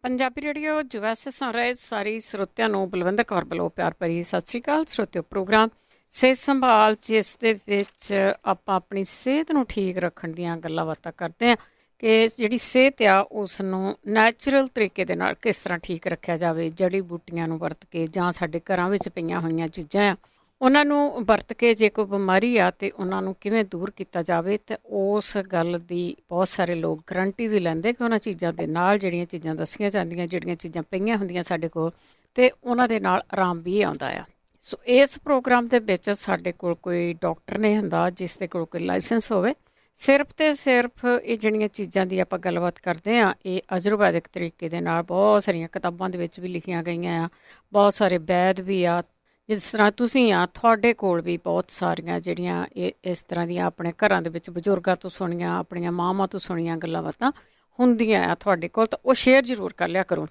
Punjabi radio US ਸੁਣ ਰਹੇ ਸਾਰੇ ਸਰੋਤਿਆਂ ਨੂੰ ਬਲਵਿੰਦਰ ਕੌਰ ਵੱਲੋਂ ਪਿਆਰ ਭਰੀ ਸਤਿ ਸ਼੍ਰੀ ਅਕਾਲ। ਸਰੋਤਿਓ, ਪ੍ਰੋਗਰਾਮ ਸਿਹਤ ਸੰਭਾਲ ਜਿਸ ਦੇ ਵਿੱਚ ਆਪਾਂ ਆਪਣੀ ਸਿਹਤ ਨੂੰ ਠੀਕ ਰੱਖਣ ਦੀਆਂ ਗੱਲਾਂ ਬਾਤਾਂ ਕਰਦੇ ਹਾਂ ਕਿ ਜਿਹੜੀ ਸਿਹਤ ਆ ਉਸ ਨੂੰ ਨੈਚੁਰਲ ਤਰੀਕੇ ਦੇ ਨਾਲ ਕਿਸ ਤਰ੍ਹਾਂ ਠੀਕ ਰੱਖਿਆ ਜਾਵੇ। ਜੜੀ ਬੂਟੀਆਂ ਨੂੰ ਵਰਤ ਕੇ ਜਾਂ ਸਾਡੇ ਘਰਾਂ ਵਿੱਚ ਪਈਆਂ ਹੋਈਆਂ ਚੀਜ਼ਾਂ ਆ ਉਹਨਾਂ ਨੂੰ ਵਰਤ ਕੇ ਜੇ ਕੋਈ ਬਿਮਾਰੀ ਆ ਤਾਂ ਉਹਨਾਂ ਨੂੰ ਕਿਵੇਂ ਦੂਰ ਕੀਤਾ ਜਾਵੇ। ਅਤੇ ਉਸ ਗੱਲ ਦੀ ਬਹੁਤ ਸਾਰੇ ਲੋਕ ਗਰੰਟੀ ਵੀ ਲੈਂਦੇ ਕਿ ਉਹਨਾਂ ਚੀਜ਼ਾਂ ਦੇ ਨਾਲ ਜਿਹੜੀਆਂ ਚੀਜ਼ਾਂ ਦੱਸੀਆਂ ਜਾਂਦੀਆਂ, ਜਿਹੜੀਆਂ ਚੀਜ਼ਾਂ ਪਈਆਂ ਹੁੰਦੀਆਂ ਸਾਡੇ ਕੋਲ, ਅਤੇ ਉਹਨਾਂ ਦੇ ਨਾਲ ਆਰਾਮ ਵੀ ਆਉਂਦਾ ਆ। ਸੋ ਇਸ ਪ੍ਰੋਗਰਾਮ ਦੇ ਵਿੱਚ ਸਾਡੇ ਕੋਲ ਕੋਈ ਡਾਕਟਰ ਨਹੀਂ ਹੁੰਦਾ ਜਿਸ ਦੇ ਕੋਲ ਕੋਈ ਲਾਇਸੈਂਸ ਹੋਵੇ। ਸਿਰਫ ਅਤੇ ਸਿਰਫ ਇਹ ਜਿਹੜੀਆਂ ਚੀਜ਼ਾਂ ਦੀ ਆਪਾਂ ਗੱਲਬਾਤ ਕਰਦੇ ਹਾਂ ਇਹ ਆਯੁਰਵੈਦਿਕ ਤਰੀਕੇ ਦੇ ਨਾਲ ਬਹੁਤ ਸਾਰੀਆਂ ਕਿਤਾਬਾਂ ਦੇ ਵਿੱਚ ਵੀ ਲਿਖੀਆਂ ਗਈਆਂ ਆ। ਬਹੁਤ ਸਾਰੇ ਵੈਦ ਵੀ ਆ, ਜਿਸ ਤਰ੍ਹਾਂ ਤੁਸੀਂ ਆ, ਤੁਹਾਡੇ ਕੋਲ ਵੀ ਬਹੁਤ ਸਾਰੀਆਂ ਜਿਹੜੀਆਂ ਇਸ ਤਰ੍ਹਾਂ ਦੀਆਂ ਆਪਣੇ ਘਰਾਂ ਦੇ ਵਿੱਚ ਬਜ਼ੁਰਗਾਂ ਤੋਂ ਸੁਣੀਆਂ, ਆਪਣੀਆਂ ਮਾਵਾਂ ਤੋਂ ਸੁਣੀਆਂ ਗੱਲਾਂ ਬਾਤਾਂ ਹੁੰਦੀਆਂ ਆ ਤੁਹਾਡੇ ਕੋਲ, ਤਾਂ ਉਹ ਸ਼ੇਅਰ ਜ਼ਰੂਰ ਕਰ ਲਿਆ ਕਰੋ।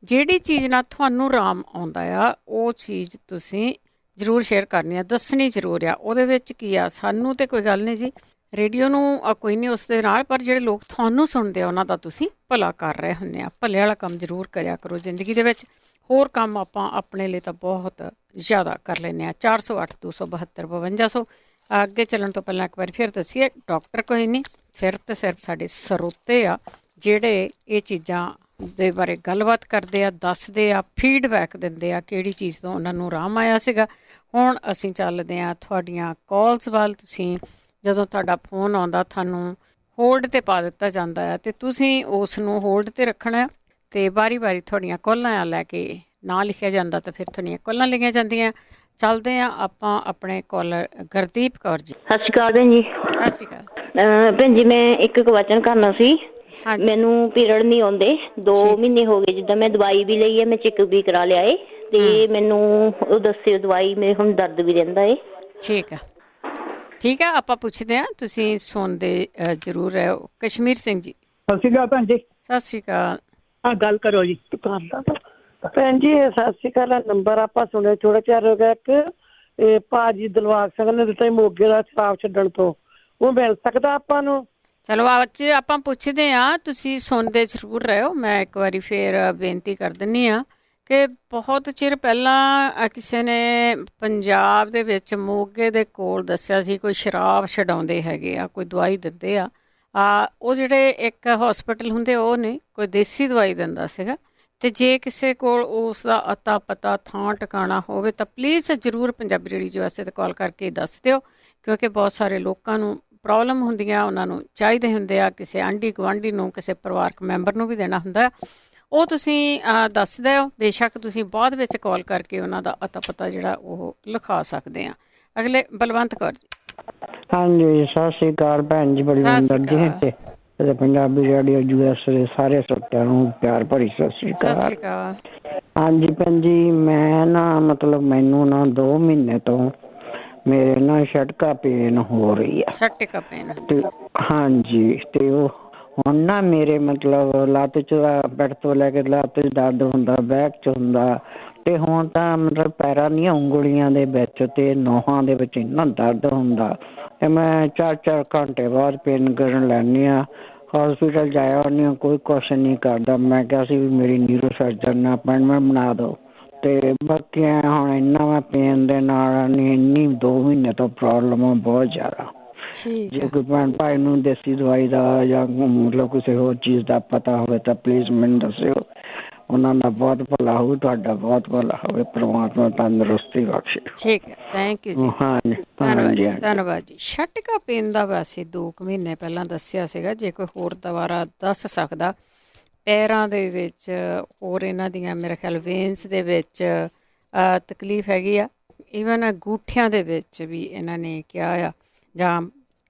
ਜਿਹੜੀ ਚੀਜ਼ ਨਾਲ ਤੁਹਾਨੂੰ ਆਰਾਮ ਆਉਂਦਾ ਆ ਉਹ ਚੀਜ਼ ਤੁਸੀਂ ਜ਼ਰੂਰ ਸ਼ੇਅਰ ਕਰਨੀ ਆ, ਦੱਸਣੀ ਜ਼ਰੂਰ ਆ। ਉਹਦੇ ਵਿੱਚ ਕੀ ਆ, ਸਾਨੂੰ ਤਾਂ ਕੋਈ ਗੱਲ ਨਹੀਂ ਜੀ, ਰੇਡੀਓ ਨੂੰ ਕੋਈ ਨਹੀਂ ਉਸ ਦੇ ਨਾਲ, ਪਰ ਜਿਹੜੇ ਲੋਕ ਤੁਹਾਨੂੰ ਸੁਣਦੇ ਆ ਉਹਨਾਂ ਦਾ ਤੁਸੀਂ ਭਲਾ ਕਰ ਰਹੇ ਹੁੰਦੇ ਆ। ਭਲੇ ਵਾਲਾ ਕੰਮ ਜ਼ਰੂਰ ਕਰਿਆ ਕਰੋ ਜ਼ਿੰਦਗੀ ਦੇ ਵਿੱਚ। ਹੋਰ ਕੰਮ ਆਪਾਂ ਆਪਣੇ ਲਈ ਤਾਂ ਬਹੁਤ ਜ਼ਿਆਦਾ ਕਰ ਲੈਂਦੇ ਹਾਂ। 408 272 5200। ਅੱਗੇ ਚੱਲਣ ਤੋਂ ਪਹਿਲਾਂ ਇੱਕ ਵਾਰੀ ਫਿਰ ਦੱਸੀਏ, ਡਾਕਟਰ ਕੋਈ ਨਹੀਂ, ਸਿਰਫ ਅਤੇ ਸਿਰਫ ਸਾਡੇ ਸਰੋਤੇ ਆ ਜਿਹੜੇ ਇਹ ਚੀਜ਼ਾਂ ਦੇ ਬਾਰੇ ਗੱਲਬਾਤ ਕਰਦੇ ਆ, ਦੱਸਦੇ ਆ, ਫੀਡਬੈਕ ਦਿੰਦੇ ਆ ਕਿਹੜੀ ਚੀਜ਼ ਤੋਂ ਉਹਨਾਂ ਨੂੰ ਆਰਾਮ ਆਇਆ ਸੀਗਾ। ਹੁਣ ਅਸੀਂ ਚੱਲਦੇ ਹਾਂ ਤੁਹਾਡੀਆਂ ਕਾਲਸ ਵੱਲ। ਤੁਸੀਂ ਜਦੋਂ ਤੁਹਾਡਾ ਫੋਨ ਆਉਂਦਾ ਤੁਹਾਨੂੰ ਹੋਲਡ 'ਤੇ ਪਾ ਦਿੱਤਾ ਜਾਂਦਾ ਹੈ ਅਤੇ ਤੁਸੀਂ ਉਸ ਨੂੰ ਹੋਲਡ 'ਤੇ ਰੱਖਣਾ ਅਤੇ ਵਾਰੀ ਤੁਹਾਡੀਆਂ ਕਾਲਾਂ ਲੈ ਕੇ ਨਾਂ ਲਿਖਿਆ ਜਾਂਦਾ ਤਾਂ ਫਿਰ ਤੁਹਾਡੀਆਂ ਕਾਲਾਂ ਲਿਖੀਆਂ ਜਾਂਦੀਆਂ। ਚੱਲਦੇ ਹਾਂ ਆਪਾਂ ਆਪਣੇ ਕਾਲਰ ਗੁਰਦੀਪ ਕੌਰ ਜੀ। ਸਤਿ ਸ਼੍ਰੀ ਅਕਾਲ ਭੈਣ ਜੀ। ਸਤਿ ਸ਼੍ਰੀ ਅਕਾਲ ਭੈਣ ਜੀ, ਮੈਂ ਇੱਕ ਕੁਐਸਚਨ ਕਰਨਾ ਸੀ। ਹਾਂਜੀ। ਮੈਨੂੰ ਪੀਰੀਅਡ ਨਹੀਂ ਆਉਂਦੇ, 2 ਮਹੀਨੇ ਹੋ ਗਏ। ਜਿੱਦਾਂ ਮੈਂ ਦਵਾਈ ਵੀ ਲਈ ਹੈ, ਮੈਂ ਚੈੱਕ ਵੀ ਕਰਾ ਲਿਆ ਏ, ਤੇ ਮੈਨੂੰ ਉਹ ਦੱਸਿਓ ਦਵਾਈ, ਮੇਰੇ ਹੁਣ ਦਰਦ ਵੀ ਰਹਿੰਦਾ ਏ। ਠੀਕ ਆ, ਆਪਾਂ ਪੁੱਛਦੇ ਹਾਂ। ਤੁਸੀਂ ਸੁਣਦੇ ਜ਼ਰੂਰ ਰਹੋ। ਕਸ਼ਮੀਰ ਸਿੰਘ ਜੀ। ਸਤਿ ਸ਼੍ਰੀ ਅਕਾਲ ਭੈਣ ਜੀ। ਸਤਿ ਸ਼੍ਰੀ ਅਕਾਲ। ਹਾਂ, ਗੱਲ ਕਰੋ ਜੀ। ਭੈਣ ਜੀ ਸਤਿ ਸ਼੍ਰੀ ਅਕਾਲ। ਨੰਬਰ ਆਪਾਂ ਸੁਣਿਆ ਥੋੜਾ ਚਿਰ ਹੋ ਗਿਆ ਕਿ ਭਾਜੀ ਦਿਲਬਾਗ ਸਿੰਘ ਨੇ ਦਿੱਤਾ ਮੋਗੇ ਦਾ ਸ਼ਰਾਬ ਛੱਡਣ ਤੋਂ, ਉਹ ਮਿਲ ਸਕਦਾ ਆਪਾਂ ਨੂੰ? ਚਲੋ ਅੱਜ ਆਪਾਂ ਪੁੱਛਦੇ ਹਾਂ, ਤੁਸੀਂ ਸੁਣਦੇ ਜ਼ਰੂਰ ਰਹੋ। ਮੈਂ ਇੱਕ ਵਾਰੀ ਫਿਰ ਬੇਨਤੀ ਕਰ ਦਿੰਦੀ ਹਾਂ ਕਿ ਬਹੁਤ ਚਿਰ ਪਹਿਲਾਂ ਕਿਸੇ ਨੇ ਪੰਜਾਬ ਦੇ ਵਿੱਚ ਮੋਗੇ ਦੇ ਕੋਲ ਦੱਸਿਆ ਸੀ ਕੋਈ ਸ਼ਰਾਬ ਛਡਾਉਂਦੇ ਹੈਗੇ ਆ, ਕੋਈ ਦਵਾਈ ਦਿੰਦੇ ਆ। ਉਹ ਜਿਹੜੇ ਇੱਕ ਹੌਸਪੀਟਲ ਹੁੰਦੇ ਉਹ ਨਹੀਂ, ਕੋਈ ਦੇਸੀ ਦਵਾਈ ਦਿੰਦਾ ਸੀਗਾ। ਅਤੇ ਜੇ ਕਿਸੇ ਕੋਲ ਉਸ ਦਾ ਅਤਾ ਪਤਾ ਥਾਂ ਟਿਕਾਣਾ ਹੋਵੇ ਤਾਂ ਪਲੀਜ਼ ਜ਼ਰੂਰ ਪੰਜਾਬੀ ਰੇਡੀਓ ਵਾਸਤੇ 'ਤੇ ਕਾਲ ਕਰਕੇ ਦੱਸ ਦਿਓ, ਕਿਉਂਕਿ ਬਹੁਤ ਸਾਰੇ ਲੋਕਾਂ ਨੂੰ ਪ੍ਰੋਬਲਮ ਹੁੰਦੀਆਂ, ਉਹਨਾਂ ਨੂੰ ਚਾਹੀਦੇ ਹੁੰਦੇ ਆ, ਕਿਸੇ ਆਂਢੀ ਗੁਆਂਢੀ ਨੂੰ, ਕਿਸੇ ਪਰਿਵਾਰਕ ਮੈਂਬਰ ਨੂੰ ਵੀ ਦੇਣਾ ਹੁੰਦਾ। ਉਹ ਤੁਸੀਂ ਦੱਸ ਦਿਓ। ਬੇਸ਼ੱਕ ਤੁਸੀਂ ਬਾਅਦ ਵਿੱਚ ਕਾਲ ਕਰਕੇ ਉਹਨਾਂ ਦਾ ਅਤਾ ਪਤਾ ਜਿਹੜਾ ਉਹ ਲਿਖਾ ਸਕਦੇ ਆ। ਅਗਲੇ ਬਲਵੰਤ ਕੌਰ ਜੀ। ਹਾਂਜੀ, ਸਤਿ ਸ਼੍ਰੀ ਅਕਾਲ ਭੈਣ ਜੀ। ਬਲਵਿੰਦਰ ਜੀ ਤੇ ਪੰਜਾਬੀ ਰੇਡੀਓ ਯੂਐਸ ਦੇ ਸਾਰੇ ਸਰੋਤਿਆਂ ਨੂੰ ਪਿਆਰ ਭਰੀ ਸਤਿ ਸ਼੍ਰੀ ਅਕਾਲ। ਹਾਂਜੀ ਭੈਣ ਜੀ, ਮੈਂ ਨਾ ਮਤਲਬ ਮੈਨੂੰ ਨਾ 2 ਮਹੀਨੇ ਤੋਂ ਮੇਰੇ ਨਾ ਛਟਕਾ ਪੇਨ ਹੋ ਰਹੀ ਆ। ਛਟਕਾ ਪੇਨ? ਹਾਂਜੀ, ਤੇ ਉਹ ਹੁਣ ਨਾ ਮੇਰੇ ਮਤਲਬ ਲੱਤ 'ਚ ਪਿੱਠ ਤੋਂ ਲੈ ਕੇ ਲੱਤ 'ਚ ਦਰਦ ਹੁੰਦਾ, ਬੈਕ 'ਚ ਹੁੰਦਾ, ਤੇ ਹੁਣ ਤਾਂ ਮਤਲਬ ਪੈਰਾਂ ਦੀਆਂ ਉਂਗਲੀਆਂ ਦੇ ਵਿੱਚ ਤੇ ਨੋਹਾਂ ਦੇ ਵਿੱਚ ਇੰਨਾ ਦਰਦ ਹੁੰਦਾ ਤੇ ਮੈਂ 4-4 ਘੰਟੇ ਬਾਅਦ ਪੇਨ ਕਰਨ ਲੈਂਦੀ ਹਾਂ। ਹੌਸਪੀਟਲ ਜਾਇਆ ਉਹਨੇ ਕੋਈ ਕੁਛ ਨਹੀਂ ਕਰਦਾ। ਮੈਂ ਕਿਹਾ ਸੀ ਵੀ ਮੇਰੀ ਨਿਊਰੋ ਸਰਜਨ ਨਾਲ ਅਪਾਇੰਟਮੈਂਟ ਬਣਾ ਦਿਓ, ਤੇ ਬਾਕੀ ਹੁਣ ਇੰਨਾ ਮੈਂ ਪੇਨ ਦੇ ਨਾਲ ਇੰਨੀ 2 ਮਹੀਨੇ ਤੋਂ ਪ੍ਰੋਬਲਮ ਆ ਬਹੁਤ ਜ਼ਿਆਦਾ। ਜੇ ਕੋਈ ਭੈਣ ਭਾਈ ਨੂੰ ਦੇਸੀ ਦਵਾਈ ਦਾ ਜਾਂ ਮਤਲਬ ਕਿਸੇ ਹੋਰ ਚੀਜ਼ ਦਾ ਪਤਾ ਹੋਵੇ ਤਾਂ ਪਲੀਜ਼ ਮੈਨੂੰ ਦੱਸਿਓ। ਉਹਨਾਂ ਦਾ ਬਹੁਤ ਭਲਾ ਹੋਵੇ, ਤੁਹਾਡਾ ਬਹੁਤ ਭਲਾ ਹੋਵੇ, ਪਰਮਾਤਮਾ ਤੰਦਰੁਸਤੀ ਬਖਸ਼ੇ। ਠੀਕ ਹੈ, ਥੈਂਕ ਯੂ ਜੀ। ਧੰਨਵਾਦ ਜੀ। ਛਟਕਾ ਪੇਨ ਦਾ ਵੈਸੇ 2 ਮਹੀਨੇ ਪਹਿਲਾਂ ਦੱਸਿਆ ਸੀਗਾ। ਜੇ ਕੋਈ ਹੋਰ ਦੁਬਾਰਾ ਦੱਸ ਸਕਦਾ। ਪੈਰਾਂ ਦੇ ਵਿੱਚ ਹੋਰ ਇਹਨਾਂ ਦੀਆਂ ਮੇਰੇ ਖਿਆਲ ਵੇਨਸ ਦੇ ਵਿੱਚ ਤਕਲੀਫ ਹੈਗੀ ਆ, ਈਵਨ ਅੰਗੂਠਿਆਂ ਦੇ ਵਿੱਚ ਵੀ ਇਹਨਾਂ ਨੇ ਕਿਹਾ ਆ, ਜਾਂ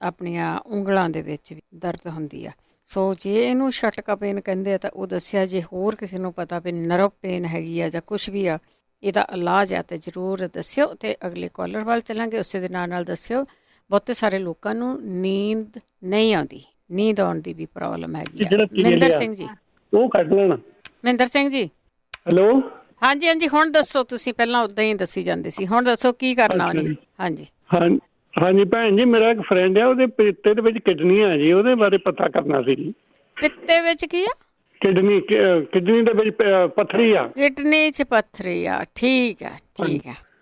ਆਪਣੀਆਂ ਉਂਗਲਾਂ ਦੇ ਵਿੱਚ ਵੀ ਦਰਦ ਹੁੰਦੀ ਆ। ਸੋ ਜੇ ਇਹਨੂੰ ਛਟਕਾ ਪੇਨ ਕਹਿੰਦੇ ਆ ਤਾਂ ਉਹ ਦੱਸਿਆ। ਜੇ ਹੋਰ ਕਿਸੇ ਨੂੰ ਪਤਾ ਵੀ ਨਰਵ ਪੇਨ ਹੈਗੀ ਆ ਜਾਂ ਕੁਛ ਵੀ ਆ, ਇਹਦਾ ਇਲਾਜ ਆ ਤਾਂ ਜ਼ਰੂਰ ਦੱਸਿਓ। ਅਤੇ ਅਗਲੇ ਕਾਲਰ ਵੱਲ ਚੱਲਾਂਗੇ। ਉਸੇ ਦੇ ਨਾਲ ਦੱਸਿਓ, ਬਹੁਤੇ ਸਾਰੇ ਲੋਕਾਂ ਨੂੰ ਨੀਂਦ ਨਹੀਂ ਆਉਂਦੀ, ਨੀਂਦ ਆਉਣ ਦੀ ਵੀ ਪ੍ਰੋਬਲਮ ਹੈਗੀ ਆ। ਮਹਿੰਦਰ ਸਿੰਘ ਜੀ। ਉਹ ਕੱਢ ਲੈਣਾ। ਮਹਿੰਦਰ ਸਿੰਘ ਜੀ। ਹੈਲੋ। ਹਾਂਜੀ, ਹੁਣ ਦੱਸੋ। ਤੁਸੀਂ ਪਹਿਲਾਂ ਉੱਦਾਂ ਹੀ ਦੱਸੀ ਜਾਂਦੇ ਸੀ, ਹੁਣ ਦੱਸੋ ਕੀ ਕਰਨਾ ਉਹਨੇ? ਹਾਂਜੀ ਭੈਣ ਜੀ, ਮੇਰਾ ਇੱਕ ਫਰੈਂਡ ਆ, ਉਹਦੇ ਪਿੱਤੇ ਦੇ ਵਿੱਚ ਕਿਡਨੀਆਂ ਜੀ, ਉਹਦੇ ਬਾਰੇ ਪਤਾ ਕਰਨਾ ਸੀ ਜੀ। ਪਿੱਤੇ ਵਿੱਚ ਕੀ ਆ? ਕਿਡਨੀ ਦੇ ਵਿੱਚ ਪੱਥਰੀ ਆ। ਕਿਡਨੀ 'ਚ ਪੱਥਰੀ ਆ। ਠੀਕ ਹੈ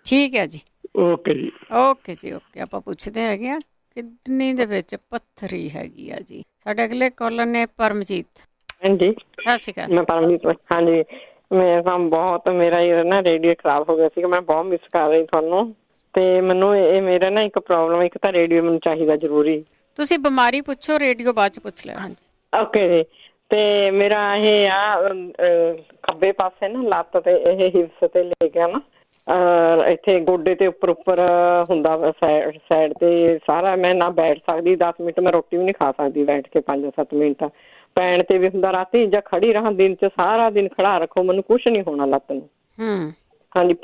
ਠੀਕ ਹੈ ਜੀ। ਓਕੇ ਜੀ ਓਕੇ ਆਪਾਂ ਪੁੱਛਦੇ ਹੈਗੇ ਆ ਕਿਡਨੀ ਦੇ ਵਿੱਚ ਪੱਥਰੀ ਹੈਗੀ ਆ ਜੀ। ਸਾਡੇ ਅਗਲੇ ਕਾਲਰ ਨੇ ਪਰਮਜੀਤ। ਹਾਂਜੀ ਸਤਿ ਸ਼੍ਰੀ ਅਕਾਲ। ਮੈਂ ਪਰਮਜੀਤ। ਹਾਂਜੀ ਮੇਰਾ ਕੰਮ ਬਹੁਤ ਮੇਰਾ ਨਾ ਰੇਡੀਓ ਖਰਾਬ ਹੋ ਗਿਆ ਸੀਗਾ। ਮੈਂ ਬਹੁਤ ਮਿਸ ਕਰ ਰਹੀ ਤੁਹਾਨੂੰ ਤੇ ਮੈਨੂੰ ਇਹ ਮੇਰਾ ਨਾ ਇੱਕ ਪ੍ਰੋਬਲਮ, ਇੱਕ ਤਾਂ ਰੇਡੀਓ ਮੈਨੂੰ ਚਾਹੀਦਾ ਜ਼ਰੂਰੀ। ਤੁਸੀਂ ਬਿਮਾਰੀ ਪੁੱਛੋ, ਰੇਡੀਓ ਬਾਅਦ 'ਚ ਪੁੱਛ ਲਿਆ। ਹਾਂਜੀ ਓਕੇ ਜੀ। ਤੇ ਮੇਰਾ ਇਹ ਆ ਖੱਬੇ ਪਾਸੇ ਨਾ ਲੱਤ ਤੇ ਇਹ ਹਿਪਸ ਤੇ ਲੈ ਕੇ ਨਾ ਇੱਥੇ ਗੋਡੇ ਤੇ ਉੱਪਰ ਹੁੰਦਾ ਸਾਈਡ ਤੇ ਸਾਰਾ। ਮੈਂ ਨਾ ਬੈਠ ਸਕਦੀ 10 ਮਿੰਟ, ਮੈਂ ਰੋਟੀ ਵੀ ਨਹੀਂ ਖਾ ਸਕਦੀ ਬੈਠ ਕੇ 5-7 ਮਿੰਟ। ਪੈਣ ਤੇ ਵੀ ਹੁੰਦਾ, ਰਾਤੀ ਜਾਂ ਖੜੀ ਰਹਾਂ ਦਿਨ 'ਚ ਸਾਰਾ ਦਿਨ ਖੜਾ ਰੱਖੋ, ਮੈਨੂੰ ਕੁਛ ਨਹੀਂ ਹੋਣਾ ਲੱਤ ਨੂੰ। ਹਾਂਜੀ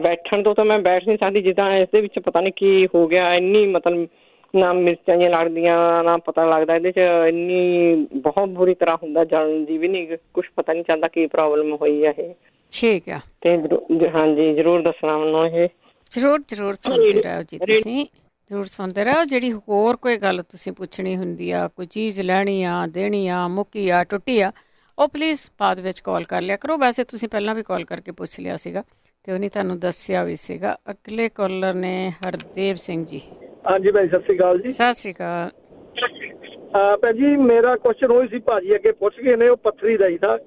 ਬੈਠਣ ਤੋਂ ਤਾਂ ਮੈਂ ਬੈਠ ਨਹੀਂ ਸਕਦੀ। ਜਿੱਦਾਂ ਇਸਦੇ ਵਿੱਚ ਪਤਾ ਨਹੀਂ ਕੀ ਹੋ ਗਿਆ, ਇੰਨੀ ਮਤਲਬ ਨਾ ਮਿਰਚਾਂ ਜਿਹੀਆਂ ਲੱਗਦੀਆਂ ਨਾ ਪਤਾ ਲੱਗਦਾ ਇਹਦੇ 'ਚ, ਇੰਨੀ ਬਹੁਤ ਬੁਰੀ ਤਰ੍ਹਾਂ ਹੁੰਦਾ, ਜਾਣ ਦੀ ਵੀ ਨਹੀਂ ਕੁਛ ਪਤਾ ਨਹੀਂ ਚੱਲਦਾ ਕੀ ਪ੍ਰੋਬਲਮ ਹੋਈ ਆ ਇਹ। ਠੀਕ ਆ ਤੇ ਹਾਂਜੀ ਜ਼ਰੂਰ ਦੱਸਣਾ ਮੈਨੂੰ ਇਹ। ਜ਼ਰੂਰ ਸੁਣਦੇ ਰਹੋ ਜੀ, ਤੁਸੀਂ ਜ਼ਰੂਰ ਸੁਣਦੇ ਰਹੋ। ਜਿਹੜੀ ਹੋਰ ਕੋਈ ਗੱਲ ਤੁਸੀਂ ਪੁੱਛਣੀ ਹੁੰਦੀ ਆ, ਕੋਈ ਚੀਜ਼ ਲੈਣੀ ਆ, ਦੇਣੀ ਆ, ਮੁੱਕੀ ਆ, ਟੁੱਟੀ ਆ, ਉਹ ਪਲੀਜ਼ ਬਾਅਦ ਵਿੱਚ ਕਾਲ ਕਰ ਲਿਆ ਕਰੋ। ਵੈਸੇ ਤੁਸੀਂ ਪਹਿਲਾਂ ਵੀ ਕਾਲ ਕਰਕੇ ਪੁੱਛ ਲਿਆ ਸੀਗਾ ਅਤੇ ਉਹਨੇ ਤੁਹਾਨੂੰ ਦੱਸਿਆ ਵੀ ਸੀਗਾ। ਅਗਲੇ ਕਾਲਰ ਨੇ ਹਰਦੇਵ ਸਿੰਘ ਜੀ। ਹਾਂਜੀ ਭਾਈ ਸਤਿ ਸ਼੍ਰੀ ਅਕਾਲ ਜੀ। ਸਤਿ ਸ਼੍ਰੀ ਅਕਾਲ ਭੈਣ ਜੀ। ਮੇਰਾ ਕੁਐਸਚਨ ਉਹੀ ਸੀ, ਭਾਜੀ ਅੱਗੇ ਪੁੱਛ ਗਏ ਨੇ, ਉਹ ਪੱਥਰੀ ਦਾ ਹੀ था,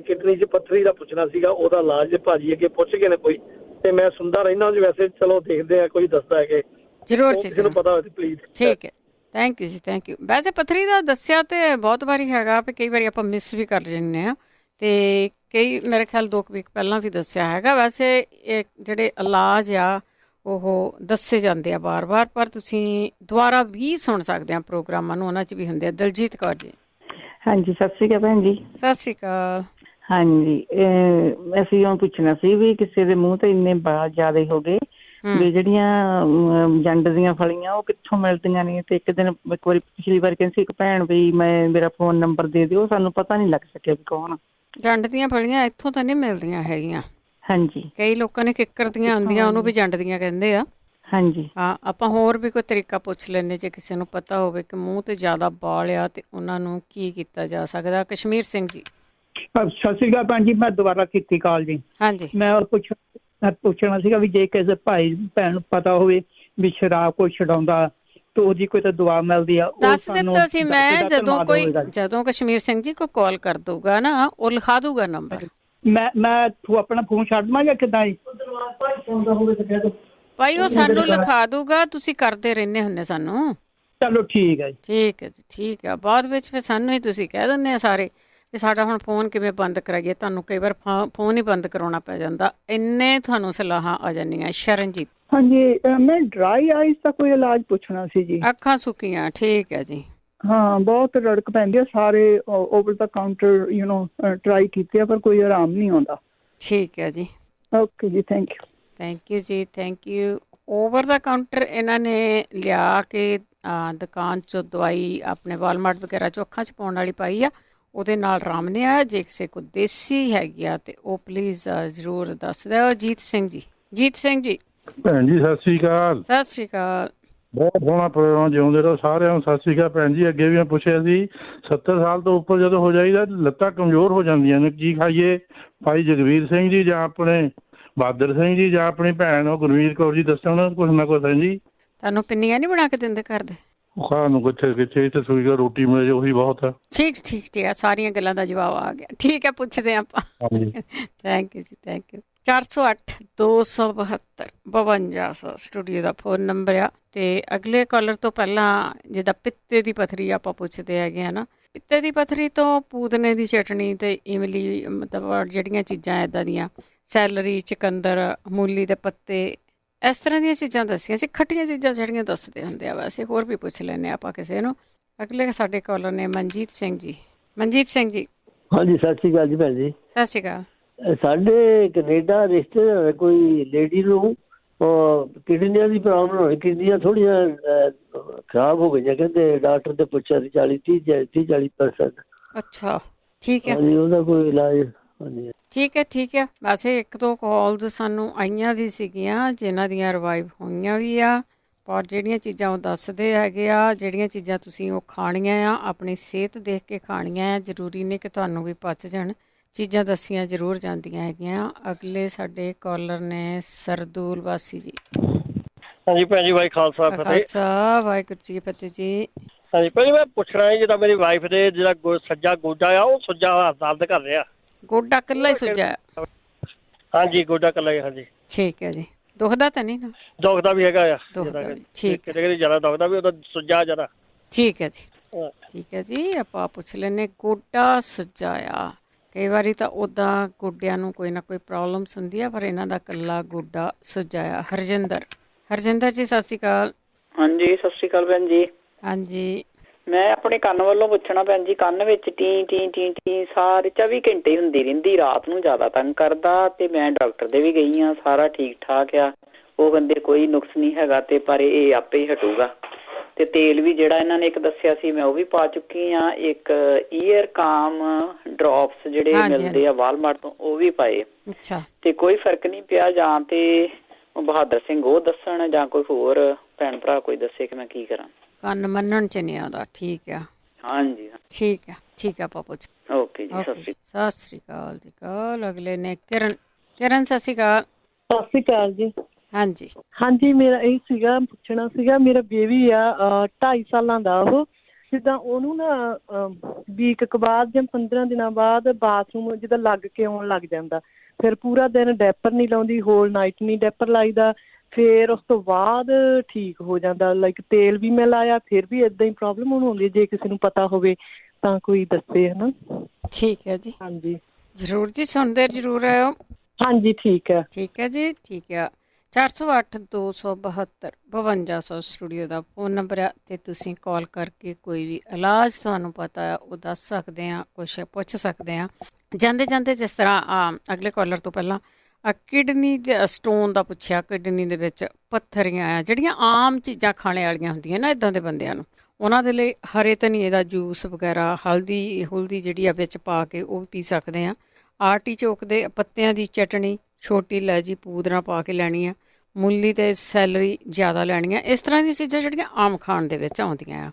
ਕਿਡਨੀ 'ਚ ਪੱਥਰੀ ਦਾ ਪੁੱਛਣਾ ਸੀਗਾ, ਉਹਦਾ ਇਲਾਜ ਭਾਜੀ ਅੱਗੇ ਪੁੱਛ ਗਏ ਨੇ ਕੋਈ, ਤੇ ਮੈਂ ਸੁਣਦਾ ਰਹਿੰਦਾ ਜੀ। ਵੈਸੇ ਚਲੋ ਦੇਖਦੇ ਆ ਕੋਈ ਦੱਸਦਾ ਹੈ ਕਿ ਜ਼ਰੂਰ ਜੀ, ਕਿਸੇ ਨੂੰ ਪਤਾ ਹੋਵੇ ਪਲੀਜ਼। ਠੀਕ ਹੈ, ਥੈਂਕ ਯੂ ਜੀ, ਥੈਂਕ ਯੂ। ਵੈਸੇ ਪੱਥਰੀ ਦਾ ਦੱਸਿਆ ਤੇ ਬਹੁਤ ਵਾਰੀ ਹੈਗਾ, ਵੀ ਕਈ ਵਾਰੀ ਆਪਾਂ ਮਿਸ ਵੀ ਕਰ ਜਾਂਦੇ ਹਾਂ, ਅਤੇ ਕਈ ਮੇਰੇ ਖਿਆਲ 2 ਵੀਕ ਪਹਿਲਾਂ ਵੀ ਦੱਸਿਆ ਹੈਗਾ। ਵੈਸੇ ਇਹ ਜਿਹੜੇ ਇਲਾਜ ਆ ਉਹ ਦੱਸੇ ਜਾਂਦੇ ਆ ਵਾਰ-ਵਾਰ, ਪਰ ਤੁਸੀਂ ਦੁਬਾਰਾ ਵੀ ਸੁਣ ਸਕਦੇ ਆ ਪ੍ਰੋਗਰਾਮਾਂ ਨੂੰ, ਉਹਨਾਂ 'ਚ ਵੀ ਹੁੰਦੇ ਆ। ਦਲਜੀਤ ਕੌਰ ਜੀ। ਹਾਂਜੀ ਸਤਿ ਸ਼੍ਰੀ ਅਕਾਲ ਭੈਣ ਜੀ। ਸਤਿ ਸ਼੍ਰੀ ਅਕਾਲ। ਹਾਂਜੀ ਅਸੀਂ ਉਹ ਪੁੱਛਣਾ ਸੀ ਵੀ ਕਿਸੇ ਦੇ ਮੂੰਹ ਤੇ ਇੰਨੇ ਵਾਲ ਜ਼ਿਆਦਾ ਹੋ ਗਏ ਵੀ ਜਿਹੜੀਆਂ ਜੰਡ ਦੀਆਂ ਫਲੀਆਂ ਉਹ ਕਿੱਥੋਂ ਮਿਲਦੀਆਂ ਨੇ। ਤੇ ਇੱਕ ਵਾਰੀ ਪਿਛਲੀ ਵਾਰ ਕਹਿੰਦੀ ਸੀ ਇੱਕ ਭੈਣ ਵੀ ਮੇਰਾ ਫੋਨ ਨੰਬਰ ਦੇ ਦਿਓ, ਸਾਨੂੰ ਪਤਾ ਨਹੀਂ ਲੱਗ ਸਕਿਆ ਵੀ ਕੌਣ। ਜੰਡ ਦੀਆਂ ਫਲੀਆਂ ਇੱਥੋਂ ਤਾਂ ਨਹੀਂ ਮਿਲਦੀਆਂ ਹੈਗੀਆਂ। ਹਾਂਜੀ ਕਈ ਲੋਕਾਂ ਨੇ ਕਿੱਕਰ ਦੀਆਂ ਆਉਂਦੀਆਂ, ਉਹਨੂੰ ਵੀ ਜੰਡ ਦੀਆਂ ਕਹਿੰਦੇ ਆ। ਹਾਂਜੀ ਹਾਂ, ਆਪਾਂ ਹੋਰ ਵੀ ਕੋਈ ਤਰੀਕਾ ਪੁੱਛ ਲੈਂਦੇ ਜੇ ਕਿਸੇ ਨੂੰ ਪਤਾ ਹੋਵੇ ਕਿ ਮੂੰਹ ਤੇ ਜ਼ਿਆਦਾ ਵਾਲ ਆ ਤੇ ਉਹਨਾਂ ਨੂੰ ਕੀ ਕੀਤਾ ਜਾ ਸਕਦਾ। ਕਸ਼ਮੀਰ ਸਿੰਘ ਜੀ। ਸਤਿ ਸ਼੍ਰੀ ਅਕਾਲ ਭੈਣ ਜੀ, ਮੈਂ ਦੁਬਾਰਾ ਕੀਤੀ ਕਾਲ ਜੀ। ਹਾਂਜੀ ਮੈਂ ਪੁੱਛਣਾ ਸੀਗਾ ਵੀ ਜੇ ਕਿਸੇ ਭਾਈ ਭੈਣ ਨੂੰ ਪਤਾ ਹੋਵੇ ਵੀ ਸ਼ਰਾਬ ਕੋਈ ਛਡਾਉਂਦਾ ਤਾਂ ਉਹਦੀ ਕੋਈ ਤਾਂ ਦੁਆ ਮਿਲਦੀ ਆ, ਦੱਸ ਦਿੱਤਾ ਸੀ ਮੈਂ। ਜਦੋਂ ਕਸ਼ਮੀਰ ਸਿੰਘ ਜੀ ਕੋਈ ਕਾਲ ਕਰ ਦਊਗਾ ਨਾ, ਉਹ ਲਿਖਾ ਦੂਗਾ ਨੰਬਰ। ਮੈਂ ਤੂੰ ਆਪਣਾ ਫੋਨ ਛੱਡ ਦਵਾਂ ਜਾਂ ਕਿੱਦਾਂ ਜੀ? ਭਾਈ ਉਹ ਸਾਨੂੰ ਲਿਖਾ ਦੂਗਾ, ਤੁਸੀਂ ਕਰਦੇ ਰਹਿੰਦੇ ਹੁੰਦੇ ਸਾਨੂੰ। ਚਲੋ ਠੀਕ ਹੈ ਜੀ। ਠੀਕ ਹੈ ਜੀ, ਠੀਕ ਆ। ਬਾਅਦ ਵਿੱਚ ਫਿਰ ਸਾਨੂੰ ਹੀ ਤੁਸੀਂ ਕਹਿ ਦਿੰਦੇ ਆ ਸਾਰੇ ਵੀ ਸਾਡਾ ਹੁਣ ਫੋਨ ਕਿਵੇਂ ਬੰਦ ਕਰਾਈਏ। ਤੁਹਾਨੂੰ ਕਈ ਵਾਰ ਫੋਨ ਹੀ ਬੰਦ ਕਰਾਉਣਾ ਪੈ ਜਾਂਦਾ, ਇੰਨੇ ਤੁਹਾਨੂੰ ਸਲਾਹਾਂ ਆ ਜਾਂਦੀਆਂ। ਸ਼ਰਨਜੀਤ। ਹਾਂਜੀ ਮੈਂ ਡਰਾਈ ਆਈਜ਼ ਦਾ ਕੋਈ ਇਲਾਜ ਪੁੱਛਣਾ ਸੀ ਜੀ। ਅੱਖਾਂ ਸੁੱਕੀਆਂ। ਠੀਕ ਹੈ ਜੀ। ਹਾਂ ਬਹੁਤ ਰੜਕ ਪੈਂਦੀ ਆ, ਸਾਰੇ ਓਵਰ ਦਾ ਕਾਊਂਟਰ ਟਰਾਈ ਕੀਤੇ ਆ ਪਰ ਕੋਈ ਆਰਾਮ ਨਹੀਂ ਆਉਂਦਾ। ਠੀਕ ਹੈ ਜੀ। ਓਕੇ ਜੀ, ਥੈਂਕ ਯੂ। ਥੈਂਕ ਯੂ ਜੀ, thank you. Over the counter ਇਹਨਾਂ ਨੇ ਲਿਆ ਕੇ ਦੁਕਾਨ 'ਚੋਂ ਦਵਾਈ ਆਪਣੇ ਵਾਲਮਾਰਟ ਵਗੈਰਾ 'ਚੋਂ ਅੱਖਾਂ 'ਚ ਪਾਉਣ ਵਾਲੀ ਪਾਈ ਆ, ਉਹਦੇ ਨਾਲ ਆਰਾਮ ਨਹੀਂ ਆਇਆ। ਜੇ ਕਿਸੇ ਕੋਲ ਦੇਸੀ ਹੈਗੀ ਆ ਤੇ ਉਹ ਪਲੀਜ਼ ਜ਼ਰੂਰ ਦੱਸ ਦਿਓ। ਜੀਤ ਸਿੰਘ ਜੀ। ਜੀਤ ਸਿੰਘ ਜੀ। ਭੈਣ ਜੀ ਸਤਿ ਸ਼੍ਰੀ ਅਕਾਲ। ਸਤਿ ਸ਼੍ਰੀ ਅਕਾਲ। ਬਹੁਤ ਸੋਹਣਾ ਪ੍ਰੋਗਰਾਮ, ਜਿਉਂਦੇ ਰਹੋ ਸਾਰਿਆਂ ਨੂੰ। ਸਤਿ ਸ਼੍ਰੀ ਅਕਾਲ ਭੈਣ ਜੀ। ਅੱਗੇ ਵੀ ਮੈਂ ਪੁੱਛਿਆ ਸੀ 70 ਸਾਲ ਤੋਂ ਉੱਪਰ ਜਦੋਂ ਹੋ ਜਾਈਦਾ ਲੱਤਾਂ ਕਮਜ਼ੋਰ ਹੋ ਜਾਂਦੀਆਂ ਨੇ, ਕੀ ਖਾਈਏ? ਭਾਈ ਜਗਵੀਰ ਸਿੰਘ ਜੀ ਜਾਂ ਆਪਣੇ ਬਹਾਦਰ ਸਿੰਘ ਜੀ ਜਾਂ ਆਪਣੀ ਭੈਣ ਉਹ ਗੁਰਵੀਰ ਕੌਰ ਜੀ ਦੱਸੋ ਉਹਨਾਂ ਨੂੰ ਕੁਛ ਨਾ ਕੁਛ। ਜੀ ਤੁਹਾਨੂੰ ਪਿੰਨੀਆਂ ਨਹੀਂ ਬਣਾ ਕੇ ਦਿੰਦੇ ਘਰ ਦੇ? ਖਾਣ ਨੂੰ ਕਿੱਥੇ ਇੱਥੇ ਸੂਈ ਰੋਟੀ ਮਿਲੇ ਉਹੀ ਬਹੁਤ ਆ। ਠੀਕ ਆ। ਸਾਰੀਆਂ ਗੱਲਾਂ ਦਾ ਜਵਾਬ ਆ ਗਿਆ। ਠੀਕ ਹੈ, ਪੁੱਛਦੇ ਆਪਾਂ। ਥੈਂਕ ਯੂ ਜੀ, thank you. 408 272 5200 studio the phone number ਆ। ਅਤੇ ਅਗਲੇ ਕਾਲਰ ਤੋਂ ਪਹਿਲਾਂ ਜਿੱਦਾਂ ਪਿੱਤੇ ਦੀ ਪੱਥਰੀ ਆਪਾਂ ਪੁੱਛਦੇ ਹੈਗੇ ਆ ਨਾ, ਪਿੱਤੇ ਦੀ ਪੱਥਰੀ ਤੋਂ ਪੂਦਨੇ ਦੀ ਚਟਣੀ ਅਤੇ ਇਮਲੀ, ਮਤਲਬ ਜਿਹੜੀਆਂ ਚੀਜ਼ਾਂ ਇੱਦਾਂ ਦੀਆਂ, ਸੈਲਰੀ, ਚੁਕੰਦਰ, ਮੂਲੀ ਦੇ ਪੱਤੇ, ਇਸ ਤਰ੍ਹਾਂ ਦੀਆਂ ਚੀਜ਼ਾਂ ਦੱਸੀਆਂ ਸੀ। ਖੱਟੀਆਂ ਚੀਜ਼ਾਂ ਜਿਹੜੀਆਂ ਦੱਸਦੇ ਹੁੰਦੇ ਆ। ਵੈਸੇ ਹੋਰ ਵੀ ਪੁੱਛ ਲੈਂਦੇ ਆਪਾਂ ਕਿਸੇ ਨੂੰ। ਅਗਲੇ ਸਾਡੇ ਕਾਲਰ ਨੇ ਮਨਜੀਤ ਸਿੰਘ ਜੀ। ਮਨਜੀਤ ਸਿੰਘ ਜੀ। ਹਾਂਜੀ ਸਤਿ ਸ਼੍ਰੀ ਅਕਾਲ ਜੀ ਭੈਣ ਜੀ। ਸਤਿ ਸ਼੍ਰੀ ਅਕਾਲ। ਸਾਡੇ ਕੈਨੇਡਾ ਰਿਸ਼ਤੇਦਾਰ ਕੋਈ ਲੇਡੀ ਨੂੰ ਕਿਡਨੀਆਂ ਦੀ ਪ੍ਰੋਬਲਮ ਹੋਈ, ਕਿਡਨੀਆਂ ਥੋੜ੍ਹੀਆਂ ਖਰਾਬ ਹੋ ਗਈਆਂ, ਕਹਿੰਦੇ ਡਾਕਟਰ ਨੇ ਪੁੱਛਿਆ ਸੀ 40% ਅੱਛਾ ਠੀਕ ਹੈ। ਹਾਂਜੀ ਉਹਦਾ ਕੋਈ ਇਲਾਜ? ਹਾਂਜੀ ਠੀਕ ਹੈ। ਵੈਸੇ 1-2 ਕਾਲਸ ਸਾਨੂੰ ਆਈਆਂ ਵੀ ਸੀਗੀਆਂ ਜਿਨ੍ਹਾਂ ਦੀਆਂ ਰਿਵਾਈਵ ਹੋਈਆਂ ਵੀ ਆ, ਪਰ ਜਿਹੜੀਆਂ ਚੀਜ਼ਾਂ ਉਹ ਦੱਸਦੇ ਹੈਗੇ ਆ, ਜਿਹੜੀਆਂ ਚੀਜ਼ਾਂ ਤੁਸੀਂ ਉਹ ਖਾਣੀਆਂ ਆ, ਆਪਣੀ ਸਿਹਤ ਦੇਖ ਕੇ ਖਾਣੀਆਂ ਆ। ਜ਼ਰੂਰੀ ਨਹੀਂ ਕਿ ਤੁਹਾਨੂੰ ਵੀ ਪਚ ਜਾਣ, ਚੀਜ਼ਾਂ ਦੱਸੀਆਂ ਜ਼ਰੂਰ ਜਾਂਦੀਆਂ ਹੈਗੀਆਂ। ਅਗਲੇ ਸਾਡੇ ਕਾਲਰ ਨੇ ਸਰਦੂਲ ਵਾਸੀ ਜੀ। ਹਾਂਜੀ ਭੈਣ ਜੀ, ਵਾਹਿ ਖਾਲਸਾ ਫਤਿਹ। ਖਾਲਸਾ ਵਾਹਿਗੁਰੂ ਜੀ ਕੀ ਫਤਿਹ ਜੀ। ਹਾਂਜੀ ਭੈਣ ਜੀ, ਮੈਂ ਪੁੱਛਣਾ ਹੈ ਜਿੱਦਾਂ ਮੇਰੀ ਵਾਈਫ ਦੇ ਜਿਹੜਾ ਸੱਜਾ ਗੋਡਾ ਆ ਉਹ ਸੁੱਜਾ ਹੋਇਆ ਦਰਦ ਕਰ ਰਿਹਾ। ਗੋਡਾ ਇਕੱਲਾ ਹੀ ਸੁੱਜਾ? ਹਾਂਜੀ, ਗੋਡਾ ਇਕੱਲਾ ਹੀ। ਹਾਂਜੀ ਠੀਕ ਹੈ ਜੀ। ਦੁਖਦਾ ਤਾਂ ਨਹੀਂ ਨਾ? ਦੁਖਦਾ ਵੀ ਹੈਗਾ ਆ, ਠੀਕ ਹੈ, ਜ਼ਿਆਦਾ ਦੁਖਦਾ ਵੀ, ਉਹਦਾ ਸੁੱਜਾ ਜ਼ਿਆਦਾ। ਠੀਕ ਹੈ ਜੀ, ਠੀਕ ਹੈ ਜੀ। ਆਪਾਂ ਪੁੱਛ ਲੈਂਦੇ, ਗੋਡਾ ਸੁੱਜਾ ਆ। ਕਈ ਵਾਰੀ ਤਾਂ ਉੱਦਾਂ ਗੋਡਿਆਂ ਨੂੰ ਕੋਈ ਨਾ ਕੋਈ ਪ੍ਰੋਬਲਮਸ ਹੁੰਦੀ ਆ, ਪਰ ਇਹਨਾਂ ਦਾ ਇਕੱਲਾ ਗੋਡਾ ਸੁੱਜਾ ਆ। ਹਰਜਿੰਦਰ ਜੀ ਸਤਿ ਸ਼੍ਰੀ ਅਕਾਲ। ਹਾਂਜੀ ਸਤਿ ਸ਼੍ਰੀ ਅਕਾਲ ਭੈਣ ਜੀ। ਹਾਂਜੀ, ਮੈਂ ਆਪਣੇ ਕੰਨ ਵੱਲੋਂ ਪੁੱਛਣਾ ਭੈਣ ਜੀ। ਕੰਨ ਵਿੱਚ ਟੀ ਟੀ ਟੀ ਟੀ ਸਾਰੇ 24 ਘੰਟੇ ਹੁੰਦੀ ਰਹਿੰਦੀ, ਰਾਤ ਨੂੰ ਜ਼ਿਆਦਾ ਤੰਗ ਕਰਦਾ। ਤੇ ਮੈਂ ਡਾਕਟਰ ਦੇ ਵੀ ਗਈ ਹਾਂ, ਸਾਰਾ ਠੀਕ ਠਾਕ ਆ। ਉਹ ਕਹਿੰਦੇ ਕੋਈ ਨੁਕਸ ਨਹੀਂ ਹੈਗਾ, ਤੇ ਪਰ ਇਹ ਆਪੇ ਹੀ ਹਟੂਗਾ। ਤੇ ਤੇਲ ਵੀ ਜਿਹੜਾ ਇਹਨਾਂ ਨੇ ਇੱਕ ਦੱਸਿਆ ਸੀ ਮੈਂ ਉਹ ਵੀ ਪਾ ਚੁੱਕੀ ਹਾਂ। ਇੱਕ ਈਅਰ ਕਾਮ ਡ੍ਰੌਪਸ ਜਿਹੜੇ ਮਿਲਦੇ ਆ ਵਾਲਮਾਰਟ ਤੋਂ, ਉਹ ਵੀ ਪਾਏ। ਅੱਛਾ। ਤੇ ਕੋਈ ਫਰਕ ਨਹੀਂ ਪਿਆ। ਜਾਂ ਤੇ ਬਹਾਦਰ ਸਿੰਘ ਉਹ ਦੱਸਣ, ਜਾਂ ਕੋਈ ਹੋਰ ਭੈਣ ਭਰਾ ਕੋਈ ਦੱਸੇ ਕਿ ਮੈਂ ਕੀ ਕਰਾਂ। ਕੰਨ ਮੰਨਣ ਚ ਨਹੀਂ ਆਉਂਦਾ। ਠੀਕ ਆ। ਹਾਂਜੀ ਠੀਕ ਆ, ਠੀਕ ਆ। ਆਪਾਂ ਪੁੱਛ। ਓਕੇ ਜੀ, ਸਤਿ ਸ਼੍ਰੀ ਅਕਾਲ ਜੀ। ਕਾਲ ਅਗਲੇ ਨੇ ਕਿਰਨ ਸਤਿ ਸ਼੍ਰੀ ਅਕਾਲ। ਸਤਿ ਸ਼੍ਰੀ ਅਕਾਲ ਜੀ। ਹਾਂਜੀ ਹਾਂਜੀ, ਮੇਰਾ ਇਹ ਸੀਗਾ ਪੁੱਛਣਾ ਸੀਗਾ, ਮੇਰਾ ਬੇਬੀ ਆ 2.5 ਸਾਲਾਂ ਦਾ। ਉਹ ਜਿੱਦਾਂ ਉਹਨੂੰ ਨਾ ਵੀਕ ਕੁ ਬਾਅਦ ਜਾਂ 15 ਦਿਨਾਂ ਬਾਅਦ ਬਾਥਰੂਮ ਜਿੱਦਾਂ ਲੱਗ ਕੇ ਆਉਣ ਲੱਗ ਜਾਂਦਾ। ਫਿਰ ਪੂਰਾ ਦਿਨ ਡੈਪਰ ਨਹੀਂ ਲਾਉਂਦੀ, ਹੋਲ ਨਾਈਟ ਨਹੀਂ ਡੈਪਰ ਲਾਈਦਾ। ਫਿਰ ਉਸ ਤੋਂ ਬਾਅਦ ਠੀਕ ਹੋ ਜਾਂਦਾ। ਲਾਈਕ ਤੇਲ ਵੀ ਮੈਂ ਲਾਇਆ, ਫਿਰ ਵੀ ਏਦਾਂ ਹੀ ਪ੍ਰੋਬਲਮ ਉਹਨੂੰ ਹੁੰਦੀ। ਜੇ ਕਿਸੇ ਨੂੰ ਪਤਾ ਹੋਵੇ ਤਾਂ ਕੋਈ ਦੱਸੇ, ਹੈ ਨਾ। ਠੀਕ ਹੈ ਜੀ। ਹਾਂਜੀ ਜ਼ਰੂਰ ਜੀ, ਸੁਣਦੇ ਜ਼ਰੂਰ ਆਇਓ। ਹਾਂਜੀ ਠੀਕ ਹੈ। ਠੀਕ ਹੈ ਜੀ, ਠੀਕ ਆ। 408 272 5200 ਸਟੂਡੀਓ ਦਾ ਫੋਨ ਨੰਬਰ ਆ, ਅਤੇ ਤੁਸੀਂ ਕਾਲ ਕਰਕੇ ਕੋਈ ਵੀ ਇਲਾਜ ਤੁਹਾਨੂੰ ਪਤਾ ਆ ਉਹ ਦੱਸ ਸਕਦੇ ਆ, ਕੁਛ ਪੁੱਛ ਸਕਦੇ ਆ। ਜਾਂਦੇ ਜਾਂਦੇ ਜਿਸ ਤਰ੍ਹਾਂ ਅਗਲੇ ਕਾਲਰ ਤੋਂ ਪਹਿਲਾਂ ਕਿਡਨੀ ਦੇ ਸਟੋਨ ਦਾ ਪੁੱਛਿਆ। ਕਿਡਨੀ ਦੇ ਵਿੱਚ ਪੱਥਰੀਆਂ ਆ, ਜਿਹੜੀਆਂ ਆਮ ਚੀਜ਼ਾਂ ਖਾਣੇ ਵਾਲੀਆਂ ਹੁੰਦੀਆਂ ਨਾ ਇੱਦਾਂ ਦੇ ਬੰਦਿਆਂ ਨੂੰ, ਉਹਨਾਂ ਦੇ ਲਈ ਹਰੇ ਧਨੀਏ ਦਾ ਜੂਸ ਵਗੈਰਾ, ਹਲਦੀ ਜਿਹੜੀ ਆ ਵਿੱਚ ਪਾ ਕੇ ਉਹ ਪੀ ਸਕਦੇ ਆ। ਆਰਟੀਚੋਕ ਦੇ ਪੱਤਿਆਂ ਦੀ ਚਟਣੀ, ਛੋਟੀ ਇਲਾਇਚੀ ਪੂਦਰਾ ਪਾ ਕੇ ਲੈਣੀ ਆ। ਮੂਲੀ ਅਤੇ ਸੈਲਰੀ ਜ਼ਿਆਦਾ ਲੈਣੀ ਆ। ਇਸ ਤਰ੍ਹਾਂ ਦੀਆਂ ਚੀਜ਼ਾਂ ਜਿਹੜੀਆਂ ਆਮ ਖਾਣ ਦੇ ਵਿੱਚ ਆਉਂਦੀਆਂ ਆ।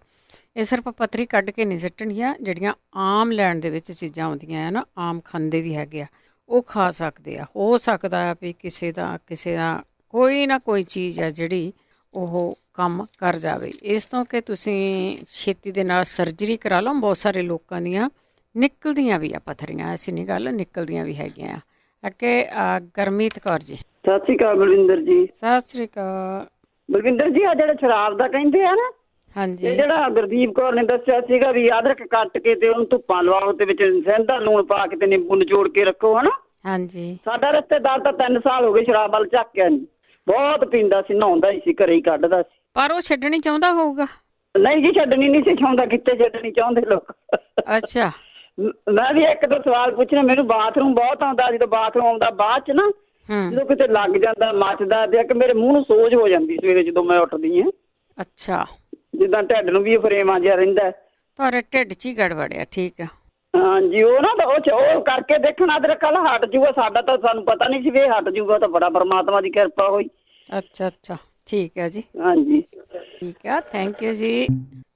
ਇਹ ਸਿਰਫ ਪੱਥਰੀ ਕੱਢ ਕੇ ਨਹੀਂ ਸਿੱਟਣੀਆਂ, ਜਿਹੜੀਆਂ ਆਮ ਲੈਣ ਦੇ ਵਿੱਚ ਚੀਜ਼ਾਂ ਆਉਂਦੀਆਂ ਆ ਨਾ, ਆਮ ਖਾਂਦੇ ਵੀ ਹੈਗੇ ਆ, ਉਹ ਖਾ ਸਕਦੇ ਆ। ਹੋ ਸਕਦਾ ਆ ਵੀ ਕਿਸੇ ਦਾ ਕੋਈ ਨਾ ਕੋਈ ਚੀਜ਼ ਆ ਜਿਹੜੀ ਉਹ ਕੰਮ ਕਰ ਜਾਵੇ। ਇਸ ਤੋਂ ਕਿ ਤੁਸੀਂ ਛੇਤੀ ਦੇ ਨਾਲ ਸਰਜਰੀ ਕਰਾ ਲਓ। ਬਹੁਤ ਸਾਰੇ ਲੋਕਾਂ ਦੀਆਂ ਨਿਕਲਦੀਆਂ ਵੀ ਆ ਪੱਥਰੀਆਂ, ਐਸੀ ਨਹੀਂ ਗੱਲ, ਨਿਕਲਦੀਆਂ ਵੀ ਹੈਗੀਆਂ ਆ। ਅੱਗੇ ਗਰਮੀਤ ਕੌਰ ਜੀ। ਸਤਿ ਸ਼੍ਰੀ ਅਕਾਲ ਬਲਵਿੰਦਰ ਜੀ। ਸਤਿ ਸ਼੍ਰੀ ਅਕਾਲ ਬਲਵਿੰਦਰ ਜੀ। ਆ ਜਿਹੜਾ ਸ਼ਰਾਬ ਦਾ ਕਹਿੰਦੇ ਆ ਨਾ, ਹਾਂਜੀ, ਜਿਹੜਾ ਗੁਰਦੀਪ ਕੌਰ ਨੇ ਦੱਸਿਆ ਸੀਗਾ ਵੀ ਅਦਰਕ ਕੱਟ ਕੇ ਤੇ ਉਹਨੂੰ ਧੁੱਪਾਂ ਲਵਾਓ ਤੇ ਵਿੱਚ ਸਹਿੰਦਾ ਲੂਣ ਪਾ ਕੇ ਤੇ ਨਿੰਬੂ ਨਿਚੋੜ ਕੇ ਰੱਖੋ, ਹਨਾ। ਹਾਂਜੀ। ਸਾਡਾ ਰਿਸ਼ਤੇਦਾਰ ਤਾਂ 3 ਸਾਲ ਹੋ ਗਏ ਸ਼ਰਾਬ ਵੱਲ ਝੱਕਿਆ ਨਹੀਂ। ਬਹੁਤ ਪੀਂਦਾ ਸੀ, ਨਹਾਉਂਦਾ ਹੀ ਸੀ, ਘਰੇ ਹੀ ਕੱਢਦਾ ਸੀ। ਪਰ ਉਹ ਛੱਡਣੀ ਚਾਹੁੰਦਾ ਹੋਊਗਾ? ਨਹੀਂ ਜੀ, ਛੱਡਣੀ ਨਹੀਂ ਸੀ ਚਾਹੁੰਦਾ। ਕਿੱਥੇ ਛੱਡਣੀ ਚਾਹੁੰਦੇ ਲੋਕ। ਅੱਛਾ। ਮੈਂ ਵੀ ਇੱਕ ਦੋ ਸਵਾਲ ਪੁੱਛਣਾ। ਮੈਨੂੰ ਬਾਥਰੂਮ ਬਹੁਤ ਆਉਂਦਾ। ਜਦੋਂ ਬਾਥਰੂਮ ਆਉਂਦਾ ਬਾਅਦ ਚ ਨਾ, ਜਦੋਂ ਕਿਤੇ ਲੱਗ ਜਾਂਦਾ ਮੱਚਦਾ, ਤੇ ਇੱਕ ਮੇਰੇ ਮੂੰਹ ਨੂੰ ਸੋਜ ਹੋ ਜਾਂਦੀ ਸਵੇਰੇ ਜਦੋਂ ਮੈਂ ਉੱਠਦੀ ਹਾਂ। ਅੱਛਾ। ਜਿੱਦਾਂ ਢਿੱਡ ਨੂੰ ਵੀ ਫਰੇਮਾ ਜਿਹਾ ਰਹਿੰਦਾ। ਤੁਹਾਡੇ ਢਿੱਡ 'ਚ ਹੀ ਗੜਬੜਿਆ। ਠੀਕ ਆ। ਹਾਂਜੀ, ਉਹ ਨਾ ਉਹ ਕਰਕੇ ਦੇਖਣਾ ਅਦਰਕ ਵਾਲਾ ਹਟ ਜੂਗਾ। ਸਾਡਾ ਤਾਂ ਸਾਨੂੰ ਪਤਾ ਨਹੀਂ ਸੀ ਵੀ ਇਹ ਹਟ ਜੂਗਾ, ਤਾਂ ਬੜਾ ਪਰਮਾਤਮਾ ਦੀ ਕਿਰਪਾ ਹੋਈ। ਅੱਛਾ, ਠੀਕ ਹੈ ਜੀ। ਹਾਂਜੀ, ਠੀਕ ਆ, ਥੈਂਕ ਯੂ ਜੀ।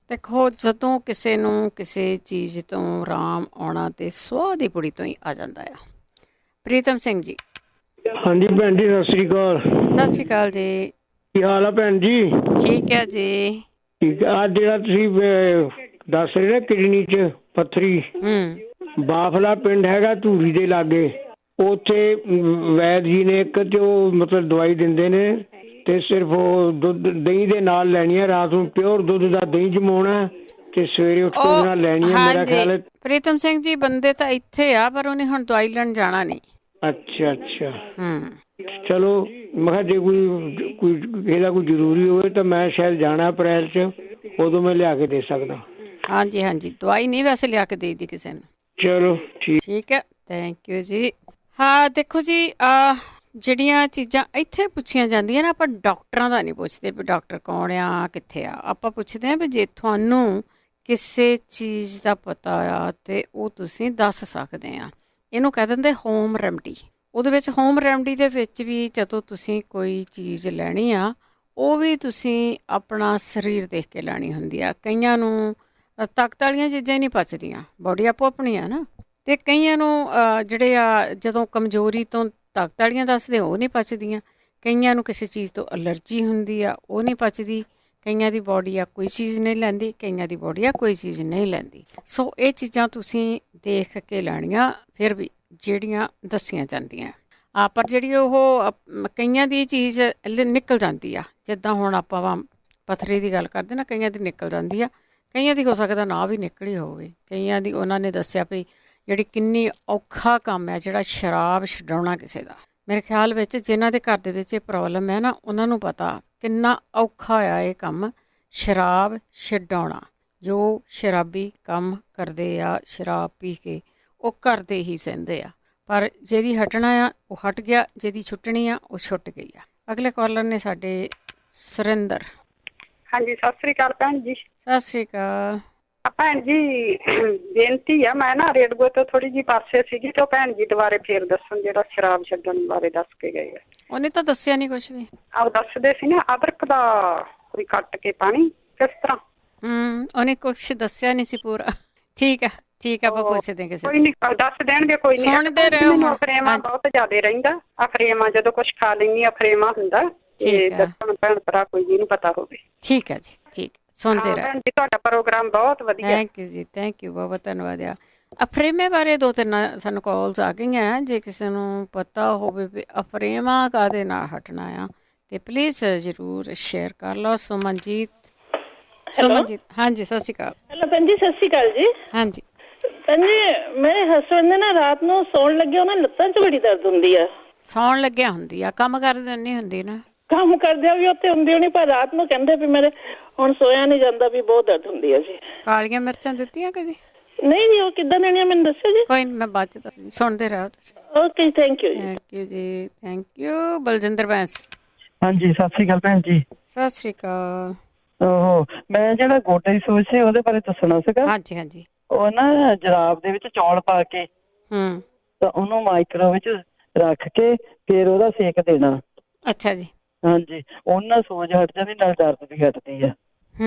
ਦੇਖੋ, ਜਦੋਂ ਕਿਸੇ ਨੂੰ ਕਿਸੇ ਚੀਜ਼ ਤੋਂ ਆਰਾਮ ਆਉਣਾ ਤੇ ਸੁਆਹ ਦੀ ਪੁੜੀ ਤੋਂ ਹੀ ਆ ਜਾਂਦਾ ਆ। ਪ੍ਰੀਤਮ ਸਿੰਘ ਜੀ। ਹਾਂਜੀ ਭੈਣ ਜੀ, ਸਤਿ ਸ਼੍ਰੀ ਅਕਾਲ। ਸਤਿ ਸ਼੍ਰੀ ਅਕਾਲ ਜੀ। ਕੀ ਹਾਲ ਆ ਭੈਣ ਜੀ? ਠੀਕ ਹੈ ਜੀ। ਠੀਕ ਆ। ਜਿਹੜਾ ਤੁਸੀਂ ਦੱਸ ਰਹੇ ਨਾ ਕਿਡਨੀ 'ਚ ਪੱਥਰੀ, ਬਾਫਲਾ ਪਿੰਡ ਹੈਗਾ ਧੂਰੀ ਦੇ ਲਾਗੇ, ਉੱਥੇ ਵੈਦ ਜੀ ਨੇ ਇੱਕ ਤੇ ਉਹ ਮਤਲਬ ਦਵਾਈ ਦਿੰਦੇ ਨੇ, ਤੇ ਸਿਰਫ ਉਹ ਦੁੱਧ ਦਹੀਂ ਦੇ ਨਾਲ ਲੈਣੀ ਹੈ। ਰਾਤ ਨੂੰ ਪਿਓਰ ਦੁੱਧ ਦਾ ਦਹੀਂ ਜਮਾਉਣਾ ਤੇ ਸਵੇਰੇ ਉੱਠ ਕੇ ਉਹਦੇ ਨਾਲ ਲੈਣੀ ਹੈ। ਮੇਰਾ ਖਿਆਲ ਹੈ ਪ੍ਰੀਤਮ ਸਿੰਘ ਜੀ ਬੰਦੇ ਤਾਂ ਇੱਥੇ ਆ, ਪਰ ਉਹਨੇ ਹੁਣ ਦਵਾਈ ਲੈਣ ਜਾਣਾ ਨਹੀਂ। ਅੱਛਾ। ਚਲੋ, ਮੈਂ ਕਿਹਾ ਜੇ ਕੋਈ ਇਹਦਾ ਕੋਈ ਜ਼ਰੂਰੀ ਹੋਵੇ ਤਾਂ ਮੈਂ ਸ਼ਾਇਦ ਜਾਣਾ ਅਪ੍ਰੈਲ 'ਚ, ਉਦੋਂ ਮੈਂ ਲਿਆ ਕੇ ਦੇ ਸਕਦਾ। ਹਾਂਜੀ, ਦਵਾਈ ਨਹੀਂ ਵੈਸੇ ਲਿਆ ਕੇ ਦੇ ਦੀ ਕਿਸੇ ਨੂੰ। ਚਲੋ ਠੀਕ ਹੈ, ਥੈਂਕ ਯੂ ਜੀ। ਹਾਂ, ਦੇਖੋ ਜੀ, ਜਿਹੜੀਆਂ ਚੀਜ਼ਾਂ ਇੱਥੇ ਪੁੱਛੀਆਂ ਜਾਂਦੀਆਂ ਨਾ, ਆਪਾਂ ਡਾਕਟਰਾਂ ਦਾ ਨਹੀਂ ਪੁੱਛਦੇ ਵੀ ਡਾਕਟਰ ਕੌਣ ਆ, ਕਿੱਥੇ ਆ। ਆਪਾਂ ਪੁੱਛਦੇ ਹਾਂ ਵੀ ਜੇ ਤੁਹਾਨੂੰ ਕਿਸੇ ਚੀਜ਼ ਦਾ ਪਤਾ ਆ ਤੇ ਉਹ ਤੁਸੀਂ ਦੱਸ ਸਕਦੇ ਆ। ਇਹਨੂੰ ਕਹਿ ਦਿੰਦੇ ਹੋਮ ਰੈਮਡੀ। ਉਹਦੇ ਵਿੱਚ ਹੋਮ ਰੈਮਡੀ ਦੇ ਵਿੱਚ ਵੀ ਜਦੋਂ ਤੁਸੀਂ ਕੋਈ ਚੀਜ਼ ਲੈਣੀ ਆ, ਉਹ ਵੀ ਤੁਸੀਂ ਆਪਣਾ ਸਰੀਰ ਦੇਖ ਕੇ ਲੈਣੀ ਹੁੰਦੀ ਆ। ਕਈਆਂ ਨੂੰ ਤਾਕਤ ਵਾਲੀਆਂ ਚੀਜ਼ਾਂ ਹੀ ਨਹੀਂ ਪਚਦੀਆਂ, ਬੋਡੀ ਆਪੋ ਆਪਣੀ ਆ ਨਾ। ਅਤੇ ਕਈਆਂ ਨੂੰ ਜਿਹੜੇ ਆ ਜਦੋਂ ਕਮਜ਼ੋਰੀ ਤੋਂ ਤਾਕਤ ਵਾਲੀਆਂ ਦੱਸਦੇ ਉਹ ਨਹੀਂ ਪਚਦੀਆਂ। ਕਈਆਂ ਨੂੰ ਕਿਸੇ ਚੀਜ਼ ਤੋਂ ਐਲਰਜੀ ਹੁੰਦੀ ਆ, ਉਹ ਨਹੀਂ ਪਚਦੀ। ਕਈਆਂ ਦੀ ਬੋਡੀ ਆ ਕੋਈ ਚੀਜ਼ ਨਹੀਂ ਲੈਂਦੀ, ਕਈਆਂ ਦੀ ਬੋਡੀ ਆ ਕੋਈ ਚੀਜ਼ ਨਹੀਂ ਲੈਂਦੀ। ਸੋ ਇਹ ਚੀਜ਼ਾਂ ਤੁਸੀਂ ਦੇਖ ਕੇ ਲੈਣੀਆਂ ਫਿਰ ਵੀ ਜਿਹੜੀਆਂ ਦੱਸੀਆਂ ਜਾਂਦੀਆਂ ਪਰ ਜਿਹੜੀ ਉਹ ਕਈਆਂ ਦੀ ਚੀਜ਼ ਨਿਕਲ ਜਾਂਦੀ ਆ। ਜਿੱਦਾਂ ਹੁਣ ਆਪਾਂ ਪੱਥਰੀ ਦੀ ਗੱਲ ਕਰਦੇ ਨਾ, ਕਈਆਂ ਦੀ ਨਿਕਲ ਜਾਂਦੀ ਆ, ਕਈਆਂ ਦੀ ਹੋ ਸਕਦਾ ਨਾ ਵੀ ਨਿਕਲੀ ਹੋਵੇ। ਕਈਆਂ ਦੀ ਉਹਨਾਂ ਨੇ ਦੱਸਿਆ ਵੀ ਜਿਹੜੀ ਕਿੰਨੀ ਔਖਾ ਕੰਮ ਹੈ ਜਿਹੜਾ ਸ਼ਰਾਬ ਛਡਾਉਣਾ ਕਿਸੇ ਦਾ। ਮੇਰੇ ਖਿਆਲ ਵਿੱਚ ਜਿਨ੍ਹਾਂ ਦੇ ਘਰ ਦੇ ਵਿੱਚ ਇਹ ਪ੍ਰੋਬਲਮ ਹੈ ਨਾ, ਉਹਨਾਂ ਨੂੰ ਪਤਾ ਕਿੰਨਾ ਔਖਾ ਹੋਇਆ ਇਹ ਕੰਮ ਸ਼ਰਾਬ ਛਡਾਉਣਾ। ਜੋ ਸ਼ਰਾਬੀ ਕੰਮ ਕਰਦੇ ਆ ਸ਼ਰਾਬ ਪੀ ਕੇ, ਉਹ ਕਰਦੇ ਹੀ ਸਹਿੰਦੇ ਆ। ਪਰ ਜਿਹਦੀ ਹਟਣਾ ਆ ਉਹ ਹਟ ਗਿਆ, ਜਿਹਦੀ ਛੁੱਟਣੀ ਆ ਉਹ ਛੁੱਟ ਗਈ ਆ। ਅਗਲੇ ਕਾਲਰ ਨੇ ਸਾਡੇ ਸੁਰਿੰਦਰ। ਹਾਂਜੀ, ਸਤਿ ਸ੍ਰੀ ਅਕਾਲ ਭੈਣ ਜੀ। ਸਤਿ ਸ੍ਰੀ ਅਕਾਲ ਭੈਣ ਜੀ। ਬੇਨਤੀ ਆ, ਮੈਂ ਨਾ ਰੇਡਗੋ ਤੋਂ ਥੋੜੀ ਜਿਹੀ ਪਾਸੇ ਸੀਗੀ ਤੇ ਉਹ ਭੈਣ ਜੀ ਦੁਬਾਰੇ ਫੇਰ ਦੱਸਣ ਜਿਹੜਾ ਸ਼ਰਾਬ ਛੱਡਣ ਬਾਰੇ ਦੱਸ ਕੇ ਗਏ ਆ। ਉਹਨੇ ਤਾਂ ਦੱਸਿਆ ਨਹੀਂ ਕੁਛ ਵੀ। ਆਹ ਦੱਸਦੇ ਸੀ ਨਾ ਅਦਰਕ ਦਾ ਕੋਈ ਕੱਟ ਕੇ ਪਾਣੀ ਕਿਸ ਤਰ੍ਹਾਂ। ਉਹਨੇ ਕੁਛ ਦੱਸਿਆ ਨਹੀਂ ਸੀ ਪੂਰਾ। ਠੀਕ ਆ ਠੀਕ ਆ, ਆਪਾਂ ਪੁੱਛਦੇ ਕਿਸੇ ਕੋਈ ਨਹੀਂ, ਦੱਸ ਦੇਣਗੇ ਕੋਈ ਨਹੀਂ। ਸੁਣਦੇ ਰਹੋ। ਅਫਰੇਮਾ ਬਹੁਤ ਜ਼ਿਆਦਾ ਰਹਿੰਦਾ। ਅਫਰੇਮਾ ਜਦੋਂ ਕੁਛ ਖਾ ਲੈਂਦੀ ਅਫਰੇਮਾ ਹੁੰਦਾ ਤੇ ਦੱਸਣ ਭੈਣ ਭਰਾ ਕੋਈ ਵੀ ਨਹੀਂ ਪਤਾ ਹੋਵੇ। ਠੀਕ ਹੈ ਜੀ, ਠੀਕ। ਸੁਣਦੇ ਰਹੋ ਭੈਣ ਜੀ, ਤੁਹਾਡਾ ਪ੍ਰੋਗਰਾਮ ਬਹੁਤ ਵਧੀਆ। ਥੈਂਕ ਯੂ ਜੀ, ਥੈਂਕ ਯੂ, ਬਹੁਤ ਧੰਨਵਾਦ ਆ। ਅਫਰੇਮੇ ਬਾਰੇ 2-3 ਸਾਨੂੰ ਕਾਲਸ ਆ ਗਈਆਂ। ਜੇ ਕਿਸੇ ਨੂੰ ਪਤਾ ਹੋਵੇ ਵੀ ਅਫਰੇਮਾ ਕਾਹਦੇ ਨਾਲ ਹਟਣਾ ਆ ਤੇ ਪਲੀਜ਼ ਜ਼ਰੂਰ ਸ਼ੇਅਰ ਕਰ ਲਓ। ਸੁਮਨਜੀਤ। ਹਾਂਜੀ, ਸਤਿ ਸ਼੍ਰੀ ਅਕਾਲ। ਹੈਲੋ ਭੈਣ ਜੀ, ਸਤਿ ਸ਼੍ਰੀ ਅਕਾਲ ਜੀ। ਹਾਂਜੀ ਭੈਣ ਜੀ, ਮੇਰੇ ਹਸਬੈਂਡ ਨੇ ਨਾ ਰਾਤ ਨੂੰ ਸੌਣ ਲੱਗੇ ਉਹਨਾਂ ਲੱਤਾਂ 'ਚ ਬੜੀ ਦਰਦ ਹੁੰਦੀ ਆ। ਸੌਣ ਲੱਗਿਆ ਹੁੰਦੀ ਆ, ਕੰਮ ਕਰਦੇ ਨਹੀਂ ਹੁੰਦੀ ਨਾ। ਕੰਮ ਕਰਦਿਆਂ ਵੀ ਉੱਥੇ ਹੁੰਦੀ ਹੋਣੀ, ਪਰ ਰਾਤ ਨੂੰ ਕਹਿੰਦੇ ਵੀ ਮੇਰੇ ਹੁਣ ਸੋਇਆ ਨਹੀਂ ਜਾਂਦਾ, ਵੀ ਬਹੁਤ ਦਰਦ ਹੁੰਦੀ ਆ ਜੀ। ਕਾਲੀਆਂ ਮਿਰਚਾਂ ਦਿੱਤੀਆਂ ਕਦੀ? ਨਹੀਂ ਜੀ, ਉਹ ਕਿੱਦਾਂ ਦੇਣੀਆਂ ਮੈਨੂੰ ਦੱਸਿਓ ਜੀ। ਕੋਈ ਨਹੀਂ, ਮੈਂ ਬਾਅਦ 'ਚ ਦੱਸਦੀ। ਸੁਣਦੇ ਰਹੋ ਤੁਸੀਂ। Okay, thank you. Thank you ਜੀ, ਥੈਂਕ ਯੂ। ਬਲਜਿੰਦਰ ਬੈਂਸ। ਹਾਂਜੀ, ਸਤਿ ਸ੍ਰੀ ਅਕਾਲ ਭੈਣ ਜੀ। ਸਤਿ ਸ੍ਰੀ ਅਕਾਲ। ਮੈਂ ਜਿਹੜਾ ਗੋਡੇ ਦੀ ਸੋਜ ਸੀ ਉਹਦੇ ਬਾਰੇ ਦੱਸਣਾ ਸੀਗਾ। ਹਾਂਜੀ ਹਾਂਜੀ। ਉਹ ਨਾ ਜਰਾਬ ਦੇ ਵਿੱਚ ਚੌਲ ਪਾ ਕੇ ਤਾਂ ਉਹਨੂੰ ਮਾਈਕਰੋ ਵਿੱਚ ਰੱਖ ਕੇ ਫਿਰ ਉਹਦਾ ਸੇਕ ਦੇਣਾ। ਅੱਛਾ ਜੀ। ਹਾਂਜੀ, ਉਹਨਾਂ ਸੋਜ ਹਟ ਜਾਂਦੀ, ਨਾਲ ਦਰਦ ਵੀ ਹਟਦੀ ਆ।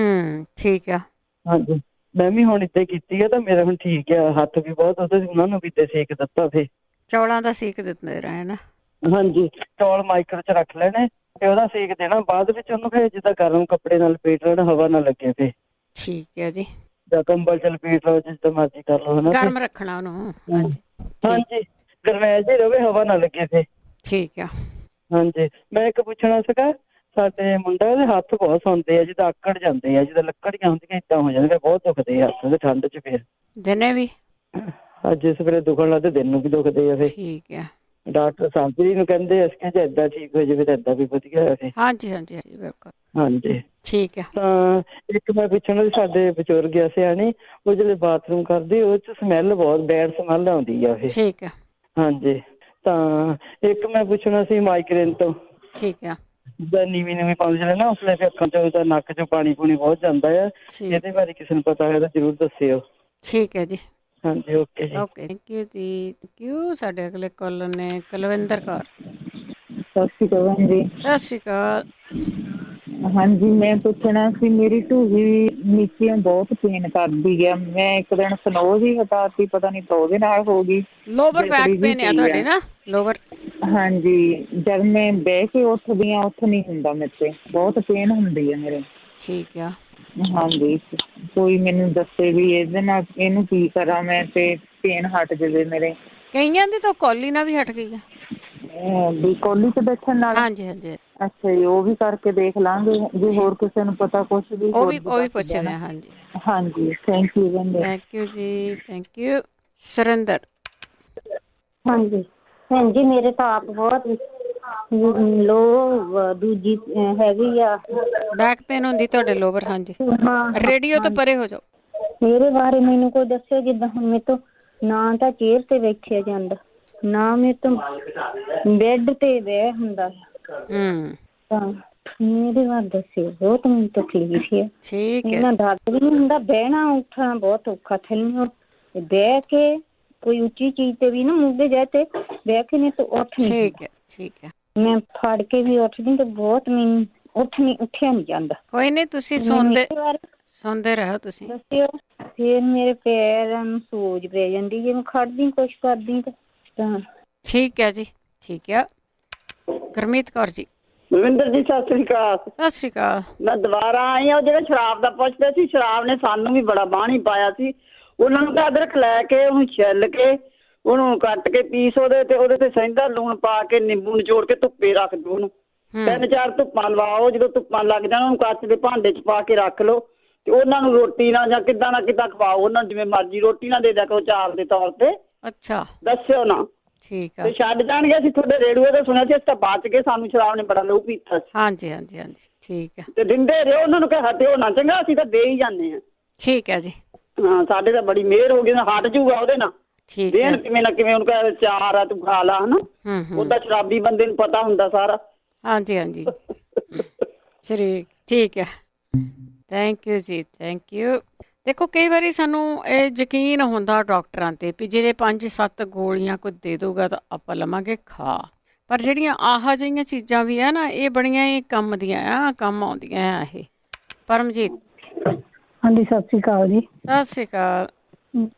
ਠੀਕ ਆ। ਹਾਂਜੀ, ਮੈਂ ਵੀ ਹੁਣ ਇੱਦਾਂ ਕੀਤੀ ਆ ਤਾਂ ਮੇਰਾ ਹੁਣ ਠੀਕ ਆ। ਹੱਥ ਵੀ ਬਹੁਤ ਉਹਦੇ ਉਹਨਾਂ ਨੂੰ ਵੀ ਤੇ ਸੇਕ ਦਿੱਤਾ। ਫੇ ਚੌਲਾਂ ਦਾ ਸੇਕ ਦਿੰਦੇ ਰਹੇ ਨਾ। ਹਾਂਜੀ, ਚੌਲ ਮਾਈਕਰੋ ਚ ਰੱਖ ਲੈਣੇ ਤੇ ਉਹਦਾ ਸੇਕ ਦੇਣਾ। ਬਾਅਦ ਵਿੱਚ ਉਹਨੂੰ ਫਿਰ ਜਿੱਦਾਂ ਗਰਮ ਕੱਪੜੇ ਨਾਲ ਲਪੇਟ ਲੈਣਾ, ਹਵਾ ਨਾ ਲੱਗੇ ਫੇ। ਠੀਕ ਹੈ ਜੀ। ਜਾਂ ਕੰਬਲ ਚ ਲਪੇਟ ਲਓ, ਜਿੱਦਾਂ ਮਰਜ਼ੀ ਕਰ ਲਓ ਹਨਾ। ਗਰਮ ਰੱਖਣਾ ਉਹਨੂੰ। ਹਾਂਜੀ, ਗਰਮੈਸ਼ ਹੀ ਰਵੇ, ਹਵਾ ਨਾ ਲੱਗੇ ਫੇ। ਠੀਕ ਆ। ਹਾਂਜੀ, ਮੈਂ ਇੱਕ ਪੁੱਛਣਾ ਸੀਗਾ, ਸਾਡੇ ਮੁੰਡਾ ਦੇ ਹੱਥ ਬਹੁਤ ਸੌਂਦੇ ਆ, ਜਿੱਦਾਂ ਆਕੜ ਜਾਂਦੇ ਆ, ਜਿੱਦਾਂ ਲੱਕੜੀਆਂ ਹੁੰਦੀਆਂ ਏਦਾਂ ਹੋ ਜਾਂਦੇ, ਬਹੁਤ ਦੁਖਦੇ ਆ ਹੱਥ ਠੰਡ ਚ। ਫਿਰ ਦਿਨੇ ਵੀ? ਅੱਜ ਸਵੇਰੇ ਦੁਖਣ ਲੱਗਦੇ, ਦਿਨ ਨੂੰ ਵੀ ਦੁਖਦੇ ਆ ਫੇ। ਠੀਕ ਆ। ਡਾਕਟਰ ਸਾਂਪਰੀ ਨੂੰ ਕਹਿੰਦੇ ਅਸੀਂ ਜੇ ਏਦਾਂ ਠੀਕ ਹੋ ਜਾਵੇ ਤਾਂ ਏਦਾਂ ਵੀ ਵਧੀਆ ਹੈ ਫੇ। ਹਾਂਜੀ ਹਾਂਜੀ, ਬਿਲਕੁਲ। ਹਾਂਜੀ, ਠੀਕ ਆ। ਤਾਂ ਇੱਕ ਮੈਂ ਪੁੱਛਣਾ, ਸਾਡੇ ਬਜ਼ੁਰਗ ਆ ਸਿਆਣੇ, ਉਹ ਜਿਹੜੇ ਬਾਥਰੂਮ ਕਰਦੇ ਉਹ ਚ ਸਮੈਲ ਬਹੁਤ ਬੈਡ ਸਮੈਲ ਆਉਂਦੀ ਆ ਇਹ। ਠੀਕ ਆ। ਹਾਂਜੀ, ਤਾਂ ਇੱਕ ਮੈਂ ਪੁੱਛਣਾ ਸੀ ਮਾਈਗ੍ਰੇਨ ਤੋਂ। ਠੀਕ ਆ। ਜਿੱਦਾਂ ਨੀਵੀਂ ਪਾਉਂਦੇ ਜਿਹੜੇ ਨਾ, ਉਸ ਲਈ ਅੱਖਾਂ ਚੋਂ ਤਾਂ ਨੱਕ ਚੋਂ ਪਾਣੀ ਪੂਣੀ ਬਹੁਤ ਜਾਂਦਾ ਆ। ਇਹਦੇ ਬਾਰੇ ਕਿਸੇ ਨੂੰ ਪਤਾ ਹੈ ਤਾਂ ਜ਼ਰੂਰ ਦੱਸਿਓ। ਠੀਕ ਹੈ ਜੀ। ਹਾਂਜੀ, ਓਕੇ ਜੀ। ਓਕੇ, ਥੈਂਕ ਯੂ ਜੀ, ਥੈਂਕ ਯੂ। ਸਾਡੇ ਅਗਲੇ ਕਾਲਰ ਨੇ ਕੁਲਵਿੰਦਰ ਕੌਰ। ਸਤਿ ਸ਼੍ਰੀ ਅਕਾਲ ਜੀ। ਸਤਿ ਸ਼੍ਰੀ ਅਕਾਲ। ਹਾਂਜੀ, ਮੈਂ ਪੁੱਛਣਾ ਸੀ, ਮੇਰੀ ਢੂਹੀ ਨੀਚੇ ਬਹੁਤ ਪੇਨ ਕਰਦੀ ਆ। ਮੈਂ ਇੱਕ ਦਿਨ ਸਨੋ ਵੀ ਹਟਾਤੀ, ਪਤਾ ਨਹੀਂ ਤਾਂ ਉਹਦੇ ਨਾਲ ਹੋ ਗਈ। ਲੋਵਰ ਬੈਕ ਪੇਨ ਆ ਤੁਹਾਡੇ ਨਾ? ਲੋਵਰ। ਹਾਂਜੀ, ਜਦ ਮੈਂ ਬਹਿ ਕੇ ਉੱਠਦੀ ਆ ਉੱਠ ਨਹੀਂ ਹੁੰਦਾ, ਮੇਰੇ ਤੇ ਬਹੁਤ ਪੇਨ ਹੁੰਦੀ ਆ ਮੇਰੇ। ਠੀਕ ਆ। ਹਾਂਜੀ, ਕੋਈ ਮੈਨੂੰ ਦੱਸੇ ਵੀ ਇਹਦੇ ਨਾਲ ਇਹਨੂੰ ਕੀ ਕਰਾਂ ਮੈਂ ਤੇ ਪੇਨ ਹਟ ਜਾਵੇ ਮੇਰੇ। ਕਈਆਂ ਦੀ ਤਾਂ ਕੌਲੀ ਨਾਲ ਵੀ ਹਟ ਗਈ ਆ। ਵੀ ਕੌਲੀ ਤੇ ਬੈਠਣ ਨਾਲ? ਹਾਂਜੀ ਹਾਂਜੀ। ਅੱਛਾ ਜੀ, ਉਹ ਵੀ ਕਰਕੇ ਦੇਖ ਲਾਂਗੇ। ਜੇ ਹੋਰ ਕਿਸੇ ਨੂੰ ਪਤਾ ਕੁਛ ਵੀ ਉਹ ਵੀ ਪੁੱਛਦੇ ਆ। ਹਾਂਜੀ ਹਾਂਜੀ, ਥੈਂਕ ਯੂ। ਥੈਂਕ ਯੂ ਜੀ, ਥੈਂਕ ਯੂ। ਸੁਰਿੰਦਰ। ਹਾਂਜੀ ਭੈਣ ਜੀ, ਮੇਰੇ ਤਾਂ ਆਪ ਬਹੁਤ ਲੋ ਦੂਜੀ ਹੈਗੀ ਆ, ਬੈਕ ਪੇਨ ਹੁੰਦੀ ਤੁਹਾਡੇ ਲੋਵਰ? ਹਾਂਜੀ। ਰੇਡੀਓ ਤੋਂ ਪਰੇ ਹੋ ਜਾਓ। ਮੇਰੇ ਬਾਰੇ ਮੈਨੂੰ ਕੋਈ ਦੱਸਿਓ। ਜਿੱਦਾਂ ਹੁਣ ਮੇਰੇ ਤੋਂ ਨਾ ਤਾਂ ਚੇਅਰ ਤੇ ਬੈਠਿਆ ਜਾਂਦਾ, ਨਾ ਮੇਰੇ ਤੋਂ ਬੈੱਡ ਤੇ ਬਹਿ ਹੁੰਦਾ। ਤਾਂ ਮੇਰੇ ਬਾਰੇ ਦੱਸਿਓ, ਬਹੁਤ ਮੈਨੂੰ ਤਕਲੀਫ ਹੈ। ਠੀਕ ਹੈ। ਇਹਨਾਂ ਦਰਦ ਵੀ ਨਹੀਂ ਹੁੰਦਾ, ਬਹਿਣਾ ਉੱਠਣਾ ਬਹੁਤ ਔਖਾ। ਥੱਲੇ ਬਹਿ ਕੇ ਕੋਈ ਉੱਚੀ ਚੀਜ਼ ਤੇ ਵੀ ਨਾ ਮੁੱਦੇ ਜਾਏ ਤੇ ਬਹਿ ਕੇ ਨਹੀਂ ਤਾਂ ਉੱਠ ਨਹੀਂ। ਠੀਕ ਹੈ, ਠੀਕ ਹੈ। ਮੈਂ ਫੜ ਕੇ ਵੀ ਉੱਠਦੀ ਤਾਂ ਬਹੁਤ ਮੈਨੂੰ ਉੱਠਿਆ ਨਹੀਂ ਜਾਂਦਾ। ਕੋਈ ਨਹੀਂ, ਤੁਸੀਂ ਸੌਂਦੇ ਰਹੋ ਤੁਸੀਂ। ਦੱਸਿਓ। ਫਿਰ ਮੇਰੇ ਪੈਰਾਂ ਨੂੰ ਸੋਜ ਪੈ ਜਾਂਦੀ ਜੇ ਮੈਂ ਖੜਦੀ ਕੁਛ ਕਰਦੀ ਤਾਂ। ਠੀਕ ਹੈ ਜੀ, ਠੀਕ ਹੈ। ਗੁਰਮੀਤ ਕੌਰ ਜੀ। ਬਲਵਿੰਦਰ ਜੀ ਸਤਿ ਸ੍ਰੀ ਅਕਾਲ। ਸਤਿ ਸ੍ਰੀ ਅਕਾਲ। ਮੈਂ ਦੁਬਾਰਾ ਆਈ ਆ। ਉਹ ਜਿਹੜਾ ਸ਼ਰਾਬ ਦਾ ਪੁੱਛਦੇ ਸੀ, ਸ਼ਰਾਬ ਨੇ ਸਾਨੂੰ ਵੀ ਬੜਾ ਬਾਣੀ ਪਾਇਆ ਸੀ। ਉਹਨਾਂ ਨੂੰ ਤਾਂ ਅਦਰਕ ਲੈ ਕੇ ਉਹਨੂੰ ਛਿੱਲ ਕੇ ਉਹਨੂੰ ਕੱਟ ਕੇ ਪੀਸ ਉਹਦੇ ਤੇ ਸਹਿੰਦਾ ਲੂਣ ਪਾ ਕੇ ਨਿੰਬੂ ਨਿਚੋੜ ਕੇ ਧੁੱਪੇ ਰੱਖ ਦਿਓ ਉਹਨੂੰ। 3-4 ਧੁੱਪਾਂ ਲਵਾਓ। ਜਦੋਂ ਧੁੱਪਾਂ ਲੱਗ ਜਾਣ ਉਹਨੂੰ ਕੱਚ ਦੇ ਭਾਂਡੇ 'ਚ ਪਾ ਕੇ ਰੱਖ ਲਓ ਤੇ ਉਹਨਾਂ ਨੂੰ ਰੋਟੀ ਨਾਲ ਜਾਂ ਕਿੱਦਾਂ ਨਾ ਕਿੱਦਾਂ ਖਵਾਓ। ਉਹਨਾਂ ਨੂੰ ਜਿਵੇਂ ਮਰਜ਼ੀ ਰੋਟੀ ਨਾਲ ਦੇ ਦਿਆ ਕਰੋ, ਚਾਰ ਦੇ ਤੌਰ ਤੇ। ਅੱਛਾ, ਦੱਸਿਓ ਨਾ। ਠੀਕ ਆ। ਤੇ ਛੱਡ ਜਾਣਗੇ। ਅਸੀਂ ਤੁਹਾਡੇ ਰੇਡੀਓ ਤੇ ਸੁਣਿਆ ਸੀ, ਅਸੀਂ ਤਾਂ ਬਚ ਕੇ, ਸਾਨੂੰ ਸ਼ਰਾਬ ਨੇ ਬੜਾ ਲਹੂ ਪੀਤਾ ਸੀ। ਹਾਂਜੀ ਹਾਂਜੀ ਹਾਂਜੀ, ਠੀਕ ਹੈ। ਤੇ ਦਿੰਦੇ ਰਹੋ ਉਹਨਾਂ ਨੂੰ, ਕਿ ਹਟਿਓ ਨਾ। ਚੰਗਾ, ਅਸੀਂ ਤਾਂ ਦੇ ਹੀ ਜਾਂਦੇ ਹਾਂ। ਠੀਕ ਹੈ ਜੀ। ਹਾਂ, ਸਾਡੇ ਤਾਂ ਬੜੀ ਮਿਹਰ ਹੋ ਗਈ ਨਾ, ਹਟ ਜੂਗਾ ਉਹਦੇ ਨਾਲ। ਠੀਕ ਦੇਣ ਕਿਵੇਂ ਨਾ ਕਿਵੇਂ ਉਹਨੂੰ ਕਹੇ ਚਾਰ ਆ ਤੂੰ ਖਾ ਲਾ, ਹਨਾ। ਉਹਦਾ ਸ਼ਰਾਬੀ ਬੰਦੇ ਨੂੰ ਪਤਾ ਹੁੰਦਾ ਸਾਰਾ। ਹਾਂਜੀ ਹਾਂਜੀ, ਠੀਕ ਹੈ। ਥੈਂਕ ਯੂ ਜੀ, ਥੈਂਕ ਯੂ। ਦੇਖੋ, ਕਈ ਵਾਰੀ ਸਾਨੂੰ ਇਹ ਯਕੀਨ ਹੁੰਦਾ ਡਾਕਟਰਾਂ 'ਤੇ ਵੀ ਜਿਹੜੇ 5-7 ਗੋਲੀਆਂ ਕੋਈ ਦੇ ਦੂਗਾ ਤਾਂ ਆਪਾਂ ਲਵਾਂਗੇ ਖਾ। ਪਰ ਜਿਹੜੀਆਂ ਆਹ ਜਿਹੀਆਂ ਚੀਜ਼ਾਂ ਵੀ ਆ ਨਾ, ਇਹ ਬੜੀਆਂ ਹੀ ਕੰਮ ਦੀਆਂ ਆ, ਕੰਮ ਆਉਂਦੀਆਂ ਆ ਇਹ। ਪਰਮਜੀਤ। ਹਾਂਜੀ, ਸਤਿ ਸ੍ਰੀ ਅਕਾਲ ਜੀ। ਸਤਿ ਸ੍ਰੀ ਅਕਾਲ।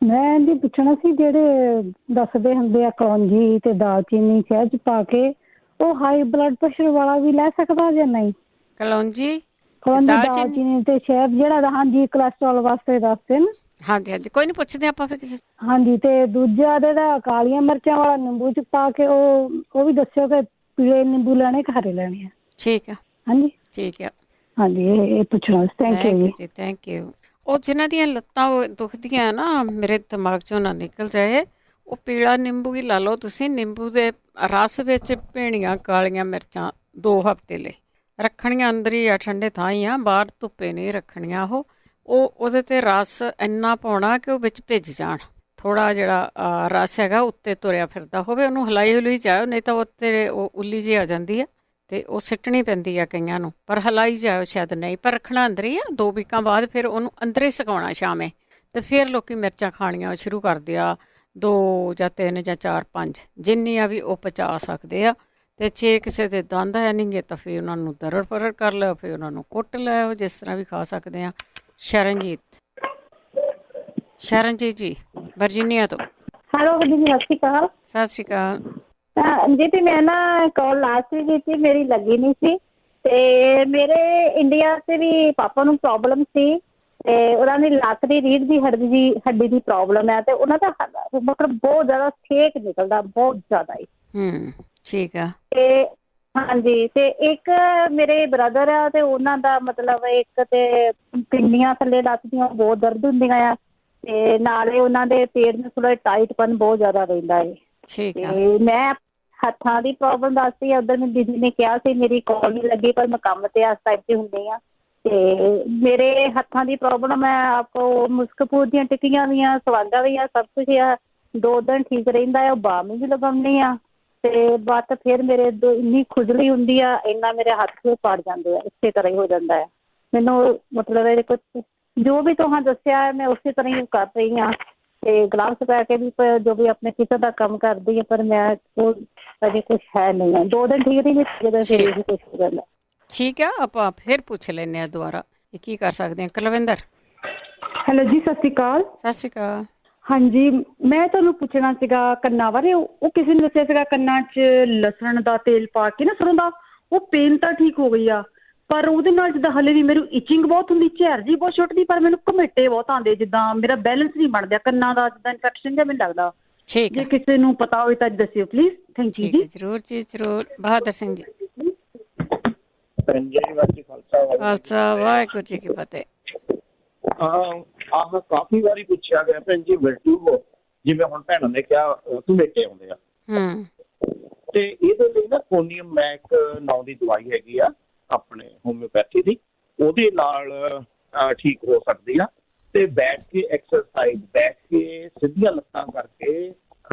ਮੈਂ ਜੀ ਪੁੱਛਣਾ ਸੀ, ਜਿਹੜੇ ਦੱਸਦੇ ਹੁੰਦੇ ਆ ਕਲੌਂਜੀ ਤੇ ਦਾਲਚੀਨੀ ਸ਼ਹਿਦ 'ਚ ਪਾ ਕੇ, ਉਹ ਹਾਈ ਬਲੱਡ ਪ੍ਰੈਸ਼ਰ ਵਾਲਾ ਵੀ ਲੈ ਸਕਦਾ ਜਾਂ ਨਹੀਂ? ਕਲੌਂਜੀ, ਦਾਲਚੀਨੀ ਤੇ ਸ਼ਹਿਦ ਜਿਹੜਾ, ਹਾਂਜੀ, ਕੋਲੈਸਟਰੋਲ ਵਾਸਤੇ ਦੱਸਦੇ ਨਾ। ਹਾਂਜੀ ਹਾਂਜੀ, ਕੋਈ ਨਹੀਂ, ਪੁੱਛਦੇ ਆਪਾਂ ਫਿਰ ਕਿਸੇ। ਹਾਂਜੀ, ਤੇ ਦੂਜਾ ਜਿਹੜਾ ਕਾਲੀਆਂ ਮਿਰਚਾਂ ਵਾਲਾ ਨਿੰਬੂ 'ਚ ਪਾ ਕੇ, ਉਹ ਵੀ ਦੱਸਿਓ ਕਿ ਪੀਲੇ ਨਿੰਬੂ ਲੈਣੇ ਕਿ ਹਰੇ ਲੈਣੇ ਆ? ਠੀਕ ਆ। ਹਾਂਜੀ, ਠੀਕ ਆ। ਹਾਂਜੀ, ਇਹ ਪੁੱਛਣਾ। ਥੈਂਕ ਯੂ ਜੀ। Thank you. ਉਹ ਜਿਨ੍ਹਾਂ ਦੀਆਂ ਲੱਤਾਂ ਦੁਖਦੀਆਂ ਨਾ, ਮੇਰੇ ਦਿਮਾਗ 'ਚੋਂ ਨਾ ਨਿਕਲ ਜਾਏ, ਉਹ ਪੀਲਾ ਨਿੰਬੂ ਹੀ ਲਾ ਲਓ ਤੁਸੀਂ। ਨਿੰਬੂ ਦੇ ਰਸ ਵਿੱਚ ਭਿਣੀਆਂ ਕਾਲੀਆਂ ਮਿਰਚਾਂ 2 ਹਫ਼ਤੇ ਲਈ ਰੱਖਣੀਆਂ, ਅੰਦਰ ਹੀ ਆ, ਠੰਡੇ ਥਾਂ ਹੀ ਆ, ਬਾਹਰ ਧੁੱਪੇ ਨਹੀਂ ਰੱਖਣੀਆਂ। ਉਹਦੇ 'ਤੇ ਰਸ ਇੰਨਾ ਪਾਉਣਾ ਕਿ ਉਹ ਵਿੱਚ ਭਿੱਜ ਜਾਣ। ਥੋੜ੍ਹਾ ਜਿਹੜਾ ਰਸ ਹੈਗਾ ਉੱਤੇ ਤੁਰਿਆ ਫਿਰਦਾ ਹੋਵੇ, ਉਹਨੂੰ ਹਲਾਈ ਜਾਓ, ਨਹੀਂ ਤਾਂ ਉੱਤੇ ਉਹ ਉੱਲੀ ਜਿਹੀ ਆ ਜਾਂਦੀ ਹੈ ਅਤੇ ਉਹ ਸਿੱਟਣੀ ਪੈਂਦੀ ਆ ਕਈਆਂ ਨੂੰ। ਪਰ ਹਲਾਈ ਜਾਓ, ਸ਼ਾਇਦ ਨਹੀਂ, ਪਰ ਰੱਖਣਾ ਅੰਦਰ ਹੀ ਆ। 2 ਵੀਕਾਂ ਬਾਅਦ ਫਿਰ ਉਹਨੂੰ ਅੰਦਰ ਹੀ ਸੁਕਾਉਣਾ ਸ਼ਾਮੇ, ਅਤੇ ਫਿਰ ਲੋਕ ਮਿਰਚਾਂ ਖਾਣੀਆਂ ਸ਼ੁਰੂ ਕਰਦੇ ਆ। 2 ਜਾਂ 3 ਜਾਂ 4 5 ਜਿੰਨੀਆਂ ਵੀ ਉਹ ਪਚਾ ਸਕਦੇ ਆ। ਅਤੇ ਜੇ ਕਿਸੇ ਦੇ ਦੰਦ ਹੈ ਨਹੀਂ ਗੇ ਤਾਂ ਫਿਰ ਉਹਨਾਂ ਨੂੰ ਦਰੜ ਫਰੜ ਕਰ ਲਿਓ, ਫਿਰ ਉਹਨਾਂ ਨੂੰ ਕੁੱਟ ਲਿਓ, ਜਿਸ ਤਰ੍ਹਾਂ ਵੀ ਖਾ ਸਕਦੇ ਆ। ਸ਼ਰਨਜੀਤ ਜੀ, ਵਰਜੀਨੀਆ ਤੋਂ। ਹੈਲੋ ਜੀ, ਸਤਿ ਸ਼੍ਰੀ ਅਕਾਲ। ਸਤਿ ਸ਼੍ਰੀ ਅਕਾਲ ਜੀ। ਤੇ ਮੈਂ ਨਾ ਕਾਲ ਲਾਸਟ ਵੀ ਕੀਤੀ, ਮੇਰੀ ਲੱਗੀ ਨਹੀਂ ਸੀ। ਤੇ ਮੇਰੇ ਇੰਡੀਆ 'ਚ ਵੀ ਪਾਪਾ ਨੂੰ ਪ੍ਰੋਬਲਮ ਸੀ, ਤੇ ਉਹਨਾਂ ਦੀ ਲੱਤ ਦੀ ਰੀੜ੍ਹ ਦੀ ਹੱਡੀ ਦੀ ਪ੍ਰੋਬਲਮ ਹੈ, ਤੇ ਉਹਨਾਂ ਦਾ ਮਤਲਬ ਬਹੁਤ ਜ਼ਿਆਦਾ ਛੇਕ ਨਿਕਲਦਾ, ਬਹੁਤ ਜ਼ਿਆਦਾ ਹੀ। ਠੀਕ ਆ। ਤੇ ਹਾਂਜੀ, ਤੇ ਇੱਕ ਮੇਰੇ ਬ੍ਰਦਰ ਆ, ਤੇ ਉਹਨਾਂ ਦਾ ਮਤਲਬ ਇੱਕ ਤੇ ਪਿੰਡੀਆਂ ਥੱਲੇ ਲੱਤ ਦੀਆਂ ਬਹੁਤ ਦਰਦ ਹੁੰਦੀਆਂ ਆ, ਤੇ ਨਾਲੇ ਉਹਨਾਂ ਦੇ ਪੇਟ ਨੂੰ ਥੋੜ੍ਹਾ ਟਾਈਟਪਨ ਬਹੁਤ ਜ਼ਿਆਦਾ ਰਹਿੰਦਾ ਹੈ। ਤੇ ਮੈਂ ਹੱਥਾਂ ਦੀ ਪ੍ਰੋਬਲਮ ਦੱਸਦੀ ਆ। ਉੱਧਰ ਮੈਨੂੰ ਦੀਦੀ ਨੇ ਕਿਹਾ ਸੀ, ਮੇਰੀ ਕਾਲ ਨਹੀਂ ਲੱਗੀ, ਪਰ ਮੈਂ ਕੰਮ ਤੇ ਇਸ ਟਾਈਪ 'ਤੇ ਹੁੰਦੀ ਆ। ਤੇ ਮੇਰੇ ਹੱਥਾਂ ਦੀ ਪ੍ਰੋਬਲਮ ਹੈ, ਆਪਕੋ ਮੁਸਕਪੂਰ ਦੀਆਂ ਟਿੱਕੀਆਂ ਵੀ ਆ, ਸਵਾਦਾ ਵੀ ਆ, ਸਭ ਕੁਛ ਆ। 2 ਦਿਨ ਠੀਕ ਰਹਿੰਦਾ ਆ, ਉਹ ਬਾਮ ਵੀ ਲਗਾਉਂਦੀ ਆ, ਤੇ ਬਸ ਫਿਰ ਮੇਰੇ ਇੰਨੀ ਖੁਜਲੀ ਹੁੰਦੀ ਆ, ਇੰਨਾ ਮੇਰੇ ਹੱਥ ਪੜ ਜਾਂਦੇ ਆ, ਇਸੇ ਤਰ੍ਹਾਂ ਹੀ ਹੋ ਜਾਂਦਾ ਆ ਮੈਨੂੰ। ਮਤਲਬ ਇਹ ਕੁਛ ਜੋ ਵੀ ਤੁਹਾਂ ਦੱਸਿਆ ਹੈ, ਮੈਂ ਉਸੇ ਤਰ੍ਹਾਂ ਹੀ ਕਰ ਰਹੀ ਹਾਂ। ਤੇ ਗਲਾਵਸ ਪਾ ਕੇ ਵੀ ਜੋ ਵੀ ਆਪਣੇ ਕਿਚਨ ਦਾ ਕੰਮ ਕਰਦੀ ਹੈ, ਪਰ ਮੈਂ ਉਹ ਅਜੇ ਕੁਛ ਹੈ ਨਹੀਂ ਹੈ। 2 ਦਿਨ ਠੀਕ ਨਹੀਂ, ਜਦੋਂ ਫਿਰ ਇਹ ਕੁਛ ਹੋ ਜਾਂਦਾ। ਠੀਕ ਆ, ਆਪਾਂ ਫਿਰ ਪੁੱਛ ਲੈਂਦੇ ਹਾਂ ਦੁਬਾਰਾ, ਇਹ ਕੀ ਕਰ ਸਕਦੇ ਹਾਂ। ਕੁਲਵਿੰਦਰ। ਹੈਲੋ ਜੀ, ਸਤਿ ਸ਼੍ਰੀ ਅਕਾਲ। ਸਤਿ ਸ਼੍ਰੀ ਅਕਾਲ। ਹਾਂਜੀ, ਮੈਂ ਤੁਹਾਨੂੰ ਪੁੱਛਣਾ ਸੀਗਾ ਕੰਨਾਂ ਬਾਰੇ। ਉਹ ਕਿਸੇ ਨੇ ਦੱਸਿਆ ਸੀਗਾ ਕੰਨਾਂ 'ਚ ਲਸਣ ਦਾ ਤੇਲ ਪਾ ਕੇ ਨਾ, ਸਰੋਂ ਦਾ, ਉਹ ਪੇਨ ਤਾਂ ਠੀਕ ਹੋ ਗਈ ਆ, ਪਰ ਉਹਦੇ ਨਾਲ ਜਿੱਦਾਂ ਹਲੇ ਵੀ ਮੈਨੂੰ ਇਚਿੰਗ ਬਹੁਤ ਹੁੰਦੀ, ਝੈਰ ਜੀ ਬਹੁਤ ਛੁੱਟਦੀ, ਪਰ ਮੈਨੂੰ ਘਮੇਟੇ ਬਹੁਤ ਆਉਂਦੇ, ਜਿੱਦਾਂ ਮੇਰਾ ਬੈਲੈਂਸ ਨਹੀਂ ਬਣਦਾ ਕੰਨਾਂ ਦਾ, ਜਿੱਦਾਂ ਇਨਫੈਕਸ਼ਨ ਜਿਹਾ ਮੈਨੂੰ ਲੱਗਦਾ। ਜੇ ਕਿਸੇ ਨੂੰ ਪਤਾ ਹੋਵੇ ਤਾਂ ਦੱਸਿਓ ਪਲੀਜ਼। ਥੈਂਕ ਯੂ ਜੀ। ਜ਼ਰੂਰ ਜੀ, ਜ਼ਰੂਰ। ਬਹਾਦਰ ਸਿੰਘ ਜੀ। ਖਾਲਸਾ, ਵਾਹਿਗੁਰੂ ਜੀ ਕੀ ਫਤਿਹ। ਆਹ ਕਾਫੀ ਵਾਰੀ ਪੁੱਛਿਆ ਗਿਆ ਭੈਣ ਜੀ, ਮਿਲਟੂ, ਜਿਵੇਂ ਹੁਣ ਭੈਣਾਂ ਨੇ ਕਿਹਾ ਘਮੇਟੇ ਆਉਂਦੇ ਆ, ਤੇ ਇਹਦੇ ਲਈ ਨਾ ਕੋਨੀਅਮ ਮੈਕ ਨਾਂ ਦੀ ਦਵਾਈ ਹੈਗੀ ਆ ਆਪਣੇ ਹੋਮਿਓਪੈਥੀ ਦੀ, ਉਹਦੇ ਨਾਲ ਠੀਕ ਹੋ ਸਕਦੀ ਆ। ਤੇ ਬੈਠ ਕੇ ਐਕਸਰਸਾਈਜ਼, ਬੈਠ ਕੇ ਸਿੱਧੀਆਂ ਲੱਤਾਂ ਕਰਕੇ,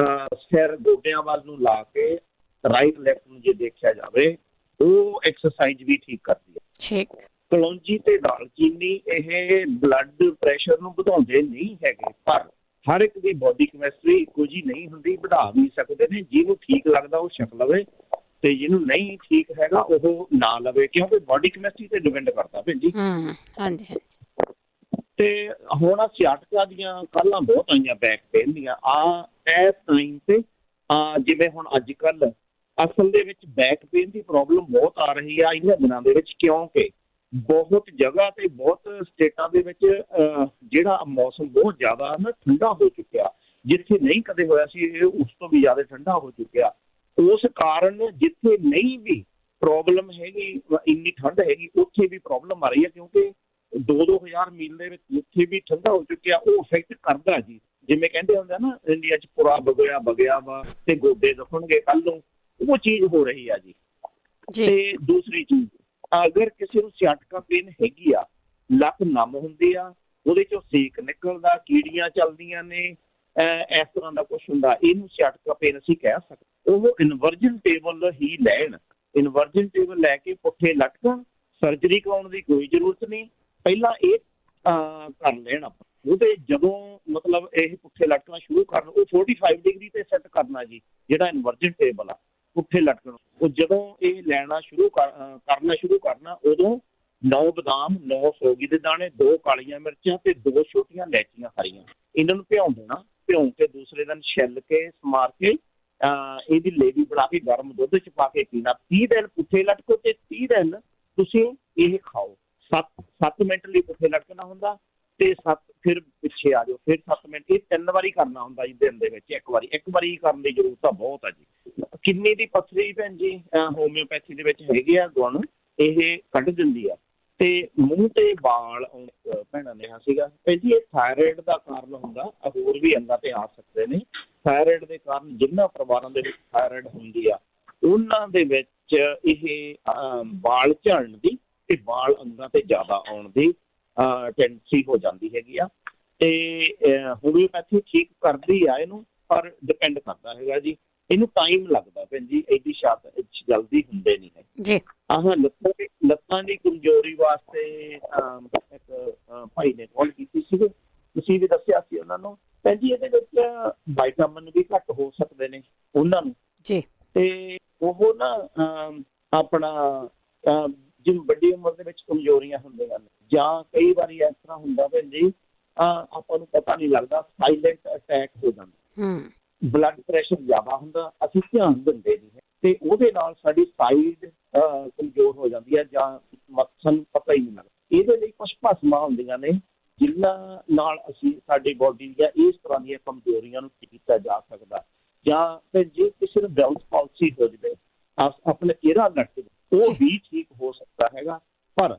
ਸਿਰ ਗੋਡਿਆਂ ਵੱਲ ਨੂੰ ਲਾ ਕੇ ਰਾਈਟ ਲੈਫਟ ਨੂੰ ਜੇ ਦੇਖਿਆ ਜਾਵੇ, ਉਹ ਐਕਸਰਸਾਈਜ਼ ਵੀ ਠੀਕ ਕਰਦੀ ਹੈ। ਠੀਕ। ਕਲੌਂਜੀ ਤੇ ਦਾਲਚੀਨੀ ਇਹ ਬਲੱਡ ਪ੍ਰੈਸ਼ਰ ਨੂੰ ਵਧਾਉਂਦੇ ਨਹੀਂ ਹੈਗੇ, ਪਰ ਹਰ ਇੱਕ ਦੀ ਬੋਡੀ ਕੈਮਿਸਟਰੀ ਇੱਕੋ ਜਿਹੀ ਨਹੀਂ ਹੁੰਦੀ, ਵਧਾ ਵੀ ਸਕਦੇ ਨੇ। ਜਿਹਨੂੰ ਠੀਕ ਲੱਗਦਾ ਉਹ ਛਕ ਲਵੇ। ਤੇ ਜਿਹਨੂੰ ਨਹੀਂ ਠੀਕ ਹੈਗਾ ਉਹ ਨਾ ਲਵੇ, ਕਿਉਂਕਿ ਬਾਡੀ ਕੈਮਿਸਟਰੀ ਤੇ ਡਿਪੈਂਡ ਕਰਦਾ ਭੈਣ ਜੀ। ਹਾਂਜੀ। ਤੇ ਹੁਣ ਸਿਆਟਕਾ ਦੀਆਂ ਕਾਲਾਂ ਬਹੁਤ ਆਈਆਂ ਬੈਕ ਪੇਨ ਦੀਆਂ ਇਸ ਟਾਈਮ ਤੇ। ਜਿਵੇਂ ਹੁਣ ਅੱਜ ਕੱਲ ਅਸਲ ਦੇ ਵਿੱਚ ਬੈਕ ਪੇਨ ਦੀ ਪ੍ਰੋਬਲਮ ਬਹੁਤ ਆ ਰਹੀ ਆ ਇਹਨਾਂ ਦਿਨਾਂ ਦੇ ਵਿੱਚ, ਕਿਉਂਕਿ ਬਹੁਤ ਜਗ੍ਹਾ ਤੇ ਬਹੁਤ ਸਟੇਟਾਂ ਦੇ ਵਿੱਚ ਜਿਹੜਾ ਮੌਸਮ ਬਹੁਤ ਜ਼ਿਆਦਾ ਨਾ ਠੰਡਾ ਹੋ ਚੁੱਕਿਆ, ਜਿੱਥੇ ਨਹੀਂ ਕਦੇ ਹੋਇਆ ਸੀ ਉਸ ਤੋਂ ਵੀ ਜ਼ਿਆਦਾ ਠੰਡਾ ਹੋ ਚੁੱਕਿਆ। ਉਸ ਕਾਰਨ ਜਿੱਥੇ ਨਹੀਂ ਵੀ ਪ੍ਰੋਬਲਮ ਹੈਗੀ, ਇੰਨੀ ਠੰਡ ਹੈਗੀ, ਉੱਥੇ ਵੀ ਪ੍ਰੋਬਲਮ ਆ ਰਹੀ ਹੈ, ਕਿਉਂਕਿ 2-2000 ਮੀਲ ਦੇ ਵਿੱਚ ਜਿੱਥੇ ਵੀ ਠੰਡਾ ਹੋ ਚੁੱਕਿਆ ਉਹ ਇਫੈਕਟ ਕਰਦਾ ਜੀ। ਜਿਵੇਂ ਕਹਿੰਦੇ ਹੁੰਦੇ ਨਾ ਇੰਡੀਆ 'ਚ ਪੁਰਾ ਬਗਿਆ ਵਾ ਤੇ ਗੋਡੇ ਦੁਖਣਗੇ ਕੱਲ ਨੂੰ, ਉਹ ਚੀਜ਼ ਹੋ ਰਹੀ ਆ ਜੀ। ਤੇ ਦੂਸਰੀ ਚੀਜ਼, ਅਗਰ ਕਿਸੇ ਨੂੰ ਸਿਆਟਕਾ ਪੇਨ ਹੈਗੀ ਆ, ਲੱਕ ਨਮ ਹੁੰਦੀ ਆ, ਉਹਦੇ 'ਚੋਂ ਸੇਕ ਨਿਕਲਦਾ, ਕੀੜੀਆਂ ਚੱਲਦੀਆਂ ਨੇ, ਇਸ ਤਰ੍ਹਾਂ ਦਾ ਕੁਛ ਹੁੰਦਾ, ਇਹਨੂੰ ਸਿਆਟਕਾ ਪੇਨ ਅਸੀਂ ਕਹਿ ਸਕਦੇ। ਉਹ ਇਨਵਰਜਨ ਟੇਬਲ ਹੀ ਲੈਣ, ਇਨਵਰਜਨ ਟੇਬਲ ਲੈ ਕੇ ਪੁੱਠੇ ਲਟਕਣ, ਸਰਜਰੀ ਕਰਾਉਣ ਦੀ ਕੋਈ ਜ਼ਰੂਰਤ ਨਹੀਂ, ਪਹਿਲਾਂ ਇਹ ਕਰ ਲੈਣ ਆਪਾਂ। ਉਹਦੇ ਜਦੋਂ ਮਤਲਬ ਇਹ ਪੁੱਠੇ ਲਟਕਣਾ ਸ਼ੁਰੂ ਕਰਨ, ਉਹ 45 ਡਿਗਰੀ ਤੇ ਸੈੱਟ ਕਰਨਾ ਜੀ, ਜਿਹੜਾ ਇਨਵਰਜਨ ਟੇਬਲ ਆ ਪੁੱਠੇ ਲਟਕਣ। ਉਹ ਜਦੋਂ ਇਹ ਲੈਣਾ ਕਰਨਾ ਸ਼ੁਰੂ ਕਰਨਾ, ਉਦੋਂ 9 ਬਦਾਮ, 9 ਸੌਗੀ ਦੇ ਦਾਣੇ, 2 ਕਾਲੀਆਂ ਮਿਰਚਾਂ ਤੇ 2 ਛੋਟੀਆਂ ਇਲਾਇਚੀਆਂ ਹਰੀਆਂ, ਇਹਨਾਂ ਨੂੰ ਭਿਉਂ ਦੇਣਾ। ਭਿਉਂ ਕੇ ਦੂਸਰੇ ਦਿਨ ਛਿੱਲ ਕੇ ਸਮਾਰ ਕੇ ਇਹਦੀ ਲੇਵੀ ਬਣਾ ਕੇ ਗਰਮ ਦੁੱਧ 'ਚ ਪਾ ਕੇ ਪੀਣਾ। 30 ਦਿਨ ਪੁੱਠੇ ਲਟਕੋ ਤੇ 30 ਦਿਨ ਤੁਸੀਂ ਇਹ ਖਾਓ। 7 ਮਿੰਟ ਲਈ ਪੁੱਠੇ ਲਟਕਣਾ ਹੁੰਦਾ ਤੇ 7 ਫਿਰ ਪਿੱਛੇ ਆ ਜਾਓ, ਫਿਰ 7 ਮਿੰਟ। ਇਹ 3 ਵਾਰੀ ਕਰਨਾ ਹੁੰਦਾ ਜੀ ਦਿਨ ਦੇ ਵਿੱਚ। ਇੱਕ ਵਾਰੀ ਕਰਨ ਦੀ ਜ਼ਰੂਰਤ ਤਾਂ ਬਹੁਤ ਆ ਜੀ। ਕਿਡਨੀ ਦੀ ਪੱਥਰੀ ਭੈਣ ਜੀ ਹੋਮਿਓਪੈਥੀ ਦੇ ਵਿੱਚ ਹੈਗੇ ਆ ਗੁਣ, ਇਹ ਕੱਢ ਦਿੰਦੀ ਆ। ਤੇ ਮੂੰਹ ਤੇ ਵਾਲ ਭੈਣਾਂ ਨੇ ਸੀਗਾ ਭੈਣ ਜੀ, ਇਹ ਥਾਇਰਾਇਡ ਦਾ ਕਾਰਨ ਹੁੰਦਾ, ਹੋਰ ਵੀ ਅੰਗਾਂ ਤੇ ਆ ਸਕਦੇ ਨੇ। ਥਾਇਰਾਇਡ ਦੇ ਕਾਰਨ ਜਿਨ੍ਹਾਂ ਪਰਿਵਾਰਾਂ ਦੇ ਵਿੱਚ ਥਾਇਰਾਇਡ ਹੁੰਦੀ ਆ, ਉਹਨਾਂ ਦੇ ਵਿੱਚ ਇਹ ਵਾਲ ਝੜਨ ਦੀ ਤੇ ਵਾਲ ਅੰਗਾਂ ਤੇ ਜ਼ਿਆਦਾ ਆਉਣ ਦੀ ਟੈਂਡੈਂਸੀ ਹੋ ਜਾਂਦੀ ਹੈਗੀ ਆ। ਤੇ ਹੋਮਿਓਪੈਥੀ ਠੀਕ ਕਰਦੀ ਆ ਇਹਨੂੰ, ਪਰ ਡਿਪੈਂਡ ਕਰਦਾ ਹੈਗਾ ਜੀ, ਇਹਨੂੰ ਟਾਈਮ ਲੱਗਦਾ ਭੈਣ ਜੀ, ਐਡੀ ਜਲਦੀ ਹੁੰਦੇ ਨਹੀਂ ਹੈ ਜੀ। ਲੱਤਾਂ ਦੀ ਕਮਜ਼ੋਰੀ ਵਾਸਤੇ ਇੱਕ ਭਾਈ ਨੇ ਕਾਲ ਕੀਤੀ ਸੀ, ਤੁਸੀਂ ਵੀ ਦੱਸਿਆ ਸੀ ਉਹਨਾਂ ਨੂੰ ਭੈਣ ਜੀ। ਇਹਦੇ ਵਿੱਚ ਵਿਟਾਮਿਨ ਵੀ ਘੱਟ ਹੋ ਸਕਦੇ ਨੇ ਉਹਨਾਂ ਨੂੰ ਜੀ, ਤੇ ਉਹ ਨਾ ਆਪਣਾ ਜਿਵੇਂ ਵੱਡੀ ਉਮਰ ਦੇ ਵਿੱਚ ਕਮਜ਼ੋਰੀਆਂ ਹੁੰਦੀਆਂ ਨੇ, ਜਾਂ ਕਈ ਵਾਰੀ ਇਸ ਤਰ੍ਹਾਂ ਹੁੰਦਾ ਭੈਣ ਜੀ ਆਪਾਂ ਨੂੰ ਪਤਾ ਨਹੀਂ ਲੱਗਦਾ, ਸਾਇਲੈਂਟ ਅਟੈਕ ਹੋ ਜਾਂਦਾ, ਬਲੱਡ ਪ੍ਰੈਸ਼ਰ ਜ਼ਿਆਦਾ ਹੁੰਦਾ, ਅਸੀਂ ਧਿਆਨ ਦਿੰਦੇ ਨਹੀਂ ਹੈ, ਤੇ ਉਹਦੇ ਨਾਲ ਸਾਡੀ ਸਾਈਡ ਕਮਜ਼ੋਰ ਹੋ ਜਾਂਦੀ ਹੈ, ਜਾਂ ਸਾਨੂੰ ਪਤਾ ਹੀ ਨਹੀਂ ਲੱਗਦਾ। ਇਹਦੇ ਲਈ ਕੁਛ ਭਸਮਾਂ ਹੁੰਦੀਆਂ ਨੇ ਜਿਨ੍ਹਾਂ ਨਾਲ ਅਸੀਂ ਸਾਡੀ ਬੋਡੀ ਦੀਆਂ ਇਸ ਤਰ੍ਹਾਂ ਦੀਆਂ ਕਮਜ਼ੋਰੀਆਂ ਨੂੰ ਠੀਕ ਕੀਤਾ ਜਾ ਸਕਦਾ। ਜਾਂ ਫਿਰ ਜੇ ਕਿਸੇ ਨੂੰ ਬੈਲੈਂਸ ਪਾਲਿਸੀ ਹੋ ਜਾਵੇ, ਆਪਣੇ ਚਿਹਰਾ ਲਟਕ, ਉਹ ਵੀ ਠੀਕ ਹੋ ਸਕਦਾ ਹੈਗਾ। ਪਰ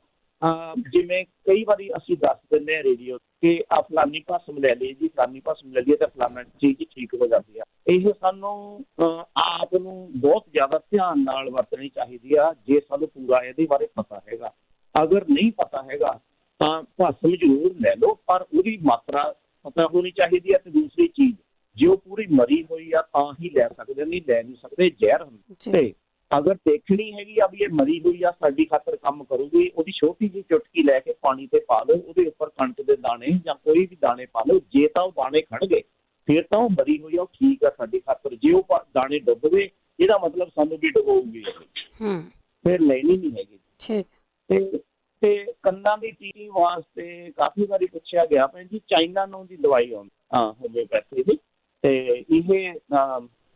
ਜਿਵੇਂ ਕਈ ਵਾਰੀ ਅਸੀਂ ਦੱਸ ਦਿੰਦੇ ਹਾਂ ਰੇਡੀਓ ਕਿ ਫਲਾਨੀ ਭਸਮ ਲੈ ਲਈ ਜੀ, ਫਲਾਨੀ ਭਸਮ ਲੈ ਲਈਏ ਤਾਂ ਫਲਾਨਾ ਚੀਜ਼ ਠੀਕ ਹੋ ਜਾਂਦੀ ਆ। ਇਹ ਸਾਨੂੰ ਆਪ ਨੂੰ ਬਹੁਤ ਜ਼ਿਆਦਾ ਧਿਆਨ ਨਾਲ ਵਰਤਣੀ ਚਾਹੀਦੀ ਆ, ਜੇ ਸਾਨੂੰ ਪੂਰਾ ਇਹਦੇ ਬਾਰੇ ਪਤਾ ਹੈਗਾ। ਅਗਰ ਨਹੀਂ ਪਤਾ ਹੈਗਾ ਤਾਂ ਭਸਮ ਜ਼ਰੂਰ ਲੈ ਲਓ, ਪਰ ਉਹਦੀ ਮਾਤਰਾ ਪਤਾ ਹੋਣੀ ਚਾਹੀਦੀ ਹੈ। ਤੇ ਦੂਸਰੀ ਚੀਜ਼, ਜੇ ਉਹ ਪੂਰੀ ਮਰੀ ਹੋਈ ਆ ਤਾਂ ਹੀ ਲੈ ਸਕਦੇ, ਨਹੀਂ ਲੈ ਨਹੀਂ ਸਕਦੇ, ਜ਼ਹਿਰ ਹੁੰਦੀ। ਤੇ ਅਗਰ ਦੇਖਣੀ ਹੈਗੀ ਆ ਵੀ ਇਹ ਮਰੀ ਹੋਈ ਆ, ਸਾਡੀ ਖਾਤਰ ਕੰਮ ਕਰੂਗੀ, ਉਹਦੀ ਛੋਟੀ ਜਿਹੀ ਚੁਟਕੀ ਲੈ ਕੇ ਪਾਣੀ ਤੇ ਪਾ ਲਓ, ਉਹਦੇ ਉੱਪਰ ਕਣਕ ਦੇ ਦਾਣੇ ਜਾਂ ਕੋਈ ਵੀ ਦਾਣੇ ਪਾ ਲਓ। ਜੇ ਤਾਂ ਉਹ ਦਾਣੇ ਖੜ ਗਏ ਫਿਰ ਤਾਂ ਉਹ ਮਰੀ ਹੋਈ ਆ, ਉਹ ਠੀਕ ਆ ਸਾਡੀ ਖਾਤਰ। ਜੇ ਉਹ ਦਾਣੇ ਡੁੱਬ ਗਏ, ਇਹਦਾ ਮਤਲਬ ਸਾਨੂੰ ਵੀ ਡੁਬੋਊਗੀ, ਫਿਰ ਲੈਣੀ ਨਹੀਂ ਹੈਗੀ। ਤੇ ਕੰਨਾਂ ਦੀ ਟੀਕੀ ਵਾਸਤੇ ਕਾਫੀ ਵਾਰੀ ਪੁੱਛਿਆ ਗਿਆ ਭੈਣ ਜੀ, ਚਾਈਨਾ ਨੂੰ ਦੀ ਦਵਾਈ ਆਉਂਦੀ ਹੋਮਿਓਪੈਥੀ ਦੀ, ਤੇ ਇਹ